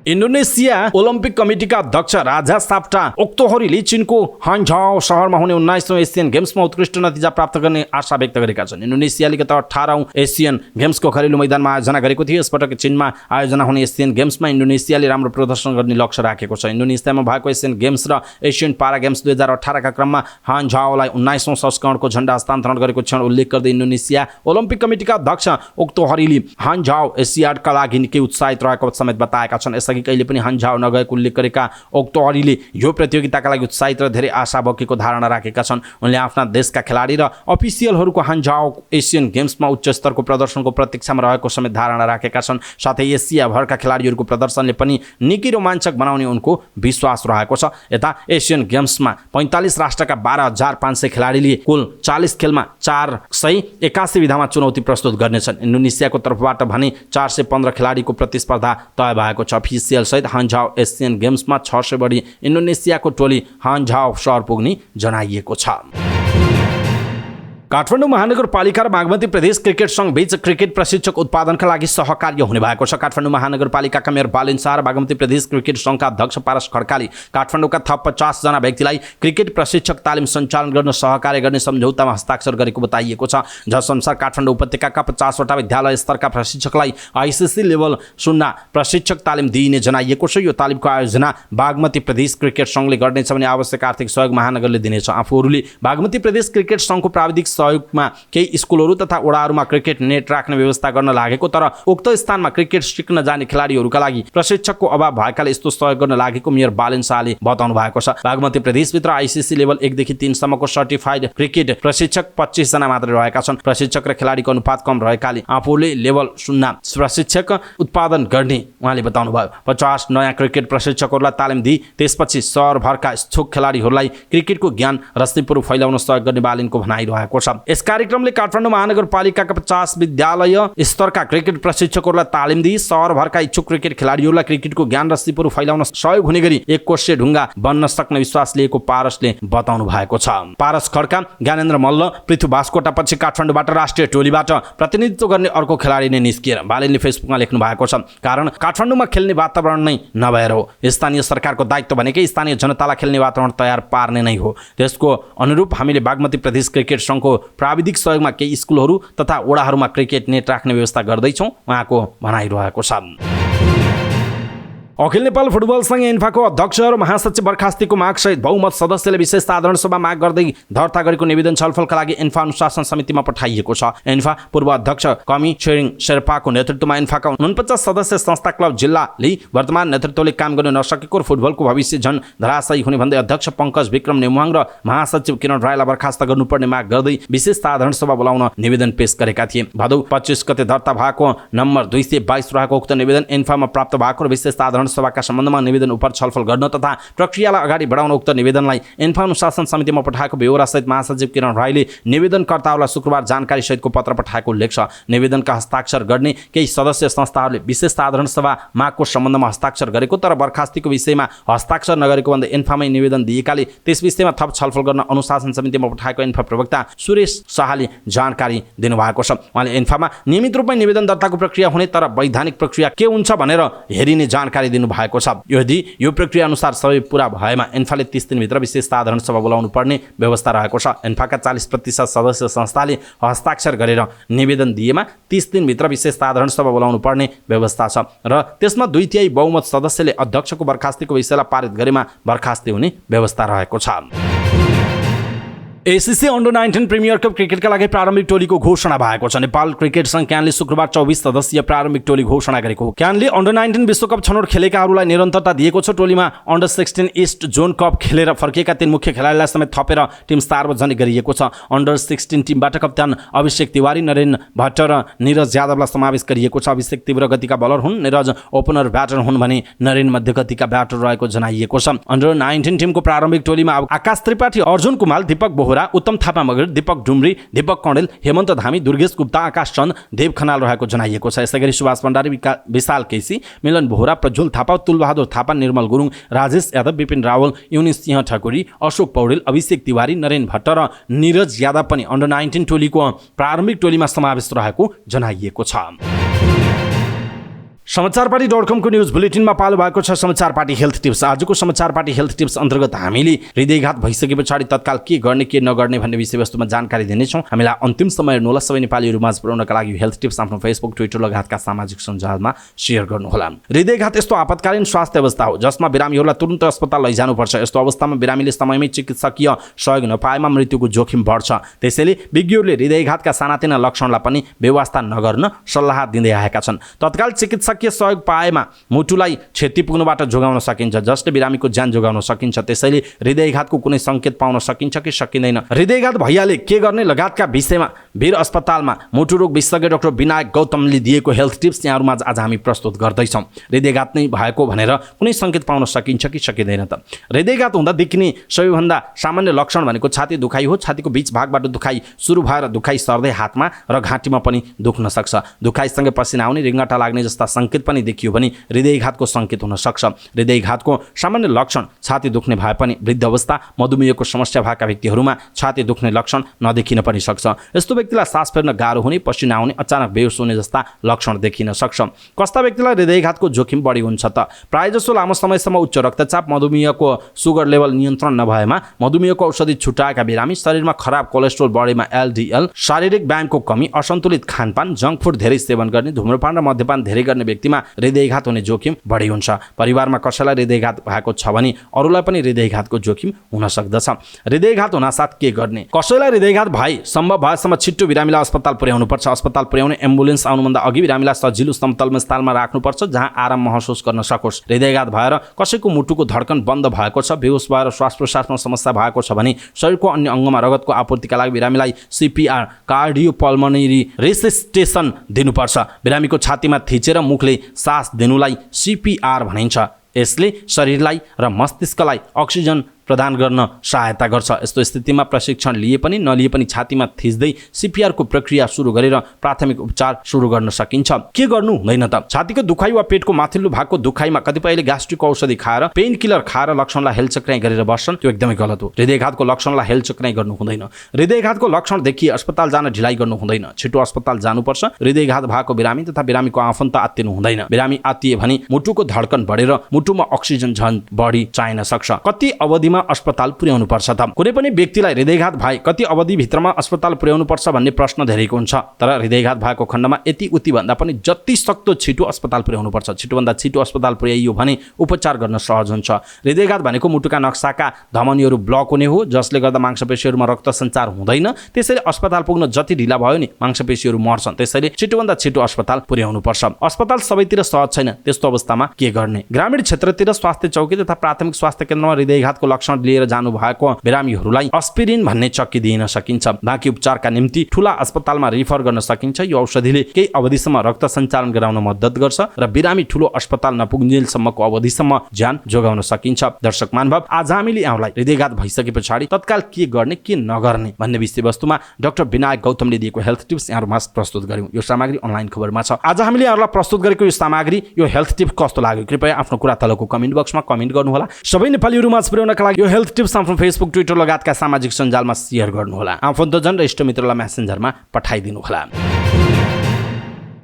इन्डोनेसिया ओलम्पिक कमिटीका अध्यक्ष राजा साप्टा ओक्तोहरीले चीनको हान्झाओ शहरमा हुने 19औं एसियन गेम्समा उत्कृष्ट नतिजा प्राप्त गर्ने आशा व्यक्त गरेका छन्। इन्डोनेसियाले गत 18औं एसियन गेम्सको घरेलु मैदानमा आयोजना गरेको थियो। यसपटक चीनमा आयोजना हुने एसियन गेम्समा इन्डोनेसियाले राम्रो प्रदर्शन गर्ने लक्ष्य राखेको छ। इन्डोनेसियामा भएको एसियन गेम्स र एसियन पारा गेम्स 2018 का क्रममा हान्झाओलाई 19औं संस्करणको झण्डा हस्तान्तरण गरेको क्षण उल्लेख गर्दै इन्डोनेसिया ओलम्पिक कमिटीका अध्यक्ष ओक्तोहरीले हान्झाओ एसियाडका लागि निकै उत्साहित रहेको समेत बताएका छन्। यसअघि कहिले पनि हान्झाओ नगएको उल्लेख गरेका ओक्तोहरीले यो प्रतियोगिताका लागि उत्साहित र धेरै आशा बोकेको धारणा राखेका छन्। उनले आफ्ना देशका खेलाडी र अफिसियलहरूको हान्झाओ एसियन गेम्समा उच्च स्तरको प्रदर्शनको प्रतीक्षामा रहेको समेत धारणा राखेका छन्। साथै एसियाभरका खेलाडीहरूको प्रदर्शनले पनि निकै रोमाञ्चक बनाउने उनको विश्वास रहेको छ। यता एसियन गेम्समा 45 राष्ट्रका 12,500 खेलाडीले कुल 40 खेलमा 481 विधामा चुनौती प्रस्तुत गर्नेछन्। इन्डोनेसियाको तर्फबाट भने 415 खेलाडीको प्रतिस्पर्धा तय भएको छ। अफिसियल सहित हान्झाओ एसियन गेम्समा 600 बढी इन्डोनेसियाको टोली हान्झाओ सहर पुग्ने जनाइएको छ। काठमाडौँ महानगरपालिका र बागमती प्रदेश क्रिकेट संघ बीच क्रिकेट प्रशिक्षक उत्पादनका लागि सहकार्य हुने भएको छ। काठमाडौँ महानगरपालिकाका मेयर बालेन शाह र बागमती प्रदेश क्रिकेट संघका अध्यक्ष पारस खड्काले काठमाडौँका थप 50 जना व्यक्तिलाई क्रिकेट प्रशिक्षक तालिम सञ्चालन गर्न सहकार्य गर्ने सम्झौतामा हस्ताक्षर गरेको बताइएको छ। जसअनुसार काठमाडौँ उपत्यकाका 50 वटा विद्यालय स्तरका प्रशिक्षकलाई ICC लेभल 0 प्रशिक्षक तालिम दिइने जनाइएको छ। यो तालिमको आयोजना बागमती प्रदेश क्रिकेट संघले गर्नेछ भने आवश्यक आर्थिक सहयोग महानगरले दिनेछ। आफूहरूले बागमती प्रदेश क्रिकेट संघको प्राविधिक सहयोगमा केही स्कुलहरू तथा वडाहरूमा क्रिकेट नेट राख्ने व्यवस्था गर्न लागेको, तर उक्त स्थानमा क्रिकेट सिक्न जाने खेलाडीहरूका लागि प्रशिक्षकको अभाव भएकाले यस्तो सहयोग गर्न लागेको मेयर बालेन शाहले बताउनु भएको छ। बागमती प्रदेशभित्र ICC लेभल 1 देखि 3 सम्मको सर्टिफाइड क्रिकेट प्रशिक्षक 25 जना मात्र रहेका छन्। प्रशिक्षक र खेलाडीको अनुपात कम रहेकाले आफूले लेभल 0 प्रशिक्षक उत्पादन गर्ने उहाँले बताउनु भयो। 50 नयाँ क्रिकेट प्रशिक्षकहरूलाई तालिम दिई त्यसपछि सहरभरका इच्छुक खेलाडीहरूलाई क्रिकेटको ज्ञान रस्तीपूर्व फैलाउन सहयोग गर्ने बालेनको भनाइरहेको छ। छ। यस कार्यक्रमले काठमाडौँ महानगरपालिकाका 50 विद्यालय स्तरका क्रिकेट प्रशिक्षकहरूलाई तालिम दिई सहरभरका इच्छुक क्रिकेट खेलाडीहरूलाई क्रिकेटको ज्ञान र सिपहरू फैलाउन सहयोग हुने गरी एक कोषीय ढुङ्गा बन्न सक्ने विश्वास लिएको पारसले बताउनु भएको छ। पारस खड्का, ज्ञानेन्द्र मल्ल, पृथ्वी बास्कोटा पछि काठमाडौँबाट राष्ट्रिय टोलीबाट प्रतिनिधित्व गर्ने अर्को खेलाडी नै निस्किएर बालेनले फेसबुकमा लेख्नु भएको छ। कारण काठमाडौँमा खेल्ने वातावरण नै नभएर हो। स्थानीय सरकारको दायित्व भनेकै स्थानीय जनतालाई खेल्ने वातावरण तयार पार्ने नै हो। त्यसको अनुरूप हामीले बागमती प्रदेश क्रिकेट सङ्घको प्राविधिक सहयोगमा केही स्कुलहरू तथा वडाहरूमा क्रिकेट नेट राख्ने व्यवस्था गर्दैछौँ, उहाँको भनाइरहेको छ। अखिल नेपाल फुटबल संघ एन्फाको अध्यक्ष र महासचिव बर्खास्तीको मागसहित बहुमत सदस्यले विशेष साधारण सभा माग गर्दै दर्ता गरेको निवेदन छलफलका लागि एन्फा अनुशासन समितिमा पठाइएको छ। एन्फा पूर्व अध्यक्ष कमी छेरिङ शेर्पाको नेतृत्वमा एन्फाका 49 सदस्य संस्था क्लब जिल्लाले वर्तमान नेतृत्वले काम गर्न नसकेको र फुटबलको भविष्य झन् धराशायी हुने भन्दै अध्यक्ष पङ्कज विक्रम नेमुहाङ र महासचिव किरण राईलाई बर्खास्त गर्नुपर्ने माग गर्दै विशेष साधारण सभा बोलाउन निवेदन पेश गरेका थिए। भदौ 25 गते दर्ता भएको नम्बर 222 रहेको उक्त निवेदन एन्फामा प्राप्त भएको र विशेष साधारण सभाका सम्बन्धमा निवेदन उपर छलफल गर्न तथा प्रक्रियालाई अगाडि बढाउन उक्त निवेदनलाई एन्फा अनुशासन समितिमा पठाएको बेहोरासहित महासचिव किरण राईले निवेदनकर्ताहरूलाई शुक्रबार जानकारी सहितको पत्र पठाएको उल्लेख छ। निवेदनका हस्ताक्षर गर्ने केही सदस्य संस्थाहरूले विशेष साधारण सभा मागको सम्बन्धमा हस्ताक्षर गरेको तर बर्खास्तीको विषयमा हस्ताक्षर नगरेको भन्दै एन्फामै निवेदन दिएकाले त्यस विषयमा थप छलफल गर्न अनुशासन समितिमा पठाएको एन्फा प्रवक्ता सुरेश शाहले जानकारी दिनुभएको छ। उहाँले एन्फामा नियमित रूपमा निवेदन दर्ताको प्रक्रिया हुने तर वैधानिक प्रक्रिया के हुन्छ भनेर हेरिने जानकारी भएको छ। यदि यो प्रक्रिया अनुसार सबै पूरा भएमा एन्फाले 30 दिनभित्र विशेष साधारण सभा बोलाउनु पर्ने व्यवस्था रहेको छ। एन्फाका 40% सदस्य संस्थाले हस्ताक्षर गरेर निवेदन दिएमा 30 दिनभित्र विशेष साधारण सभा बोलाउनु पर्ने व्यवस्था छ र त्यसमा 2/3 बहुमत सदस्यले अध्यक्षको बर्खास्तीको विषयलाई पारित गरेमा बर्खास्ती हुने व्यवस्था रहेको छ। एसिसी अन्डर 19 प्रिमियर कप क्रिकेटका लागि प्रारम्भिक टोलीको घोषणा भएको छ। नेपाल क्रिकेट संघ क्यानले शुक्रबार 24 सदस्यीय प्रारम्भिक टोली घोषणा गरेको हो। क्यानले अन्डर 19 विश्वकप छनौट खेलेकाहरूलाई निरन्तरता दिएको छ। टोलीमा अन्डर 16 इस्ट जोन कप खेलेर फर्किएका 3 मुख्य खेलाडीलाई समेत थपेर टिम सार्वजनिक गरिएको छ। अन्डर 16 टिमबाट कप्तान अभिषेक तिवारी, नरेन भट्ट र निरज यादवलाई समावेश गरिएको छ। अभिषेक तीव्र गतिका बलर हुन्, निरज ओपनर ब्याटर हुन् भने नरेन मध्यगतिका ब्याटर रहेको जनाइएको छ। अन्डर 19 टिमको प्रारम्भिक टोलीमा आकाश त्रिपाठी, अर्जुन कुमार, दीपक बोहरा, उत्तम थापा मगर, दीपक डुम्री, दीपक कौडेल, हेमन्त धामी, दुर्गेश गुप्ता, आकाश चन्द, देव खनाल रहेको जनाइएको छ। यसैगरी सुभाष भण्डारी, विशाल केसी, मिलन बोहरा, प्रज्वल थापा, तुलबहादुर थापा, निर्मल गुरुङ, राजेश यादव, विपिन रावल, युनिस सिंह ठकुरी, अशोक पौडेल, अभिषेक तिवारी, नरेन भट्ट र निरज यादव पनि अन्डर 19 टोलीको प्रारम्भिक टोलीमा समावेश रहेको जनाइएको छ। समाचारपाटी.com को न्यूज बुलेटिनमा पालो भएको छ समाचार पार्टी हेल्थ टिप्स। आजको समाचार पार्टी हेल्थ टिप्स अन्तर्गत हामीले हृदयघात भइसके पछाडि तत्काल के गर्ने के नगर्ने भन्ने विषयवस्तुमा जानकारी दिनेछौँ। हामीलाई अन्तिम समय हेर्नुहोला। सबै नेपालीहरू माझ पुर्याउनका लागि हेल्थ टिप्स आफ्नो फेसबुक, ट्विटर लगायतका सामाजिक सञ्जालमा सेयर गर्नुहोला। हृदयघात यस्तो आपतकालीन स्वास्थ्य अवस्था हो जसमा बिरामीहरूलाई तुरुन्त अस्पताल लैजानुपर्छ। यस्तो अवस्थामा बिरामीले समयमै चिकित्सकीय सहयोग नपाएमा मृत्युको जोखिम बढ्छ। त्यसैले विज्ञहरूले हृदयघातका सानातिना लक्षणलाई पनि बेवास्ता नगर्न सल्लाह दिँदै आएका छन्। तत्काल चिकित्सकीय सहयोग पाएमा मुटुलाई क्षति पुग्नुबाट जोगाउन सकिन्छ, जसले बिरामीको ज्यान जोगाउन सकिन्छ। त्यसैले हृदयघातको कुनै सङ्केत पाउन सकिन्छ कि सकिँदैन, हृदयघात भइहाले के गर्ने लगायतका विषयमा वीर अस्पतालमा मुटुरोग विशेषज्ञ डाक्टर विनायक गौतमले दिएको हेल्थ टिप्स यहाँहरूमा आज हामी प्रस्तुत गर्दैछौँ। हृदयघात नै भएको भनेर कुनै सङ्केत पाउन सकिन्छ कि सकिँदैन त? हृदयघात हुँदा देखिने सबैभन्दा सामान्य लक्षण भनेको छाती दुखाइ हो। छातीको बीच भागबाट दुखाइ सुरु भएर दुखाइ सर्दै हातमा र घाँटीमा पनि दुख्न सक्छ। दुखाइसँगै पसिना आउने, रिङ्गटा लाग्ने जस्ता सङ्केत पनि देखियो भने हृदयघातको सङ्केत हुन सक्छ। हृदयघातको सामान्य लक्षण छाती दुख्ने भए पनि वृद्ध अवस्था, मधुमेहको समस्या भएका व्यक्तिहरूमा छाती दुख्ने लक्षण नदेखिन पनि सक्छ। यस्तो व्यक्तिलाई सास फेर्न गाह्रो हुने, पसिना आउने, अचानक बेहोस हुने जस्ता लक्षण देखिन सक्छ। कस्ता व्यक्तिलाई हृदयघातको जोखिम बढी हुन्छ त? प्रायःजसो लामो समयसम्म उच्च रक्तचाप, मधुमेहको सुगर लेभल नियन्त्रण नभएमा, मधुमेहको औषधि छुट्याएका बिरामी, शरीरमा खराब कोलेस्ट्रोल बढेमा LDL, शारीरिक व्यायामको कमी, असन्तुलित खानपान, जङ्क फुड धेरै सेवन गर्ने, धुम्रपान र मद्यपान धेरै गर्ने व्यक्तिमा हृदयघात हुने जोखिम बढी हुन्छ। परिवारमा कसैलाई हृदयघात भएको छ भने अरूलाई पनि हृदयघातको जोखिम हुन सक्दछ। हृदयघात हुनासाथ के गर्ने? कसैलाई हृदयघात भए सम्भव भएसम्म छिट्टो बिरामीलाई अस्पताल पुर्याउनुपर्छ। अस्पताल पुर्याउने एम्बुलेन्स आउनुभन्दा अघि बिरामीलाई सजिलो समतल स्थानमा राख्नुपर्छ जहाँ आराम महसुस गर्न सकोस्। हृदयघात भएर कसैको मुटुको धड्कन बन्द भएको छ, बेहोस भएर श्वास प्रश्वासमा समस्या भएको छ भने शरीरको अन्य अङ्गमा रगतको आपूर्तिका लागि बिरामीलाई CPR, कार्डियोपल्मोनरी रेसिस्टेसन दिनुपर्छ। बिरामीको छातीमा थिचेर मुखले सास दिनुलाई CPR भनिन्छ। यसले शरीरलाई र मस्तिष्कलाई अक्सिजन प्रदान गर्न सहायता गर्छ। यस्तो स्थितिमा प्रशिक्षण लिए पनि नलिए पनि छातीमा थिच्दै सीपीआरको प्रक्रिया सुरु गरेर प्राथमिक उपचार सुरु गर्न सकिन्छ। के गर्नु हुँदैन त? छातीको दुखाइ वा पेटको माथिल्लो भागको दुखाइमा कतिपयले ग्यास्ट्रिक औषधि खाएर पेन किलर खाएर लक्षणलाई हेलचक्राइ गरेर बस्छन्। त्यो एकदमै गलत हो। हृदयघातको लक्षणलाई हेलचक्राइ गर्नु हुँदैन। हृदयघातको लक्षण देखिए अस्पताल जान ढिलाइ गर्नु हुँदैन। छिटो अस्पताल जानुपर्छ। हृदयघात भएको बिरामी तथा बिरामीको आफन्त आत्तिनु हुँदैन। बिरामी आत्तिए भने मुटुको धड्कन बढेर मुटुमा अक्सिजन झन् बढी चाहिन सक्छ। कति अवधिमा अस्पताल पुर्याउनु पर्छ त? कुनै पनि व्यक्तिलाई हृदयघात भए कति अवधिभित्रमा अस्पताल पुर्याउनु पर्छ भन्ने प्रश्न धेरैको हुन्छ। तर हृदयघात भएको खण्डमा यति उति भन्दा पनि जति सक्दो छिटो अस्पताल पुर्याउनु पर्छ। छिटोभन्दा छिटो अस्पताल पुर्याइयो भने उपचार गर्न सहज हुन्छ। हृदयघात भनेको मुटुका नक्साका धमनीहरू ब्लक हुने हो, जसले गर्दा मांसपेशीहरूमा रक्त सञ्चार हुँदैन। त्यसैले अस्पताल पुग्न जति ढिला भयो नि मांसपेशीहरू मर्छन्। त्यसैले छिटोभन्दा छिटो अस्पताल पुर्याउनु पर्छ। अस्पताल सबैतिर सहज छैन। त्यस्तो अवस्थामा के गर्ने? ग्रामीण क्षेत्रतिर स्वास्थ्य चौकी तथा प्राथमिक स्वास्थ्य केन्द्रमा हृदयघातको लक्षण लिएर जानु भएको बिरामीहरूलाई एस्पिरिन भन्ने चक्की दिइन सकिन्छ। बाँकी उपचारका निम्ति ठूला अस्पतालमा रिफर गर्न सकिन्छ। यो औषधिले केही अवधिसम्म रक्त सञ्चालन गराउन मद्दत गर्छ र बिरामी ठूलो अस्पताल नपुग्जेलसम्मको अवधिसम्म ज्यान जोगाउन सकिन्छ। दर्शक महानुभाव, आज हामीले यहाँलाई हृदयघात भइसके पछाडि तत्काल के गर्ने के नगर्ने भन्ने विषयवस्तुमा डाक्टर विनायक गौतमले दिएको हेल्थ टिप्स यहाँहरूमा प्रस्तुत गर्यौं। यो सामग्री अनलाइन खबरमा छ। आज हामीले यहाँहरूलाई प्रस्तुत गरेको यो सामग्री, यो हेल्थ टिप्स कस्तो लाग्यो कृपया आफ्नो कुरा तलको कमेन्ट बक्समा कमेन्ट गर्नुहोला। सबै नेपालीहरूमा पुर्याउनका लागि यो हेल्थ टिप्स आफ्नो फेसबुक, ट्विटर लगायतका सामाजिक सञ्जालमा सेयर गर्नुहोला। आफन्तजन र इष्टमित्रलाई मेसेन्जरमा पठाइदिनुहोला।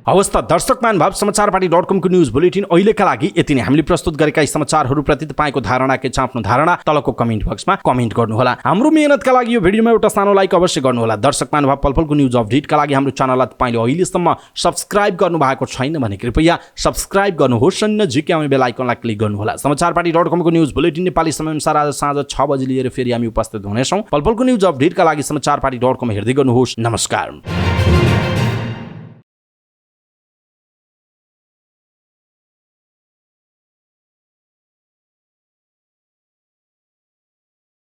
हवस् त दर्शक महानुभाव, समाचारपाटी.com को न्यूज बुलेटिन अहिलेका लागि यति नै। हामीले प्रस्तुत गरेका यी समाचारहरूप्रति तपाईँको धारणा के छ? आफ्नो धारणा तलको कमेन्ट बक्समा कमेन्ट गर्नुहोला। हाम्रो मेहनतका लागि यो भिडियोमा एउटा सानो लाइक अवश्य गर्नुहोला। दर्शक महानुभाव, पलपलको न्यूज अपडेटका लागि हाम्रो च्यानललाई तपाईँले अहिलेसम्म सब्स्क्राइब गर्नु भएको छैन भने कृपया सब्स्क्राइब गर्नुहोस् र नजिकै आउने बेल आइकनलाई क्लिक गर्नुहोला। समाचारपाटी.com को न्यूज बुलेटिन नेपाली समयअनुसार आज साँझ 6 बजे लिएर फेरि हामी उपस्थित हुनेछौँ। पलपलको न्यूज अपडेटका लागि समाचारपाटी.com हेर्दै गर्नुहोस्। नमस्कार।